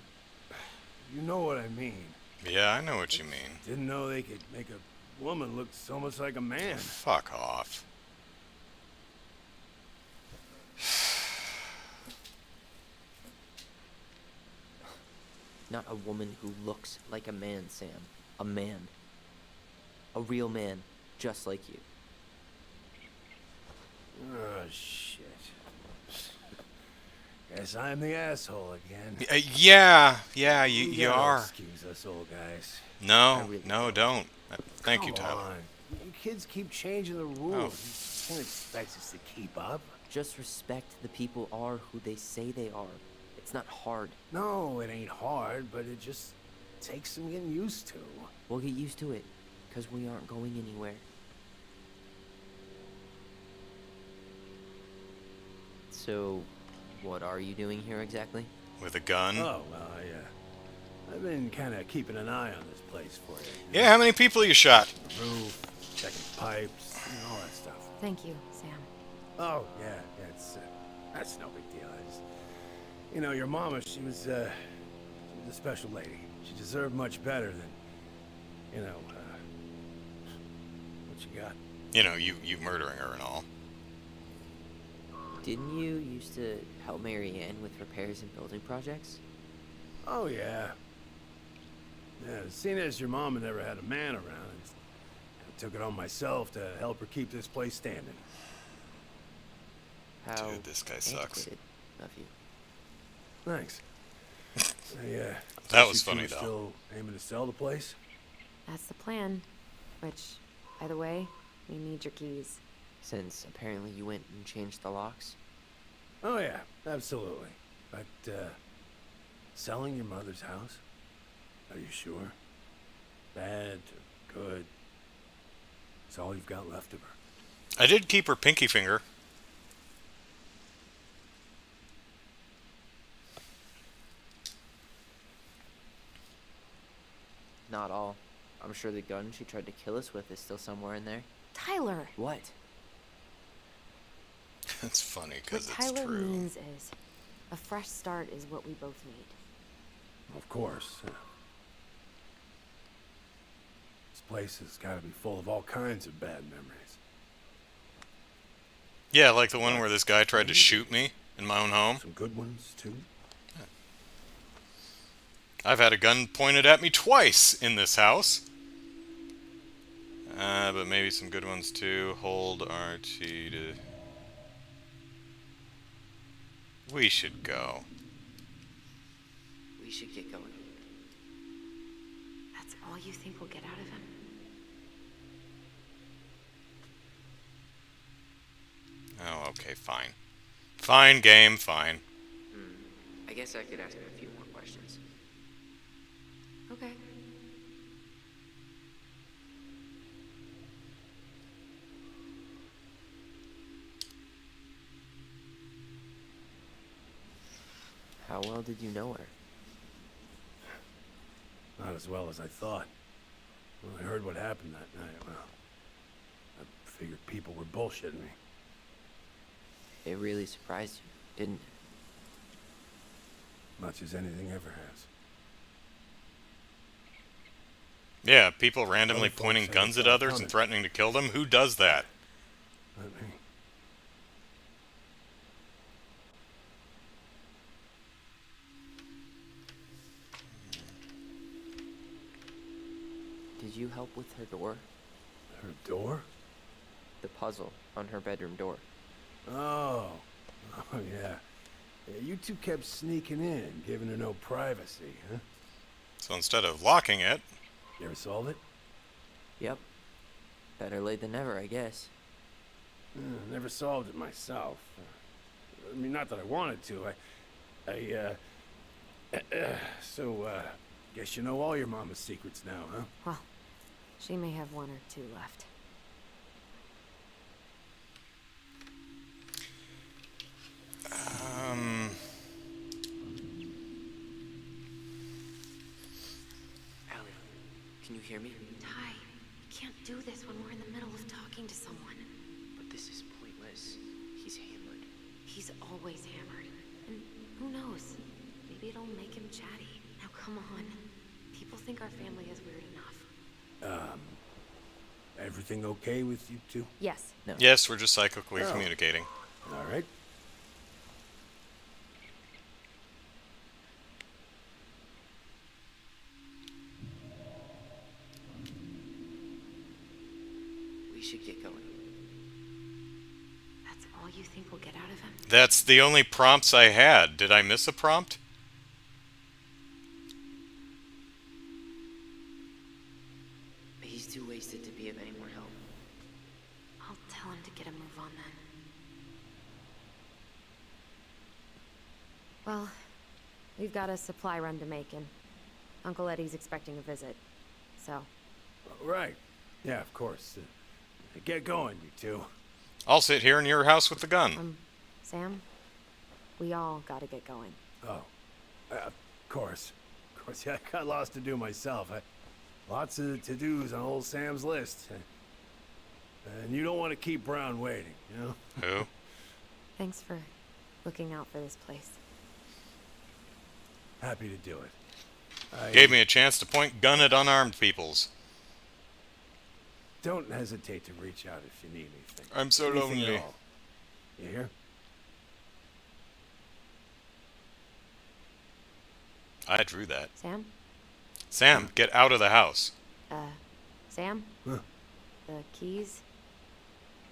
You know what I mean. Yeah, I know what you mean. Didn't know they could make a woman look so much like a man. Fuck off. Not a woman who looks like a man, Sam. A man. A real man, just like you. Oh, shit. Guess I'm the asshole again. Yeah, you gotta are. Excuse us old guys. No, really no, don't. Thank you, Come Tyler. on. You kids keep changing the rules. You can't expect us to keep up. Just respect the people are who they say they are. It's not hard. No, it ain't hard, but it just takes some getting used to. We'll get used to it, because we aren't going anywhere. So, what are you doing here exactly? With a gun? Oh, well, I've been kind of keeping an eye on this place for you. Yeah, how many people you shot? The roof, checking pipes, all that stuff. Thank you, Sam. Oh, yeah, it's, that's no big deal. I just, you know, your mama, she was a special lady. She deserved much better than, you know, what you got. You know, you murdering her and all. Didn't you used to help Mary Ann with repairs and building projects? Oh, yeah. Yeah, seeing as your mama never had a man around, I took it on myself to help her keep this place standing. How Dude, this guy sucks. antiquated of you. Thanks. That was you two funny, are though. Still aiming to sell the place? That's the plan. Which, by the way, we need your keys. Since apparently you went and changed the locks. Oh, yeah, absolutely. But, selling your mother's house? Are you sure? Bad or good? It's all you've got left of her. I did keep her pinky finger. Not all. I'm sure the gun she tried to kill us with is still somewhere in there. Tyler! What? It's funny What because it's Tyler true. means is, a fresh start is what we both need. Of course. This place has got to be full of all kinds of bad memories. Yeah, like the one where this guy tried to shoot me in my own home. Some good ones, too. I've had a gun pointed at me twice in this house. But maybe some good ones too. Hold RT to... We should go. We should get going. That's all you think we'll get out of him? Oh, okay, fine. Fine, game, fine. I guess I could ask him a few more questions. Okay. How well did you know her? Not as well as I thought. When I heard what happened that night, well, I figured people were bullshitting me. It really surprised you, didn't it? Much as anything ever has. Yeah, people randomly Other folks pointing had guns it at others coming. and threatening to kill them. Who does that? Not me. Did you help with her door? Her door? The puzzle on her bedroom door. Oh. Oh, yeah. Yeah, you two kept sneaking in, giving her no privacy, huh? So instead of locking it, You ever solve it? Yep. Better late than never, I guess. Never solved it myself. I mean, not that I wanted to. So, guess you know all your mama's secrets now, huh? Well, she may have one or two left. Allie, can you hear me? Ty, you can't do this when we're in the middle of talking to someone. But this is pointless. He's hammered. He's always hammered. And who knows? Maybe it'll make him chatty. Now come on. People think our family is weird enough. Everything okay with you two? Yes. No. Yes, we're just psychically communicating. All right. We should get going. That's all you think we'll get out of him? That's the only prompts I had. Did I miss a prompt? He's too wasted to be of any more help. I'll tell him to get a move on then. Well, we've got a supply run to make, and Uncle Eddie's expecting a visit. So, Right. Yeah, of course. Get going, you two. I'll sit here in your house with the gun. Sam, we all gotta get going. Oh, of course. Of course, yeah, I got lots to do myself. Lots of to-dos on old Sam's list. And you don't want to keep Brown waiting, you know? Who? Thanks for looking out for this place. Happy to do it. Gave me a chance to point gun at unarmed peoples. Don't hesitate to reach out if you need anything. I'm so Anything at lonely. all. You hear? I drew that. Sam? Sam, get out of the house. Sam? Huh. The keys?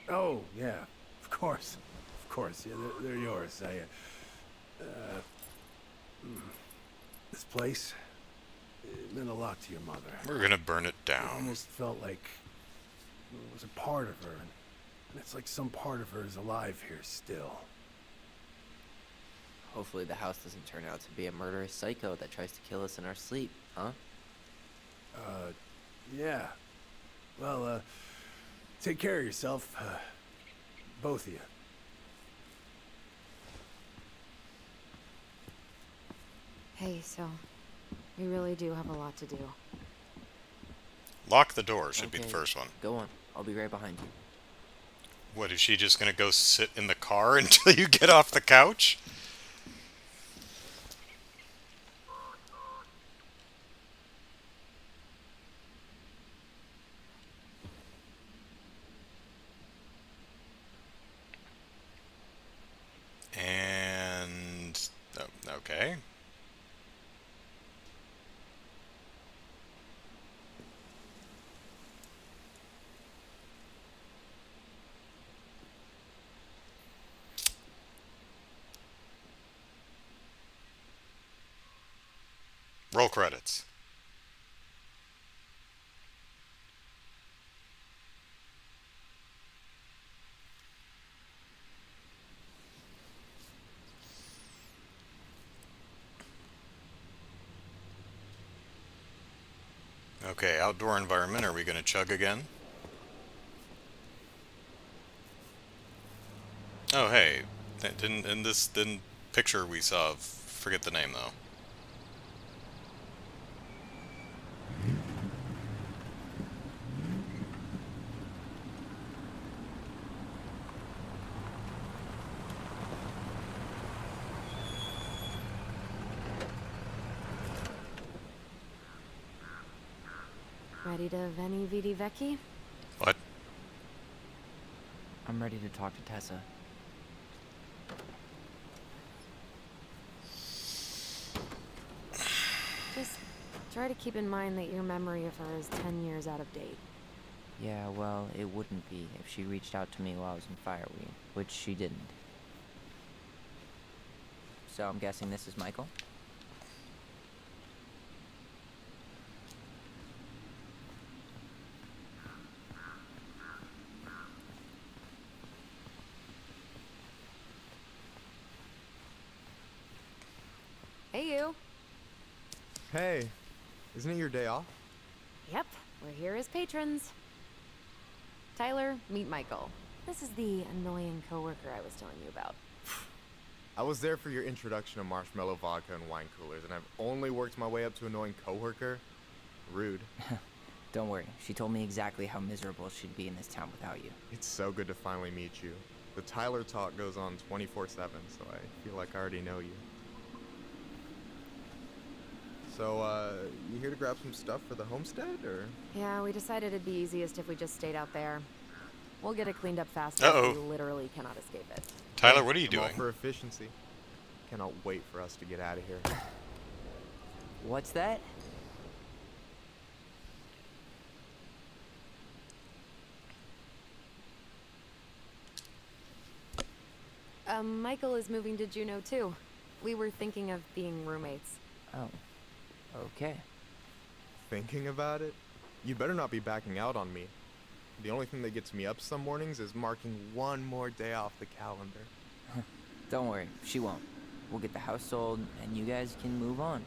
Oh, yeah. Of course. Of course. Yeah, they're yours. This place, it meant a lot to your mother. We're gonna burn it It down. almost felt like it was a part of her. And it's like some part of her is alive here still. Hopefully the house doesn't turn out to be a murderous psycho that tries to kill us in our sleep, huh? Yeah. Well, take care of yourself. Both of you. Hey, so we really do have a lot to do. Lock the door should be the Okay, first one. Go on. I'll be right behind you. What, is she just gonna go sit in the car until you get off the couch? And... oh, okay. Roll credits. Okay, outdoor environment. Are we going to chug again? Oh, hey. Didn't in this picture we saw, forget the name though. Ready to Veni Vidi Vecchi? What? I'm ready to talk to Tessa. Just try to keep in mind that your memory of her is 10 years out of date. Yeah, well, it wouldn't be if she reached out to me while I was in Fireweed, which she didn't. So I'm guessing this is Michael? Hey, you. Hey, isn't it your day off? Yep, we're here as patrons. Tyler, meet Michael. This is the annoying coworker I was telling you about. I was there for your introduction to marshmallow vodka and wine coolers, and I've only worked my way up to annoying coworker. Rude. Don't worry. She told me exactly how miserable she'd be in this town without you. It's so good to finally meet you. The Tyler talk goes on 24/7, so I feel like I already know you. So, you here to grab some stuff for the homestead, or? Yeah, we decided it'd be easiest if we just stayed out there. We'll get it cleaned up faster. Uh-oh. We literally cannot escape it. Tyler, what are you I'm all doing? for efficiency. Cannot wait for us to get out of here. What's that? Michael is moving to Juneau too. We were thinking of being roommates. Oh. Okay. Thinking about it? You better not be backing out on me. The only thing that gets me up some mornings is marking one more day off the calendar. Don't worry. She won't. We'll get the house sold, and you guys can move on.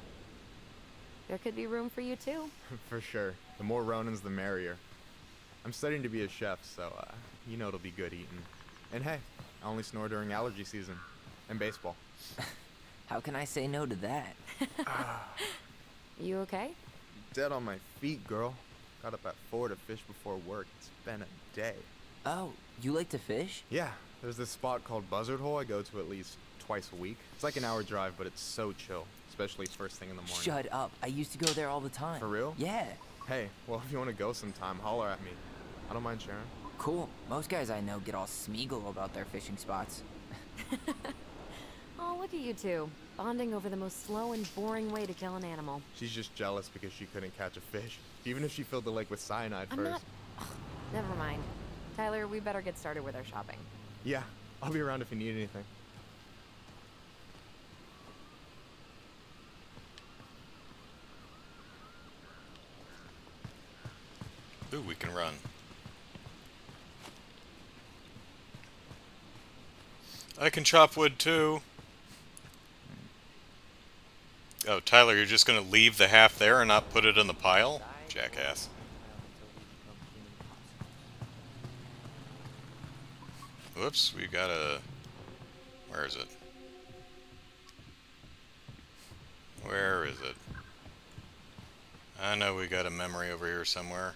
There could be room for you too. For sure. The more Ronins, the merrier. I'm studying to be a chef, so, you know it'll be good eating. And hey, I only snore during allergy season. And baseball. How can I say no to that? You okay? Dead on my feet, girl. Got up at 4 to fish before work. It's been a day. Oh, you like to fish? Yeah, there's this spot called Buzzard Hole I go to at least twice a week. It's like an hour drive, but it's so chill. Especially first thing in the morning. Shut up. I used to go there all the time. For real? Yeah. Hey, well, if you want to go sometime, holler at me. I don't mind sharing. Cool. Most guys I know get all Smeagol about their fishing spots. Oh, look at you two. Bonding over the most slow and boring way to kill an animal. She's just jealous because she couldn't catch a fish. Even if she filled the lake with cyanide I'm first. not... Ugh, never mind. Tyler, we better get started with our shopping. Yeah, I'll be around if you need anything. Ooh, we can run. I can chop wood too. Oh, Tyler, you're just gonna leave the half there and not put it in the pile? Jackass. Whoops, we got a... Where is it? Where is it? I know we got a memory over here somewhere.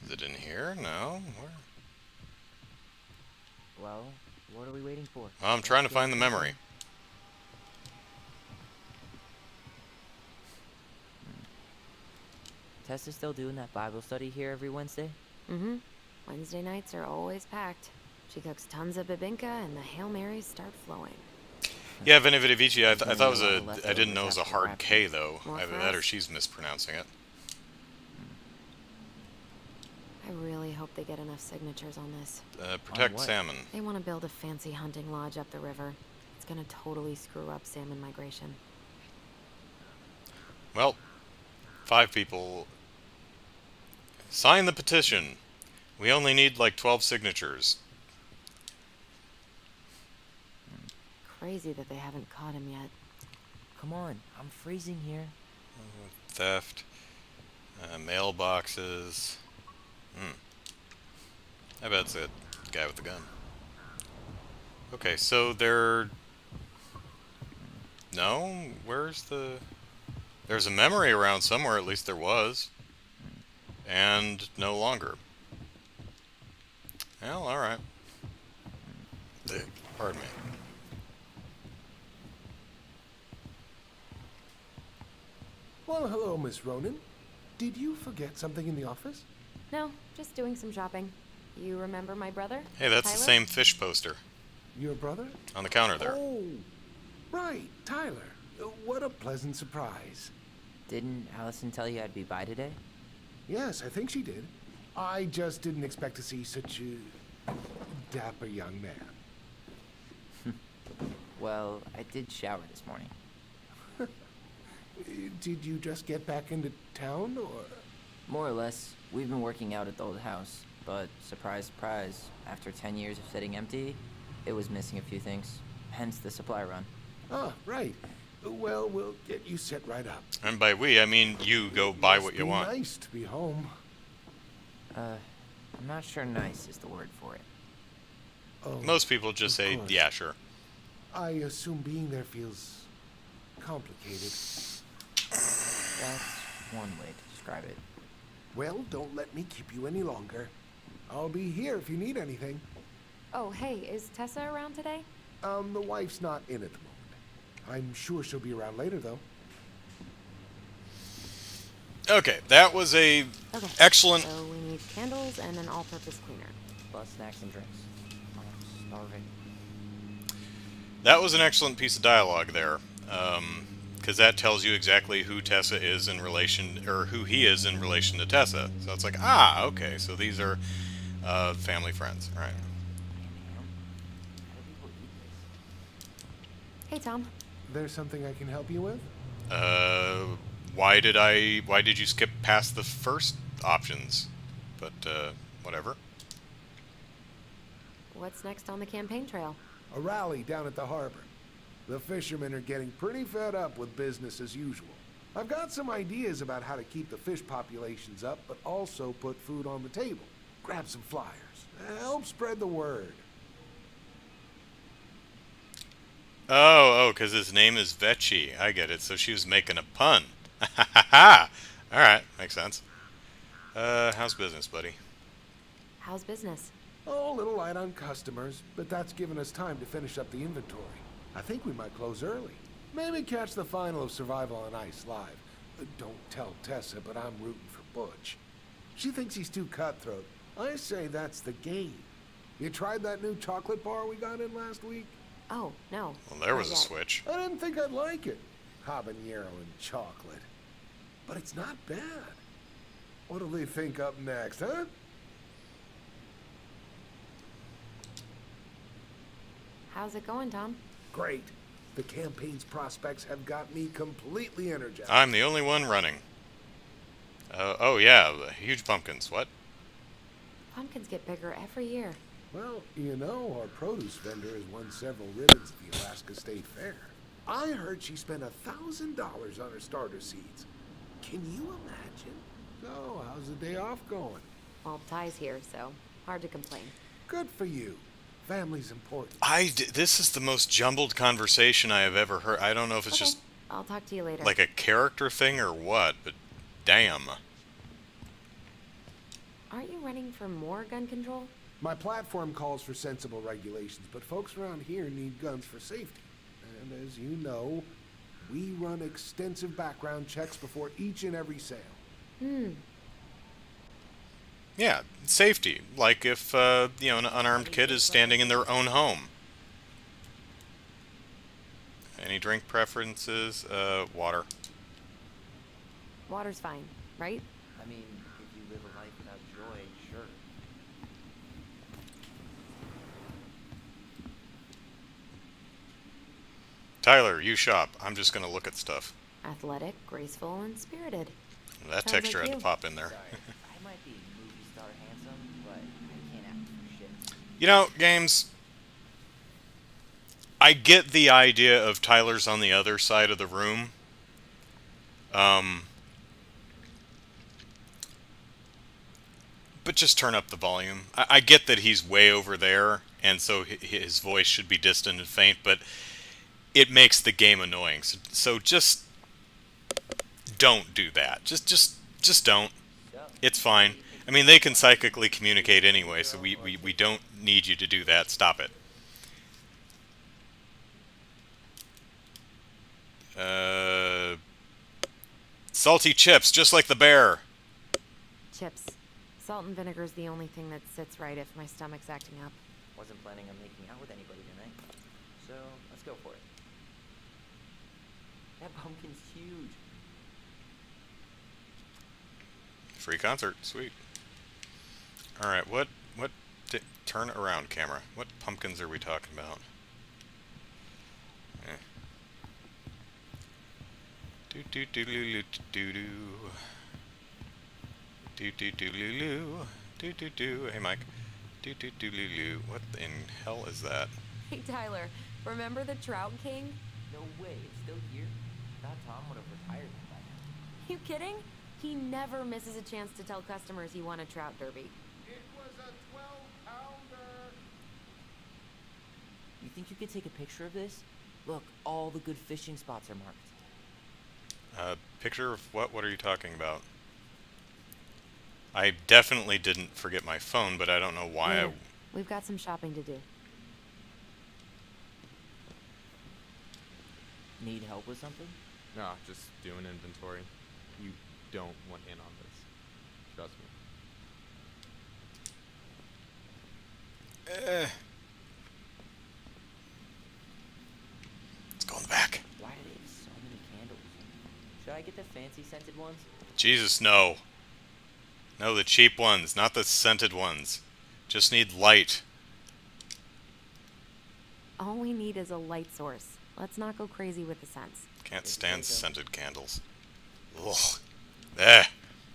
Is it in here? No? Where? Well, what are we waiting for? Oh, I'm trying to find the memory. Tessa's still doing that Bible study here every Wednesday? Mm-hmm. Wednesday nights are always packed. She cooks tons of bibinka and the Hail Marys start flowing. Yeah, Veni Vidi Vici, I thought it was a... Leftovers I didn't know it was a after hard wrapping. K, though. More Either for that or us? she's mispronouncing it. I really hope they get enough signatures on this. Protect what? salmon. They want to build a fancy hunting lodge up the river. It's gonna totally screw up salmon migration. Well, 5 people... Sign the petition. We only need like 12 signatures. Crazy that they haven't caught him yet. Come on, I'm freezing here. Theft. Mailboxes. I bet it's the guy with the gun. Okay, so they're... No? Where's the... There's a memory around somewhere, at least there was. And no longer. Well, alright. Pardon me. Well, hello, Miss Ronan. Did you forget something in the office? No, just doing some shopping. You remember my brother? Hey, that's the Tyler? same fish poster Your brother? on the counter there. Oh, right, Tyler. What a pleasant surprise. Didn't Allison tell you I'd be by today? Yes, I think she did. I just didn't expect to see such a dapper young man. Well, I did shower this morning. Did you just get back into town, or? More or less. We've been working out at the old house, but surprise, surprise, after 10 years of sitting empty, it was missing a few things. Hence the supply run. Ah, right. Well, we'll get you set right up. And by we, I mean you go buy what you Must be want. Nice to be home. I'm not sure nice is the word for it. Oh, Most people just of say, course. yeah, sure. I assume being there feels complicated. That's one way to describe it. Well, don't let me keep you any longer. I'll be here if you need anything. Oh, hey, is Tessa around today? The wife's not in at the moment. I'm sure she'll be around later, though. Okay, that was a Okay. excellent. So we need candles and an all-purpose cleaner. Plus snacks and drinks. I'm starving. That was an excellent piece of dialogue there, because that tells you exactly who Tessa is in relation, or who he is in relation to Tessa. So it's like, ah, okay, so these are family friends, right? Hey, Tom. There's something I can help you with? Why did you skip past the first options? But whatever. What's next on the campaign trail? A rally down at the harbor. The fishermen are getting pretty fed up with business as usual. I've got some ideas about how to keep the fish populations up, but also put food on the table. Grab some flyers. Help spread the word. Oh, because his name is Vecchi. I get it. So she was making a pun. Ha ha ha! Alright, makes sense. How's business, buddy? How's business? Oh, a little light on customers, but that's given us time to finish up the inventory. I think we might close early. Maybe catch the final of Survival on Ice live. Don't tell Tessa, but I'm rooting for Butch. She thinks he's too cutthroat. I say that's the game. You tried that new chocolate bar we got in last week? Oh, no. Well, there was Not a yet. switch. I didn't think I'd like it. Habanero and chocolate. But it's not bad. What'll they think up next, huh? How's it going, Tom? Great. The campaign's prospects have got me completely energized. I'm the only one running. Oh yeah, the huge pumpkins. What? Pumpkins get bigger every year. Well, you know, our produce vendor has won several ribbons at the Alaska State Fair. I heard she spent $1,000 on her starter seeds. Can you imagine? So, how's the day off going? Well, Ty's here, so hard to complain. Good for you. Family's important. This is the most jumbled conversation I have ever heard. I don't know if it's Okay, just I'll talk to you later. like a character thing or what, but damn. Aren't you running for more gun control? My platform calls for sensible regulations, but folks around here need guns for safety. And as you know, we run extensive background checks before each and every sale. Yeah, safety. Like if, an unarmed kid is standing in their own home. Any drink preferences? Water. Water's fine, right? I mean, if you live a life without joy, sure. Tyler, you shop. I'm just gonna look at stuff. Athletic, graceful, and spirited. That Sounds texture like had to you. pop in there. Sorry, I might be movie star handsome, but I can't act for shit. You know, games, I get the idea of Tyler's on the other side of the room. But just turn up the volume. I get that he's way over there, and so his voice should be distant and faint, but it makes the game annoying. So just don't do that. Just don't. It's fine. I mean, they can psychically communicate anyway, so we don't need you to do that. Stop it. Salty chips, just like the bear. Chips. Salt and vinegar's the only thing that sits right if my stomach's acting up. Wasn't planning on making out with anybody tonight, so let's go for it. That pumpkin's huge. Free concert, sweet. All right, turn around, camera. What pumpkins are we talking about? Do do do do do do do do do do do do do. Hey, Mike. Do do do do do. What in hell is that? Hey, Tyler, remember the Trout King? No way, it's still here? I thought Tom would have retired by now. You kidding? He never misses a chance to tell customers he won a trout derby. It was a 12-pounder. You think you could take a picture of this? Look, all the good fishing spots are marked. Picture of what? What are you talking about? I definitely didn't forget my phone, but I don't know why Later. We've got some shopping to do. Need help with something? No, just doing inventory. You don't want in on this. Trust me. Let's go in the back. Why do they have so many candles? Should I get the fancy scented ones? Jesus, no. No, the cheap ones, not the scented ones. Just need light. All we need is a light source. Let's not go crazy with the scents. Can't If you stand say so. scented candles. Ugh. Eh.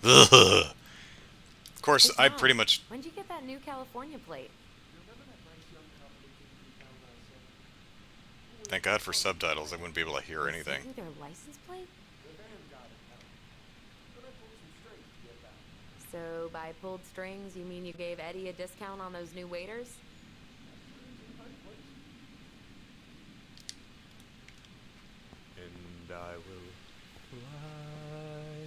Ugh. Of course, Hey, I Tom, pretty much... When'd you get that new California plate? Thank God for subtitles. I wouldn't be able to hear anything. Through their license plate? So by pulled strings, you mean you gave Eddie a discount on those new waiters? And I will fly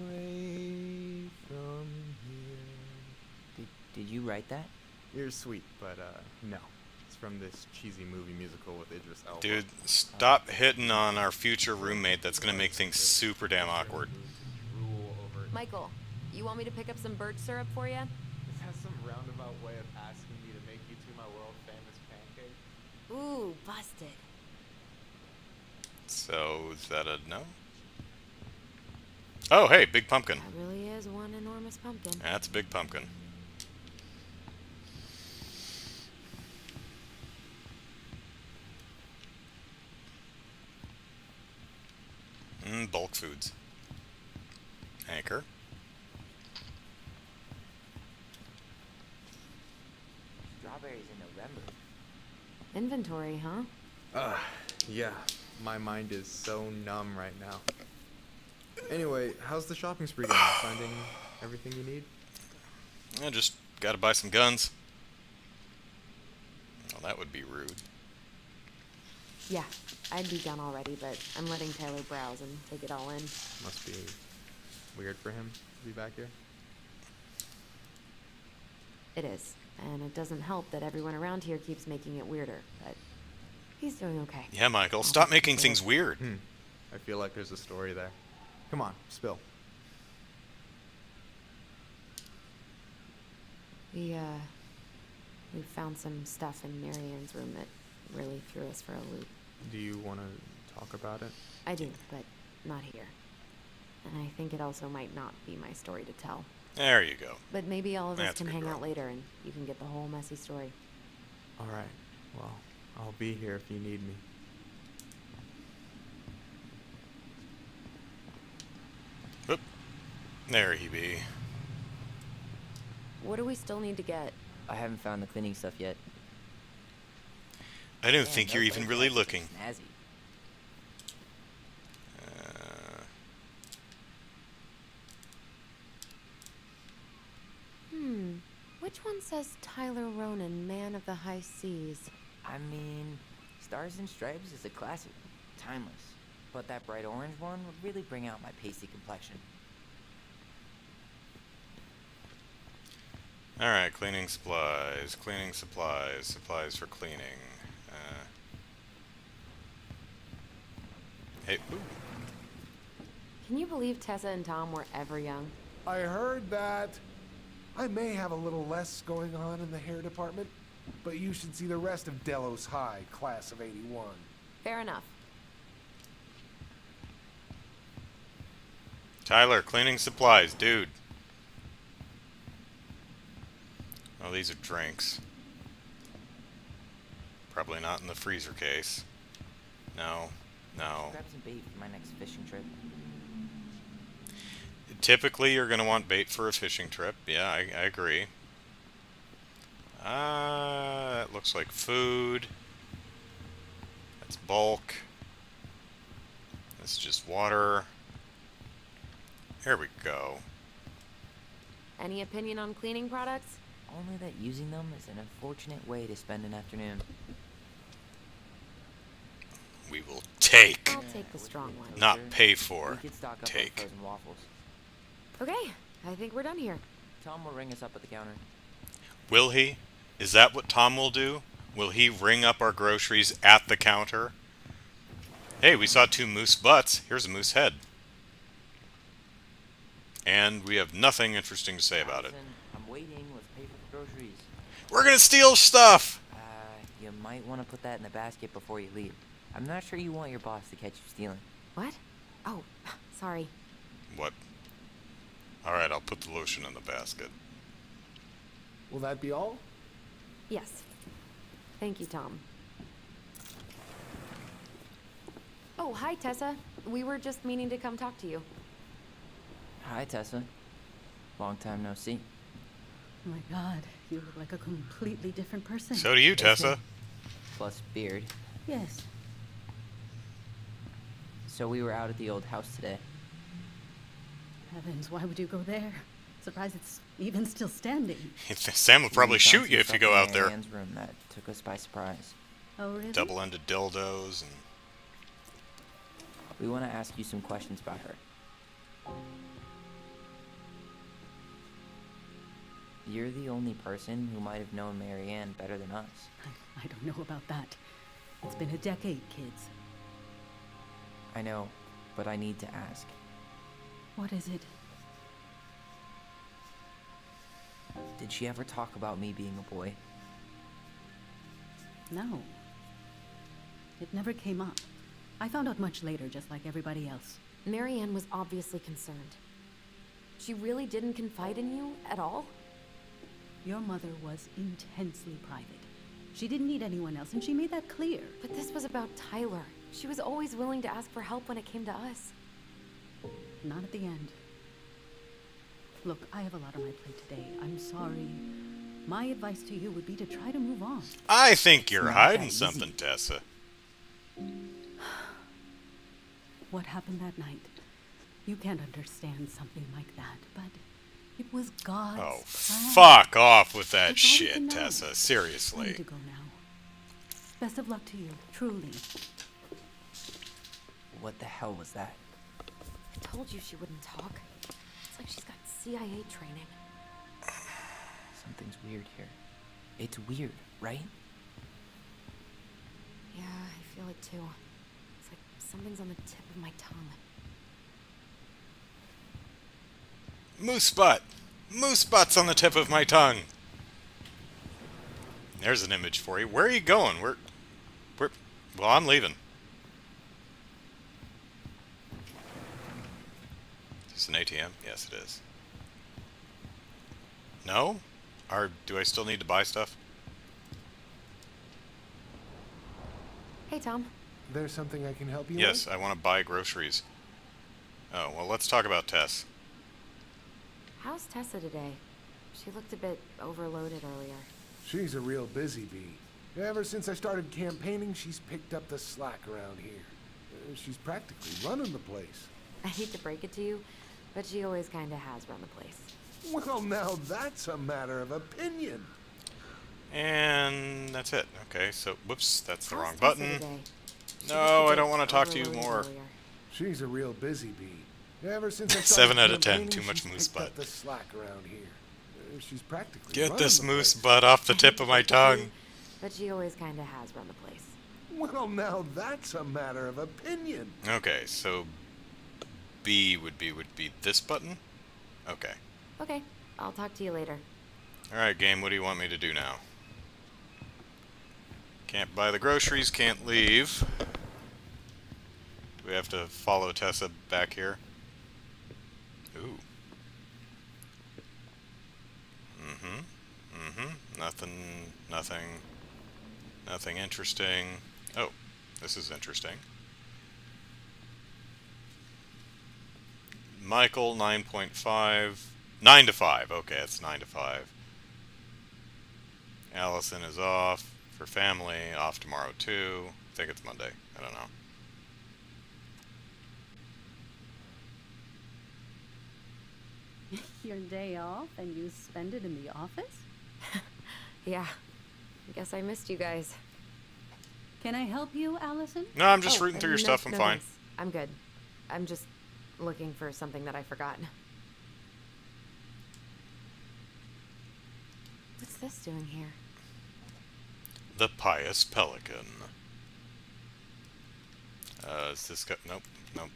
away from here. Did you write that? You're sweet, but no. It's from this cheesy movie musical with Idris Elba. Dude, stop hitting on our future roommate. That's gonna make things super damn awkward. Rule over. Michael, you want me to pick up some birch syrup for you? This has some roundabout way of asking me to make you two my world famous pancake. Ooh, busted. So, is that a no? Oh, hey, big pumpkin. That really is one enormous pumpkin. That's a big pumpkin. Bulk foods. Anchor. Strawberries in November. Inventory, huh? Yeah. My mind is so numb right now. Anyway, how's the shopping spree going? Finding everything you need? I just gotta buy some guns. Well, that would be rude. Yeah, I'd be done already, but I'm letting Taylor browse and take it all in. Must be weird for him to be back here. It is, and it doesn't help that everyone around here keeps making it weirder, but he's doing okay. Yeah, Michael, stop making things weird. I feel like there's a story there. Come on, spill. We found some stuff in Marianne's room that really threw us for a loop. Do you want to talk about it? I do, but not here. And I think it also might not be my story to tell. There you go. But maybe all of us That's a can good hang girl. out later and you can get the whole messy story. All right. Well, I'll be here if you need me. Oop. There he be. What do we still need to get? I haven't found the cleaning stuff yet. I don't Man, think those you're even light really glasses are looking. Snazzy. Which one says Tyler Ronan, Man of the High Seas? I mean, Stars and Stripes is a classic. Timeless. But that bright orange one would really bring out my pasty complexion. Alright, cleaning supplies, supplies for cleaning. Hey, ooh. Can you believe Tessa and Tom were ever young? I heard that. I may have a little less going on in the hair department, but you should see the rest of Delos High, class of '81. Fair enough. Tyler, cleaning supplies, dude. Oh, these are drinks. Probably not in the freezer case. No, no. Grab some bait for my next fishing trip. Typically, you're going to want bait for a fishing trip. Yeah, I agree. That looks like food. That's bulk. That's just water. Here we go. Any opinion on cleaning products? Only that using them is an unfortunate way to spend an afternoon. will take, I'll take the strong one. not pay We for. could stock up on Take. frozen waffles. Okay, I think we're done here. Tom will ring us up at the counter. Will he? Is that what Tom will do? Will he ring up our groceries at the counter? Hey, we saw 2 moose butts. Here's a moose head. And we have nothing interesting to say about it. Allison, I'm waiting. Let's pay for the groceries. We're gonna steal stuff! You might want to put that in the basket before you leave. I'm not sure you want your boss to catch you stealing. What? Oh, sorry. What? Alright, I'll put the lotion in the basket. Will that be all? Yes. Thank you, Tom. Oh, hi, Tessa. We were just meaning to come talk to you. Hi, Tessa. Long time no see. Oh my god, you look like a completely different person. So do you, Tessa. Plus beard. Yes. So we were out at the old house today. Heavens, why would you go there? Surprised it's even still standing. Sam will probably We found shoot you some if you stuff go in out there. Marianne's room that took us by surprise. Oh, really? Double-ended dildos and... We want to ask you some questions about her. You're the only person who might have known Marianne better than us. I don't know about that. It's been a decade, kids. I know, but I need to ask. What is it? Did she ever talk about me being a boy? No. It never came up. I found out much later, just like everybody else. Marianne was obviously concerned. She really didn't confide in you at all? Your mother was intensely private. She didn't need anyone else, and she made that clear. But this was about Tyler. She was always willing to ask for help when it came to us. Not at the end. Look, I have a lot on my plate today. I'm sorry. My advice to you would be to try to move on. I think you're not hiding that easy. something, Tessa. What happened that night? You can't understand something like that, but it was God's Oh, plan. fuck off with that That's all we shit, can know. Tessa. I need Seriously. to go now. Best of luck to you, truly. What the hell was that? I told you she wouldn't talk. It's like she's got CIA training. Something's weird here. It's weird, right? Yeah, I feel it too. It's like something's on the tip of my tongue. Moose butt. Moose butt's on the tip of my tongue. There's an image for you. Where are you going? Well, I'm leaving. Is this an ATM? Yes, it is. No? Do I still need to buy stuff? Hey, Tom. There's something I can help you Yes, with? I want to buy groceries. Oh, well, let's talk about Tess. How's Tessa today? She looked a bit overloaded earlier. She's a real busy bee. Ever since I started campaigning, she's picked up the slack around here. She's practically running the place. I hate to break it to you, but she always kind of has run the place. Well, now that's a matter of opinion. And that's it. Okay, so, whoops, that's the How's wrong Tessa button. today? She No, looked a I bit don't want to talk to you overloaded more. earlier. She's a real busy bee. Ever since I started 7 out of 10, campaigning, too much she's moose picked up butt. the slack around here. She's practically Get running this the moose place. butt off the I tip hate to of my break it to you, tongue. But she always kind of has run the place. Well, now that's a matter of opinion. Okay, so B would be this button? Okay. Okay, I'll talk to you later. Alright, game, what do you want me to do now? Can't buy the groceries, can't leave. We have to follow Tessa back here. Ooh. Nothing interesting. Oh, this is interesting. Michael, 9.5. 9 to 5. Okay, it's 9 to 5. Allison is off for family. Off tomorrow, too. I think it's Monday. I don't know. Your day off and you spend it in the office? Yeah, I guess I missed you guys. Can I help you, Allison? No, I'm just Oh, rooting through your no, stuff. I'm no fine. thanks. I'm good. I'm just looking for something that I forgot. What's this doing here? The Pious Pelican. Is this got... Nope. Nope.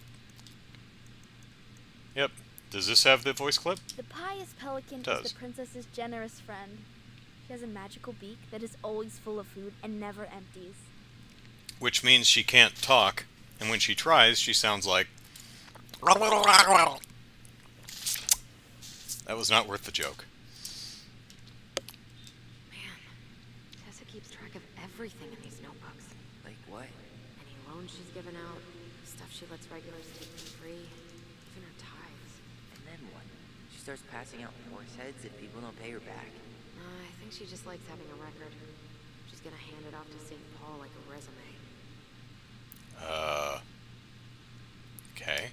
Yep. Does this have the voice clip? The pious pelican Does. is the princess's generous friend. She has a magical beak that is always full of food and never empties. Which means she can't talk, and when she tries, she sounds like... That was not worth the joke. Man, Tessa keeps track of everything in these notebooks. Like what? Any loans she's given out, stuff she lets regulars take for free, even her tithes. And then what? She starts passing out horse heads if people don't pay her back. I think she just likes having a record. She's gonna hand it off to St. Paul like a resume. Okay.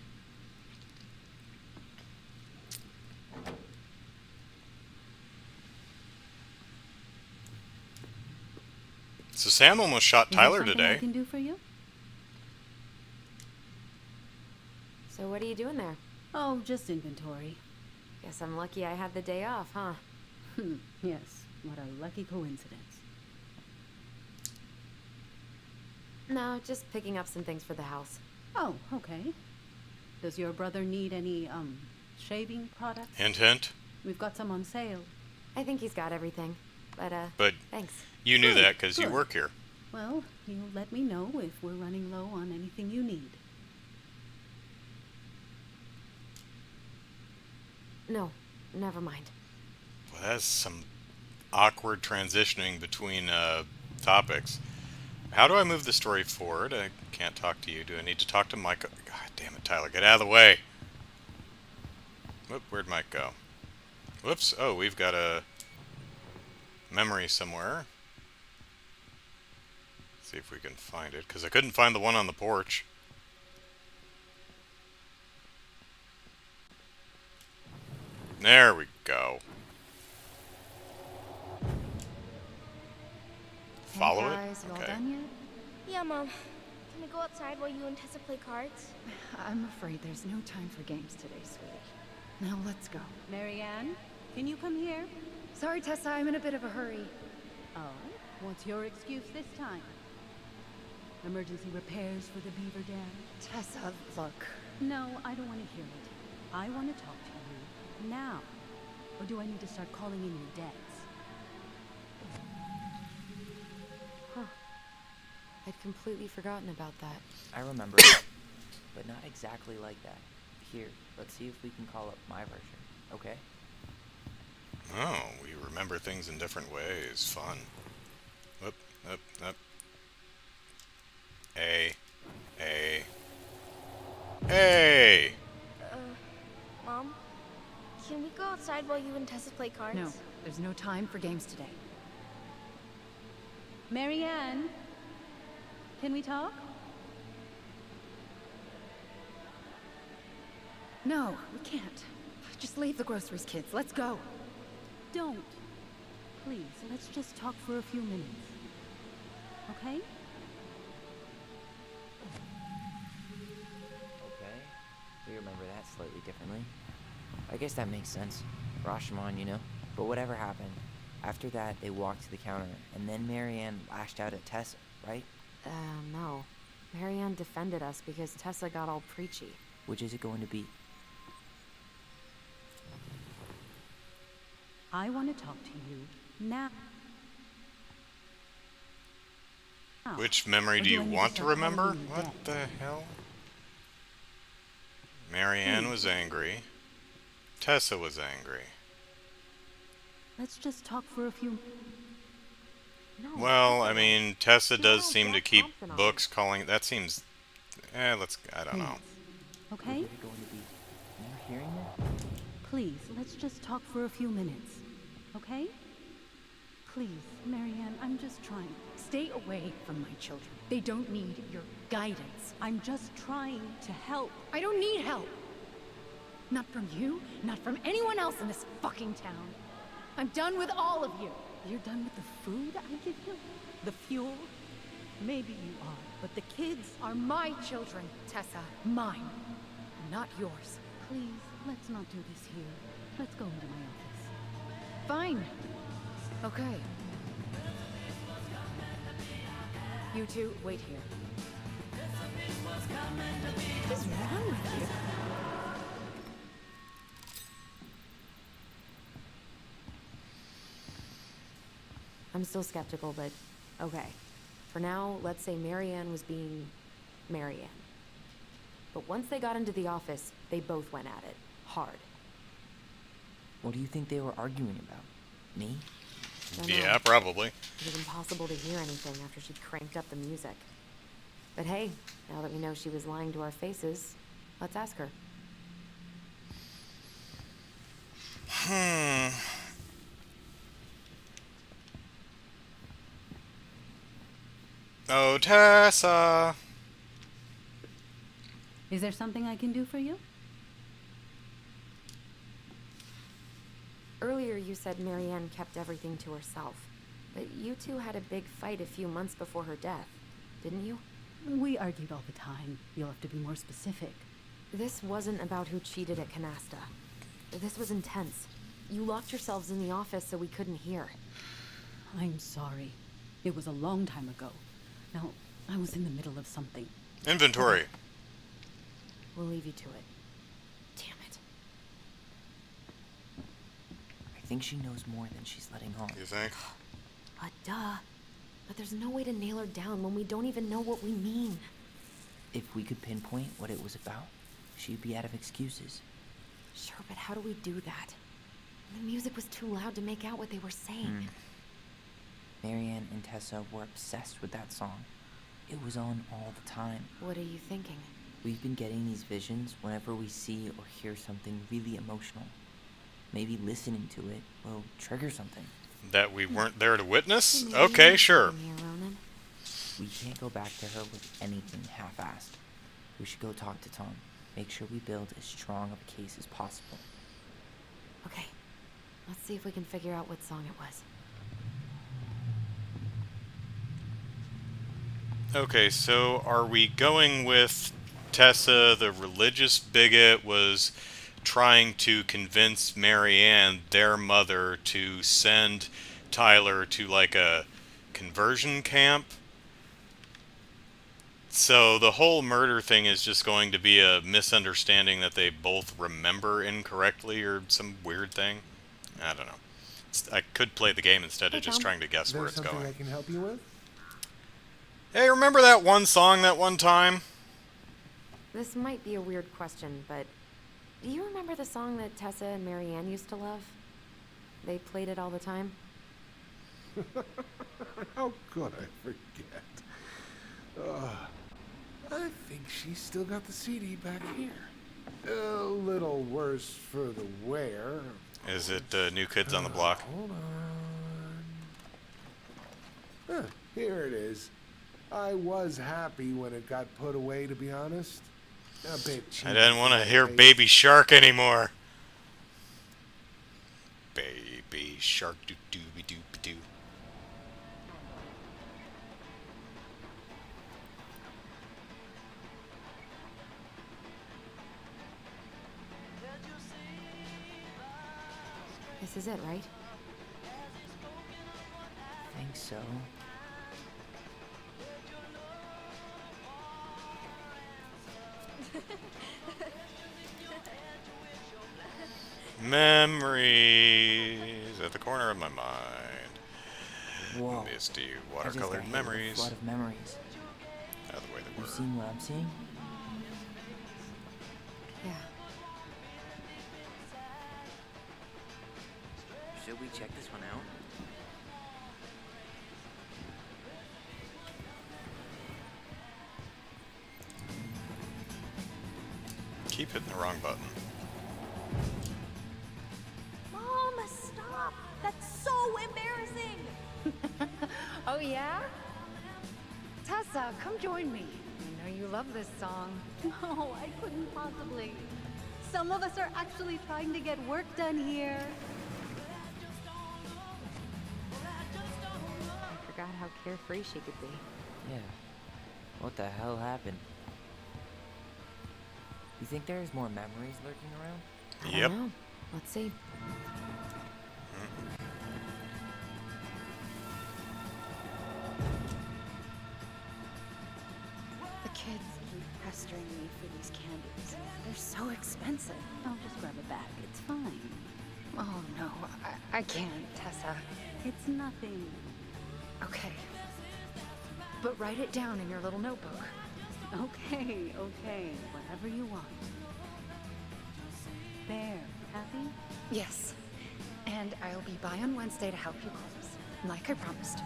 So Sam almost shot Is there Tyler something today. I can do for you? So what are you doing there? Oh, just inventory. Guess I'm lucky I had the day off, huh? Yes, what a lucky coincidence. No, just picking up some things for the house. Oh, okay. Does your brother need any, shaving products? Hint, hint. We've got some on sale. I think he's got everything. But But thanks. you knew Good, that because you good. work here. Well, you'll let me know if we're running low on anything you need. No, never mind. Well, that's some awkward transitioning between topics. How do I move the story forward? I can't talk to you. Do I need to talk to Mike? God damn it, Tyler, get out of the way. Whoop, where'd Mike go? Whoops. Oh, we've got a memory somewhere. See if we can find it, because I couldn't find the one on the porch. There we go. Follow hey it? guys, you all Okay. done yet? Yeah, Mom. Can we go outside while you and Tessa play cards? I'm afraid there's no time for games today, sweetie. Now let's go. Marianne, can you come here? Sorry, Tessa, I'm in a bit of a hurry. Oh, what's your excuse this time? Emergency repairs for the beaver dam? Tessa, look. No, I don't want to hear it. I want to talk to you now. Or do I need to start calling in your debts? I'd completely forgotten about that. I remember it, but not exactly like that. Here, let's see if we can call up my version, okay? Oh, we remember things in different ways. Fun. Whoop, up, up. A. Mom? Can we go outside while you and Tessa play cards? No, there's no time for games today. Marianne, can we talk? No, we can't. Just leave the groceries, kids. Let's go. Don't. Please, let's just talk for a few minutes. Okay? Okay. We remember that slightly differently. I guess that makes sense. Rashomon, you know? But whatever happened, after that, they walked to the counter, and then Marianne lashed out at Tessa, right? No. Marianne defended us because Tessa got all preachy. Which is it going to be? I want to talk to you now. Which memory Or do you I need want to start calling remember? in your What debts? the hell? Marianne was angry. Tessa was angry. Let's just talk for a few. No, Well, I Tessa, mean, Tessa She does won't seem to get keep Thompson on. books calling. That seems. I don't know. Okay? Is it going to be? You're hearing that? Please, let's just talk for a few minutes. Okay? Please, Marianne, I'm just trying. Stay away from my children. They don't need your guidance. I'm just trying to help. I don't need help. Not from you, not from anyone else in this fucking town. I'm done with all of you. You're done with the food I give you? The fuel? Maybe you are, but the kids are My children, Tessa. Mine. Not yours. Please, let's not do this here. Let's go into my office. Fine. Okay. You two, wait here. What is wrong with you? I'm still skeptical, but okay. For now, let's say Marianne was being Marianne. But once they got into the office, they both went at it. Hard. What do you think they were arguing about? Me? Don't know. Yeah, probably. It was impossible to hear anything after she cranked up the music. But hey, now that we know she was lying to our faces, let's ask her. Oh, Tessa. Is there something I can do for you? Earlier you said Marianne kept everything to herself. But you two had a big fight a few months before her death, didn't you? We argued all the time. You'll have to be more specific. This wasn't about who cheated at Canasta. This was intense. You locked yourselves in the office so we couldn't hear. I'm sorry. It was a long time ago. Now, I was in the middle of something. Inventory. We'll leave you to it. Damn it. I think she knows more than she's letting on. You think? Duh. But there's no way to nail her down when we don't even know what we mean. If we could pinpoint what it was about, she'd be out of excuses. Sure, but how do we do that? The music was too loud to make out what they were saying. Marianne and Tessa were obsessed with that song. It was on all the time. What are you thinking? We've been getting these visions whenever we see or hear something really emotional. Maybe listening to it will trigger something. That we weren't there to witness? Maybe Okay, you're sure. here, Ronan. We can't go back to her with anything half-assed. We should go talk to Tom. Make sure we build as strong of a case as possible. Okay. Let's see if we can figure out what song it was. Okay, so are we going with Tessa, the religious bigot, was trying to convince Marianne, their mother, to send Tyler to like a conversion camp? So the whole murder thing is just going to be a misunderstanding that they both remember incorrectly or some weird thing? I don't know. I could play the game instead of just trying to guess where There's it's something going. I can help you with? Hey, remember that one song that one time? This might be a weird question, but do you remember the song that Tessa and Marianne used to love? They played it all the time. How could I forget? I think she's still got the CD back here. A little worse for the wear. Is it New Kids on the Block? Hold on. Here it is. I was happy when it got put away, to be honest. A bit cheap. I didn't want to hear Baby Shark anymore. Baby Shark doo doo doo doo. This is it, right? I think so. Memories at the corner of my mind. Whoa. Misty I just got watercolored hit with a memories. flood of memories. Out of the way they You were. seen what I'm seeing? Yeah. Should we check this one out? Keep hitting the wrong button. Mom, stop! That's so embarrassing! Oh, yeah? Tessa, come join me. I know you love this song. No, I couldn't possibly. Some of us are actually trying to get work done here. I forgot how carefree she could be. Yeah. What the hell happened? You think there's more memories lurking around? I Yep. don't know. Let's see. The kids keep pestering me for these candies. They're so expensive. I'll just grab a bag. It's fine. Oh no, I can't, Tessa. It's nothing. Okay. But write it down in your little notebook. Okay, okay. Whatever you want. There. Happy? Yes. And I'll be by on Wednesday to help you close, like I promised.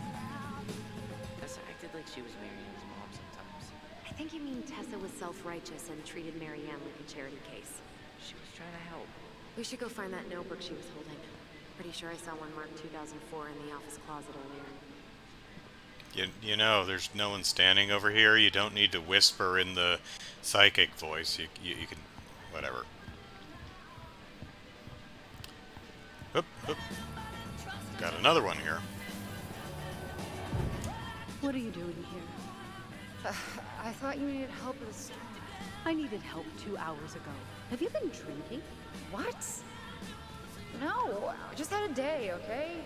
Tessa acted like she was Marianne's mom sometimes. I think you mean Tessa was self-righteous and treated Marianne like a charity case. She was trying to help. We should go find that notebook she was holding. Pretty sure I saw one marked 2004 in the office closet earlier. You know, there's no one standing over here. You don't need to whisper in the psychic voice. You can, whatever. Oop, oop. Got another one here. What are you doing here? I thought you needed help with the store. I needed help 2 hours ago. Have you been drinking? What? No, I just had a day, okay?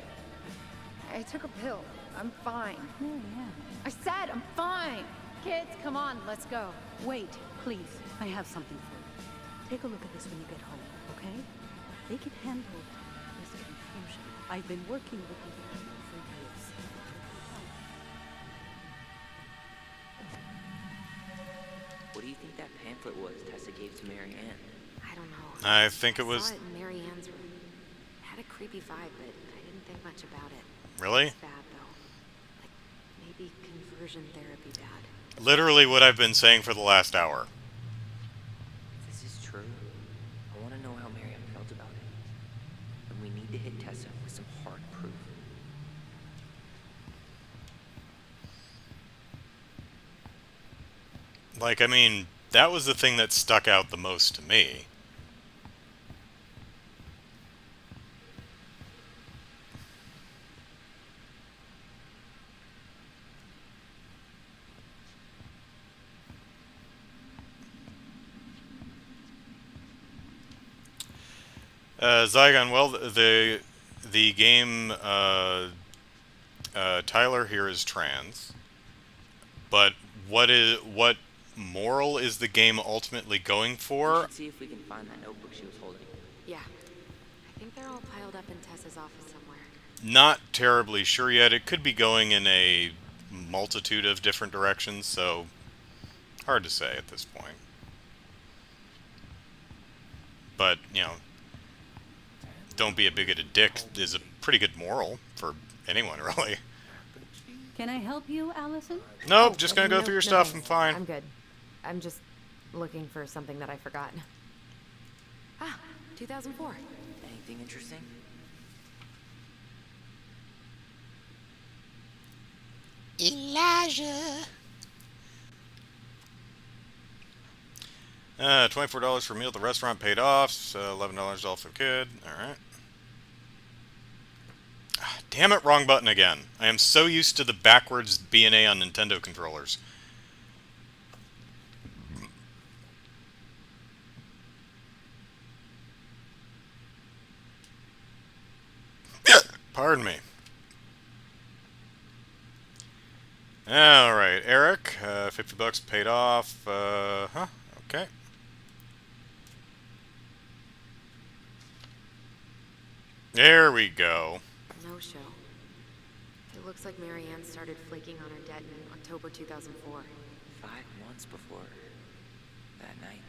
I took a pill. I'm fine. Marianne. I said I'm fine. Kids, come on, let's go. Wait, please. I have something for you. Take a look at this when you get home, okay? They can handle this confusion. I've been working with these people for years. What do you think that pamphlet was Tessa gave to Marianne? I don't know. I think it was... saw it in Marianne's room. It had a creepy vibe, but I didn't think much about it. Really? It's bad, though. Like, maybe conversion therapy bad. Literally what I've been saying for the last hour. If this is true, I want to know how Marianne felt about it. And we need to hit Tessa with some hard proof. Like, I mean, that was the thing that stuck out the most to me. Zygon, well, the game, Tyler here is trans, but what moral is the game ultimately going We for? should see if we can find that notebook she was holding. Yeah. I think they're all piled up in Tessa's office somewhere. Not terribly sure yet. It could be going in a multitude of different directions, so hard to say at this point. But, you know, don't be a bigoted dick is a pretty good moral for anyone, really. Can I help you, Allison? Nope, just gonna go No, through your no stuff. I'm thanks. fine. I'm good. I'm just looking for something that I forgot. Ah, 2004. Anything interesting? Elijah. $24 for a meal at the restaurant paid off. So $11 off for the kid. All right. Ah, damn it, wrong button again. I am so used to the backwards B and A on Nintendo controllers. Pardon me. All right, Eric, $50 paid off. Okay. There we go. No show. It looks like Marianne started flaking on her debt in October 2004. 5 months before that night.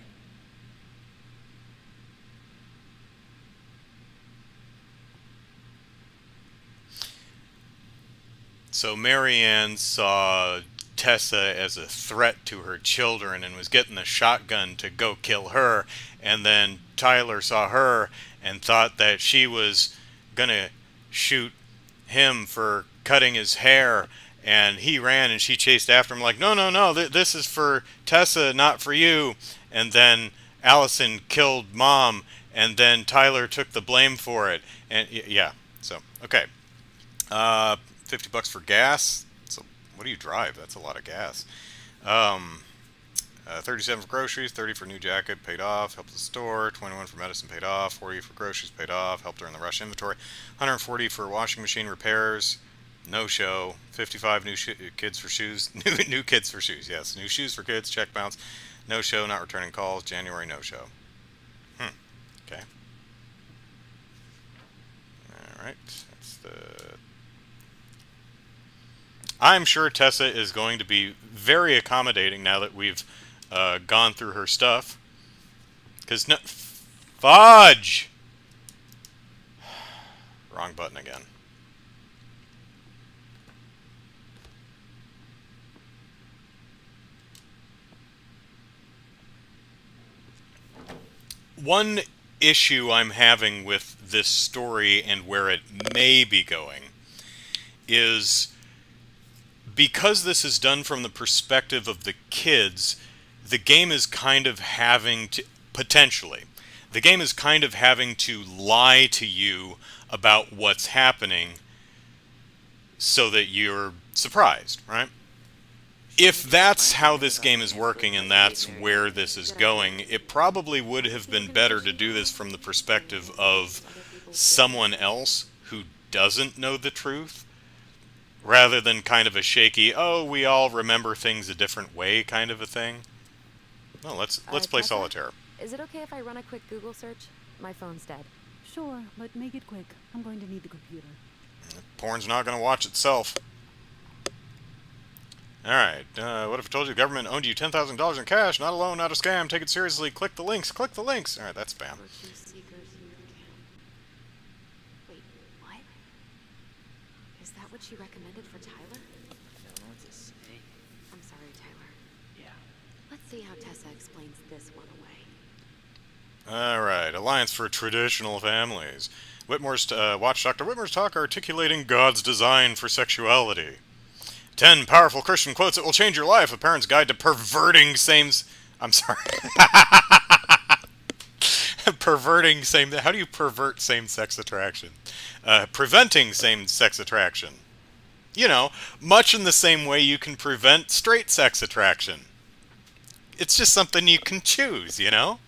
So Marianne saw Tessa as a threat to her children and was getting the shotgun to go kill her, and then Tyler saw her and thought that she was gonna shoot him for cutting his hair, and he ran and she chased after him like, no, no, no, this is for Tessa, not for you. And then Allison killed Mom, and then Tyler took the blame for it. And yeah, so okay. $50 for gas. So What do you drive? That's a lot of gas. Um, 37 for groceries, 30 for new jacket, paid off. Helped the store. 21 for medicine, paid off. 40 for groceries, paid off. Helped her in the rush inventory. 140 for washing machine repairs. No show. 55 new kids for shoes. New kids for shoes. Yes, new shoes for kids. Check bounce. No show. Not returning calls. January no show. Okay. All right. That's the. I'm sure Tessa is going to be very accommodating now that we've gone through her stuff. Because no. Fudge! Wrong button again. One issue I'm having with this story and where it may be going is because this is done from the perspective of the kids, the game is kind of having to, potentially, the game is kind of having to lie to you about what's happening so that you're surprised, right? If that's how this game is working and that's where this is going, it probably would have been better to do this from the perspective of someone else who doesn't know the truth, rather than kind of a shaky, oh, we all remember things a different way kind of a thing. No, let's play Tessa? solitaire. Is it okay if I run a quick Google search? My phone's dead. Sure, but make it quick. I'm going to need the computer. Porn's not going to watch itself. Alright, what if I told you the government owned you $10,000 in cash? Not a loan, not a scam. Take it seriously. Click the links. Click the links. Alright, that's spam. Virtue Seekers Youth Camp. Wait, what? Is that what she recommended for Tyler? I don't know what to say. I'm sorry, Tyler. Yeah. Let's see how Tessa explains this one away. Alright, Alliance for Traditional Families. Whitmore's, watch Dr. Whitmore's talk articulating God's design for sexuality. 10 powerful Christian quotes that will change your life. A parent's guide to perverting I'm sorry. Perverting same... How do you pervert same-sex attraction? Preventing same-sex attraction. You know, much in the same way you can prevent straight-sex attraction. It's just something you can choose, you know?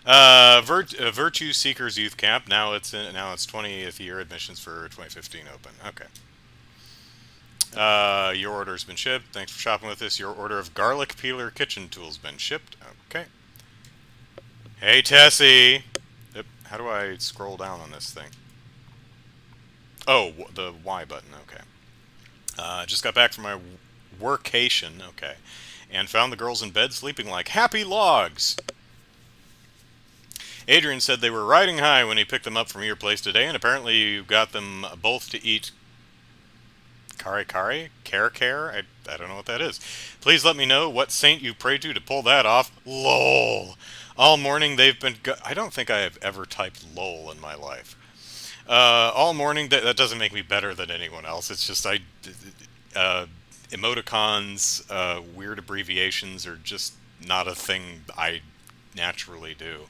Virtue Seekers Youth Camp. Now it's 20th year admissions for 2015 open. Okay. Your order's been shipped. Thanks for shopping with us. Your order of garlic peeler kitchen tools been shipped. Okay. Hey, Tessie. Yep. How do I scroll down on this thing? Oh, the Y button. Okay. Just got back from my workation. Okay. And found the girls in bed sleeping like happy logs. Adrian said they were riding high when he picked them up from your place today, and apparently you got them both to eat Kare? Care? I don't know what that is. Please let me know what saint you pray to pull that off. LOL. All morning they've been... I don't think I have ever typed LOL in my life. All morning... That doesn't make me better than anyone else. It's just emoticons, weird abbreviations are just not a thing I naturally do.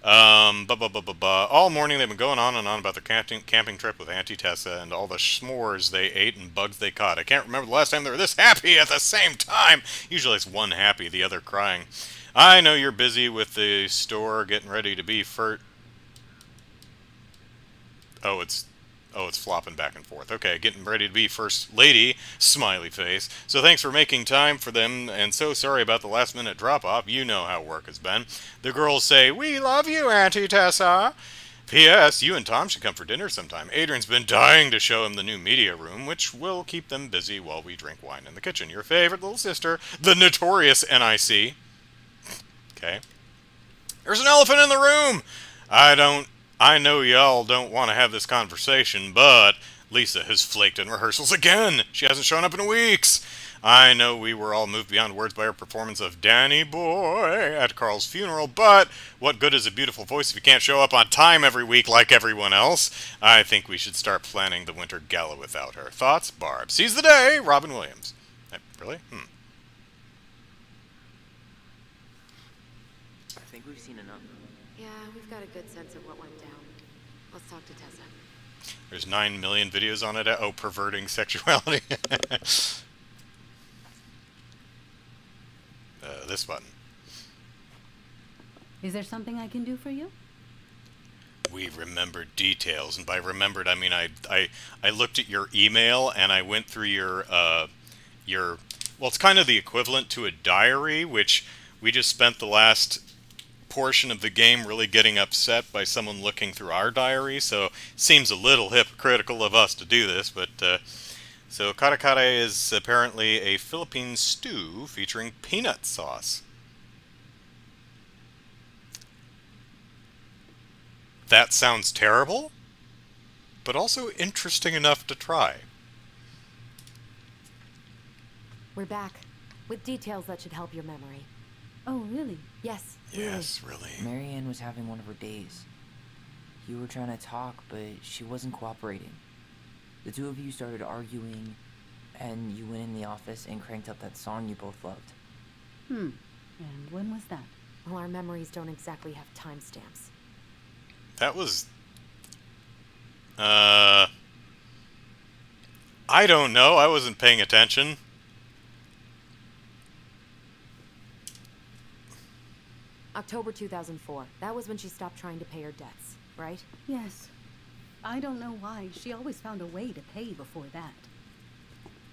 All morning they've been going on and on about their camping trip with Auntie Tessa and all the s'mores they ate and bugs they caught. I can't remember the last time they were this happy at the same time. Usually it's one happy, the other crying. I know you're busy with the store getting ready to be Oh, it's flopping back and forth. Okay, getting ready to be First Lady, smiley face. So thanks for making time for them, and so sorry about the last-minute drop-off. You know how work has been. The girls say, we love you, Auntie Tessa. P.S. You and Tom should come for dinner sometime. Adrian's been dying to show him the new media room, which will keep them busy while we drink wine in the kitchen. Your favorite little sister, the notorious NIC. Okay. There's an elephant in the room! I know y'all don't want to have this conversation, but Lisa has flaked in rehearsals again. She hasn't shown up in weeks. I know we were all moved beyond words by her performance of Danny Boy at Carl's funeral, but what good is a beautiful voice if you can't show up on time every week like everyone else? I think we should start planning the winter gala without her. Thoughts? Barb. Seize the day, Robin Williams. Really? I think we've seen enough. Yeah, we've got a good sense of what went down. Let's talk to Tessa. There's 9 million videos on it. Oh, perverting sexuality. This button. Is there something I can do for you? We remembered details, and by remembered I mean I looked at your email and I went through your well, it's kind of the equivalent to a diary, which we just spent the last portion of the game really getting upset by someone looking through our diary, so it seems a little hypocritical of us to do this, but so kare kare is apparently a Philippine stew featuring peanut sauce. That sounds terrible, but also interesting enough to try. We're back, with details that should help your memory. Oh, really? Yes. Yes, really. Marianne was having one of her days. You were trying to talk, but she wasn't cooperating. The two of you started arguing, and you went in the office and cranked up that song you both loved. And when was that? Well, our memories don't exactly have timestamps. That was... I don't know. I wasn't paying attention. October 2004. That was when she stopped trying to pay her debts, right? Yes. I don't know why. She always found a way to pay before that.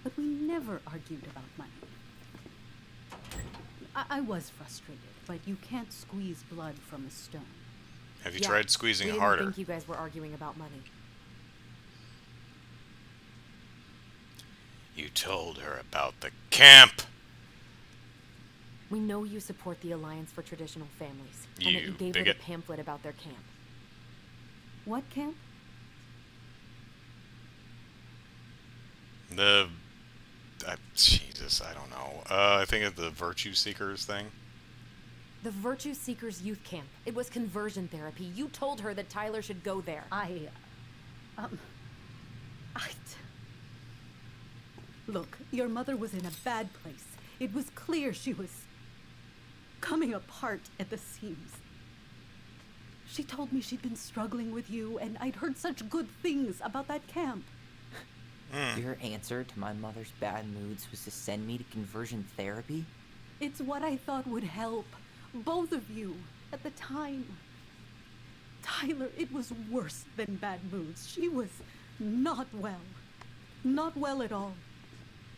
But we never argued about money. I was frustrated, but you can't squeeze blood from a stone. Have you tried squeezing we harder? I think you guys were arguing about money. You told her about the camp. We know you support the Alliance for Traditional Families, and that you gave her the pamphlet about their camp. What camp? Jesus, I don't know. I think it's the Virtue Seekers thing. The Virtue Seekers Youth Camp. It was conversion therapy. You told her that Tyler should go there. Look, your mother was in a bad place. It was clear she was coming apart at the seams. She told me she'd been struggling with you, and I'd heard such good things about that camp. Your answer to my mother's bad moods was to send me to conversion therapy? It's what I thought would help both of you at the time. Tyler, it was worse than bad moods. She was not well. Not well at all.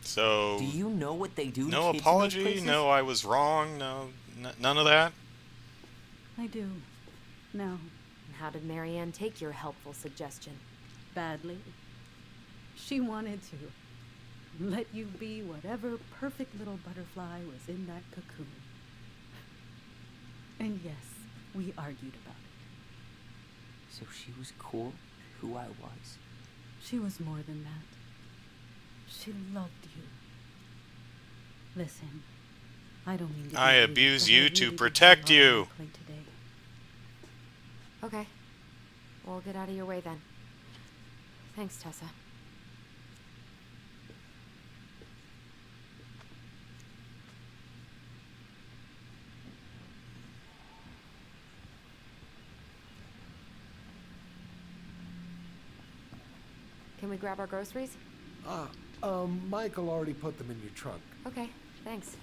So... Do you know what they do to no kids apology, in those places? no I was wrong, no... none of that? I do. Now. And how did Marianne take your helpful suggestion? Badly. She wanted to let you be whatever perfect little butterfly was in that cocoon. And yes, we argued about it. So she was cool, who I was. She was more than that. She loved you. Listen, I don't mean to I be rude, abuse but you I to really protect did have a lot on you. my plate today. Okay. We'll get out of your way then. Thanks, Tessa. Can we grab our groceries? Michael already put them in your trunk. Okay, thanks.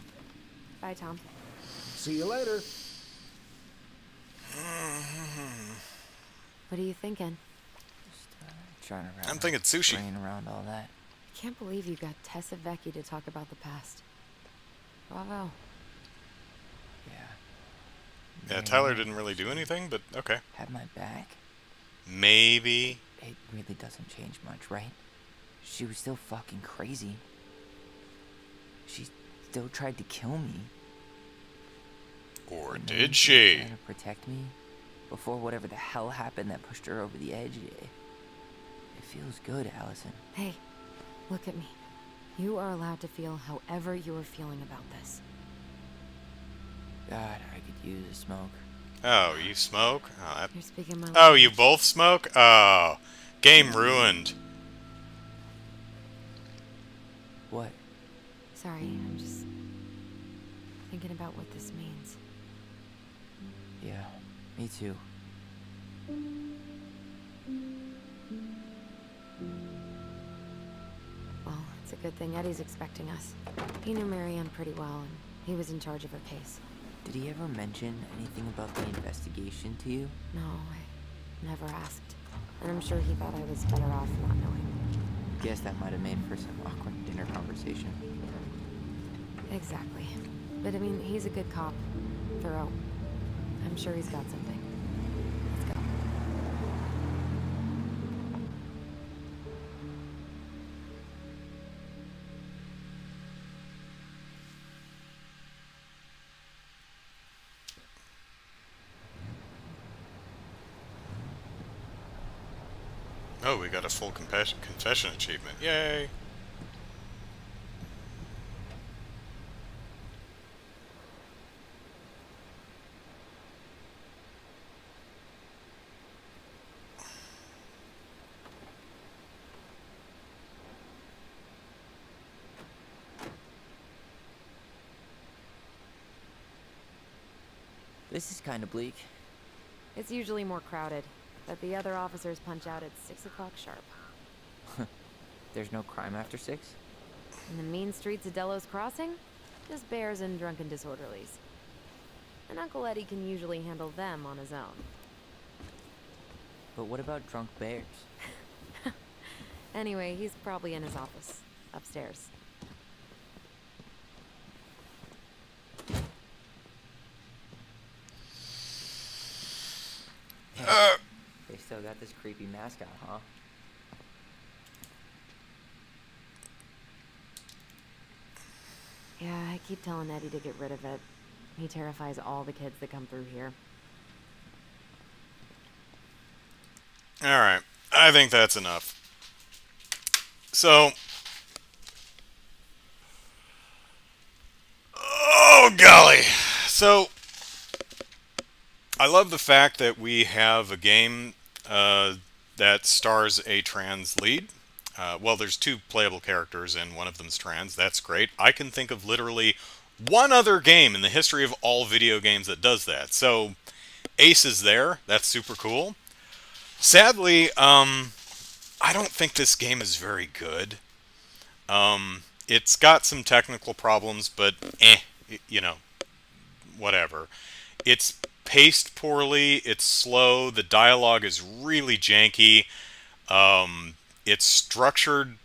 Bye, Tom. See you later. What are you thinking? Just trying to wrap I'm my thinking sushi. brain around all that. I can't believe you got Tessa Vecchi to talk about the past. Bravo. Yeah, Tyler didn't really do anything, but okay. Had my back. Maybe. It really doesn't change much, right? She was still fucking crazy. She still tried to kill me. Or And did then she? Trying to protect me before whatever the hell happened that pushed her over the edge. It feels good, Allison. Hey, look at me. You are allowed to feel however you are feeling about this. God, I could use a smoke. Oh, you smoke? You're speaking my Oh, language. you both smoke? Oh, game ruined. What? Sorry, I'm just thinking about what this means. Yeah, me too. Well, it's a good thing Eddie's expecting us. He knew Marianne pretty well, and he was in charge of her case. Did he ever mention anything about the investigation to you? No, I never asked. And I'm sure he thought I was better off not knowing. Guess that might have made for some awkward dinner conversation. Exactly. But I mean, he's a good cop. Thorough. I'm sure he's got something. Let's go. Oh, we got a full confession achievement. Yay! This is kind of bleak. It's usually more crowded, but the other officers punch out at 6 o'clock sharp. There's no crime after 6? In the mean streets of Delos Crossing, just bears and drunken disorderlies. And Uncle Eddie can usually handle them on his own. But what about drunk bears? Anyway, he's probably in his office, upstairs. They still got this creepy mascot, huh? Yeah, I keep telling Eddie to get rid of it. He terrifies all the kids that come through here. Alright, I think that's enough. So... Oh, golly! So... I love the fact that we have a game that stars a trans lead. Well, there's 2 playable characters and one of them's trans. That's great. I can think of literally one other game in the history of all video games that does that. So, Ace is there. That's super cool. Sadly, I don't think this game is very good. It's got some technical problems, but you know, whatever. It's paced poorly, it's slow, the dialogue is really janky, it's structured...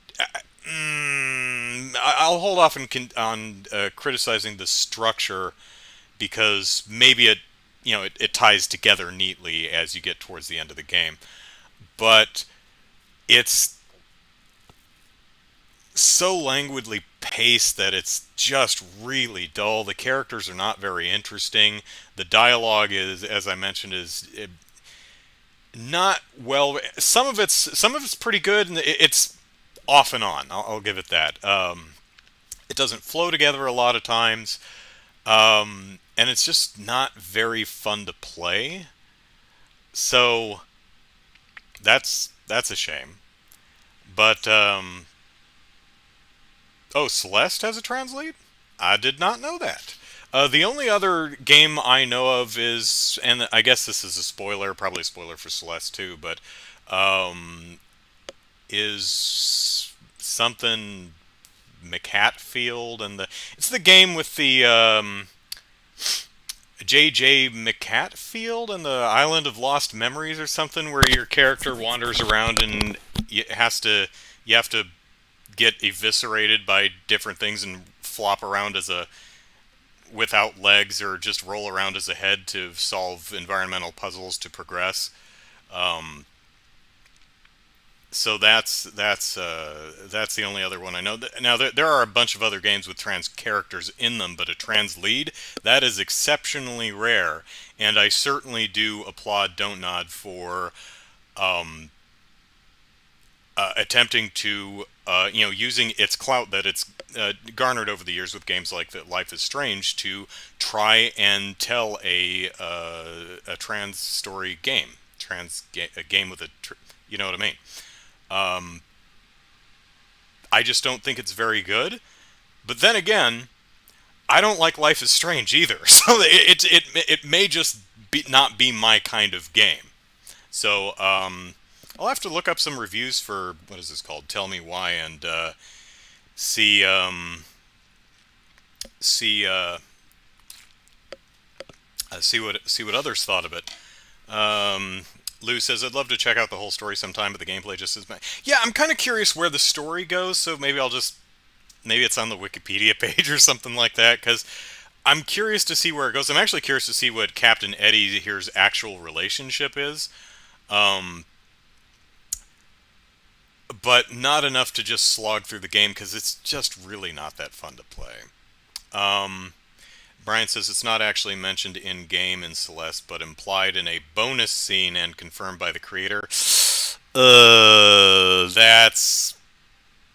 I'll hold off on criticizing the structure, because maybe it ties together neatly as you get towards the end of the game. But it's so languidly paced that it's just really dull. The characters are not very interesting. The dialogue is, as I mentioned, is not well. Some of it's pretty good, and it's off and on. I'll give it that. It doesn't flow together a lot of times, and it's just not very fun to play. So that's a shame. But oh, Celeste has a trans lead? I did not know that. The only other game I know of is, and I guess this is a spoiler, probably a spoiler for Celeste too, but is something McHatfield, and it's the game with the J.J. McHatfield and the Island of Lost Memories or something, where your character wanders around and you have to get eviscerated by different things and flop around without legs, or just roll around as a head to solve environmental puzzles to progress. So that's the only other one I know. Now there are a bunch of other games with trans characters in them, but a trans lead, that is exceptionally rare, and I certainly do applaud Don't Nod for attempting to using its clout that it's garnered over the years with games like that Life is Strange to try and tell a trans story game, a game with you know what I mean. I just don't think it's very good. But then again, I don't like Life is Strange either, so it may just not be my kind of game. So I'll have to look up some reviews for what is this called? Tell Me Why, and see see see what others thought of it. Lou says, I'd love to check out the whole story sometime, but the gameplay just is... Yeah, I'm kind of curious where the story goes, so maybe I'll just... Maybe it's on the Wikipedia page or something like that, because I'm curious to see where it goes. I'm actually curious to see what Captain Eddie here's actual relationship is. But not enough to just slog through the game, because it's just really not that fun to play. Brian says it's not actually mentioned in-game in Celeste, but implied in a bonus scene and confirmed by the creator. That's...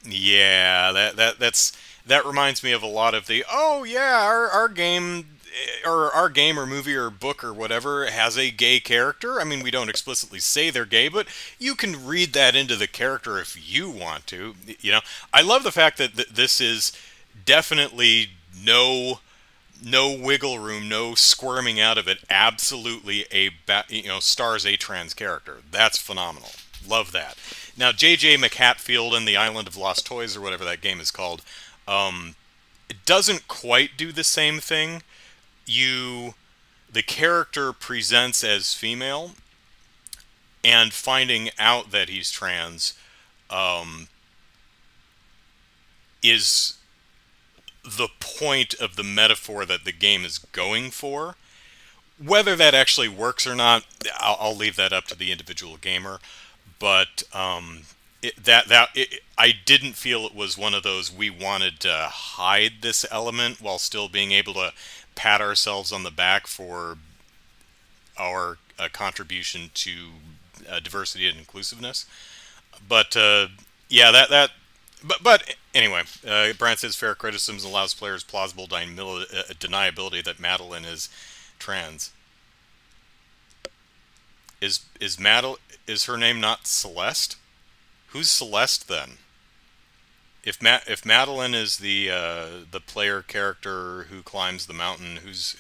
Yeah, that reminds me of a lot of the, oh yeah, our game, or our game or movie or book or whatever has a gay character. I mean, we don't explicitly say they're gay, but you can read that into the character if you want to. You know, I love the fact that this is definitely no wiggle room, no squirming out of it. Absolutely stars a trans character. That's phenomenal. Love that. Now, J.J. McHatfield and the Island of Lost Toys, or whatever that game is called, it doesn't quite do the same thing. The character presents as female, and finding out that he's trans is the point of the metaphor that the game is going for. Whether that actually works or not, I'll leave that up to the individual gamer. But I didn't feel it was one of those we wanted to hide this element while still being able to pat ourselves on the back for our contribution to diversity and inclusiveness. But yeah, but anyway, Brian says fair criticism allows players plausible deniability that Madeline is trans. Is her name not Celeste? Who's Celeste then? If Madeline is the player character who climbs the mountain, is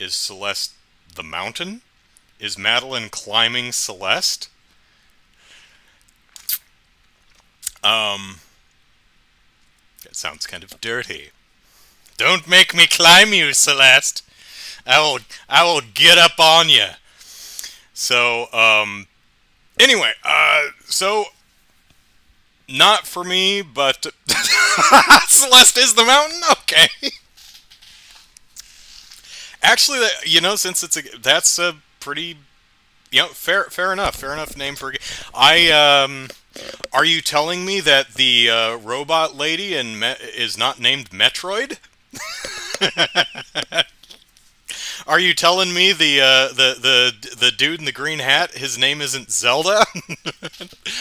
Celeste the mountain? Is Madeline climbing Celeste? That sounds kind of dirty. Don't make me climb you, Celeste. I will get up on you. So, anyway, so, not for me, but Celeste is the mountain? Okay. Actually, since that's a pretty, fair enough name for are you telling me that the robot lady is not named Metroid? Are you telling me the dude in the green hat, his name isn't Zelda?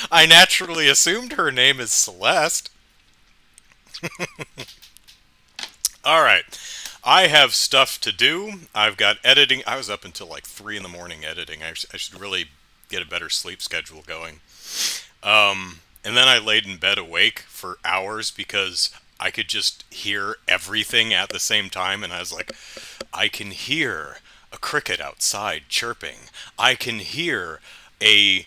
I naturally assumed her name is Celeste. All right. I have stuff to do. I've got editing. I was up until like 3 in the morning editing. I should really get a better sleep schedule going. And then I laid in bed awake for hours because I could just hear everything at the same time, and I was like, I can hear a cricket outside chirping. I can hear a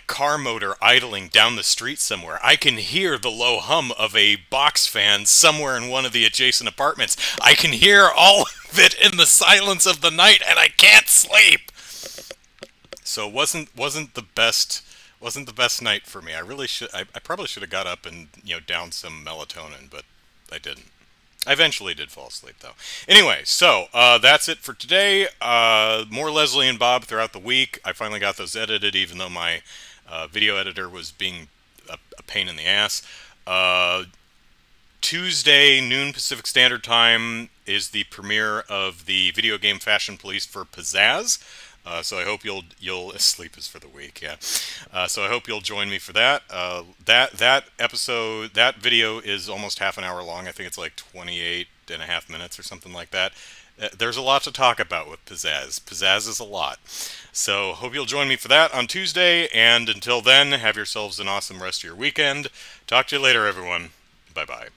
car motor idling down the street somewhere. I can hear the low hum of a box fan somewhere in one of the adjacent apartments. I can hear all of it in the silence of the night, and I can't sleep. So it wasn't the best night for me. I probably should have got up and downed some melatonin, but I didn't. I eventually did fall asleep, though. Anyway, so that's it for today. More Leslie and Bob throughout the week. I finally got those edited, even though my video editor was being a pain in the ass. Tuesday, noon Pacific Standard Time, is the premiere of the video game Fashion Police for Pizzazz. So I hope you'll sleep is for the week, yeah. So I hope you'll join me for that. That episode, that video is almost half an hour long. I think it's like 28 and a half minutes or something like that. There's a lot to talk about with Pizzazz. Pizzazz is a lot. So hope you'll join me for that on Tuesday. And until then, have yourselves an awesome rest of your weekend. Talk to you later, everyone. Bye-bye.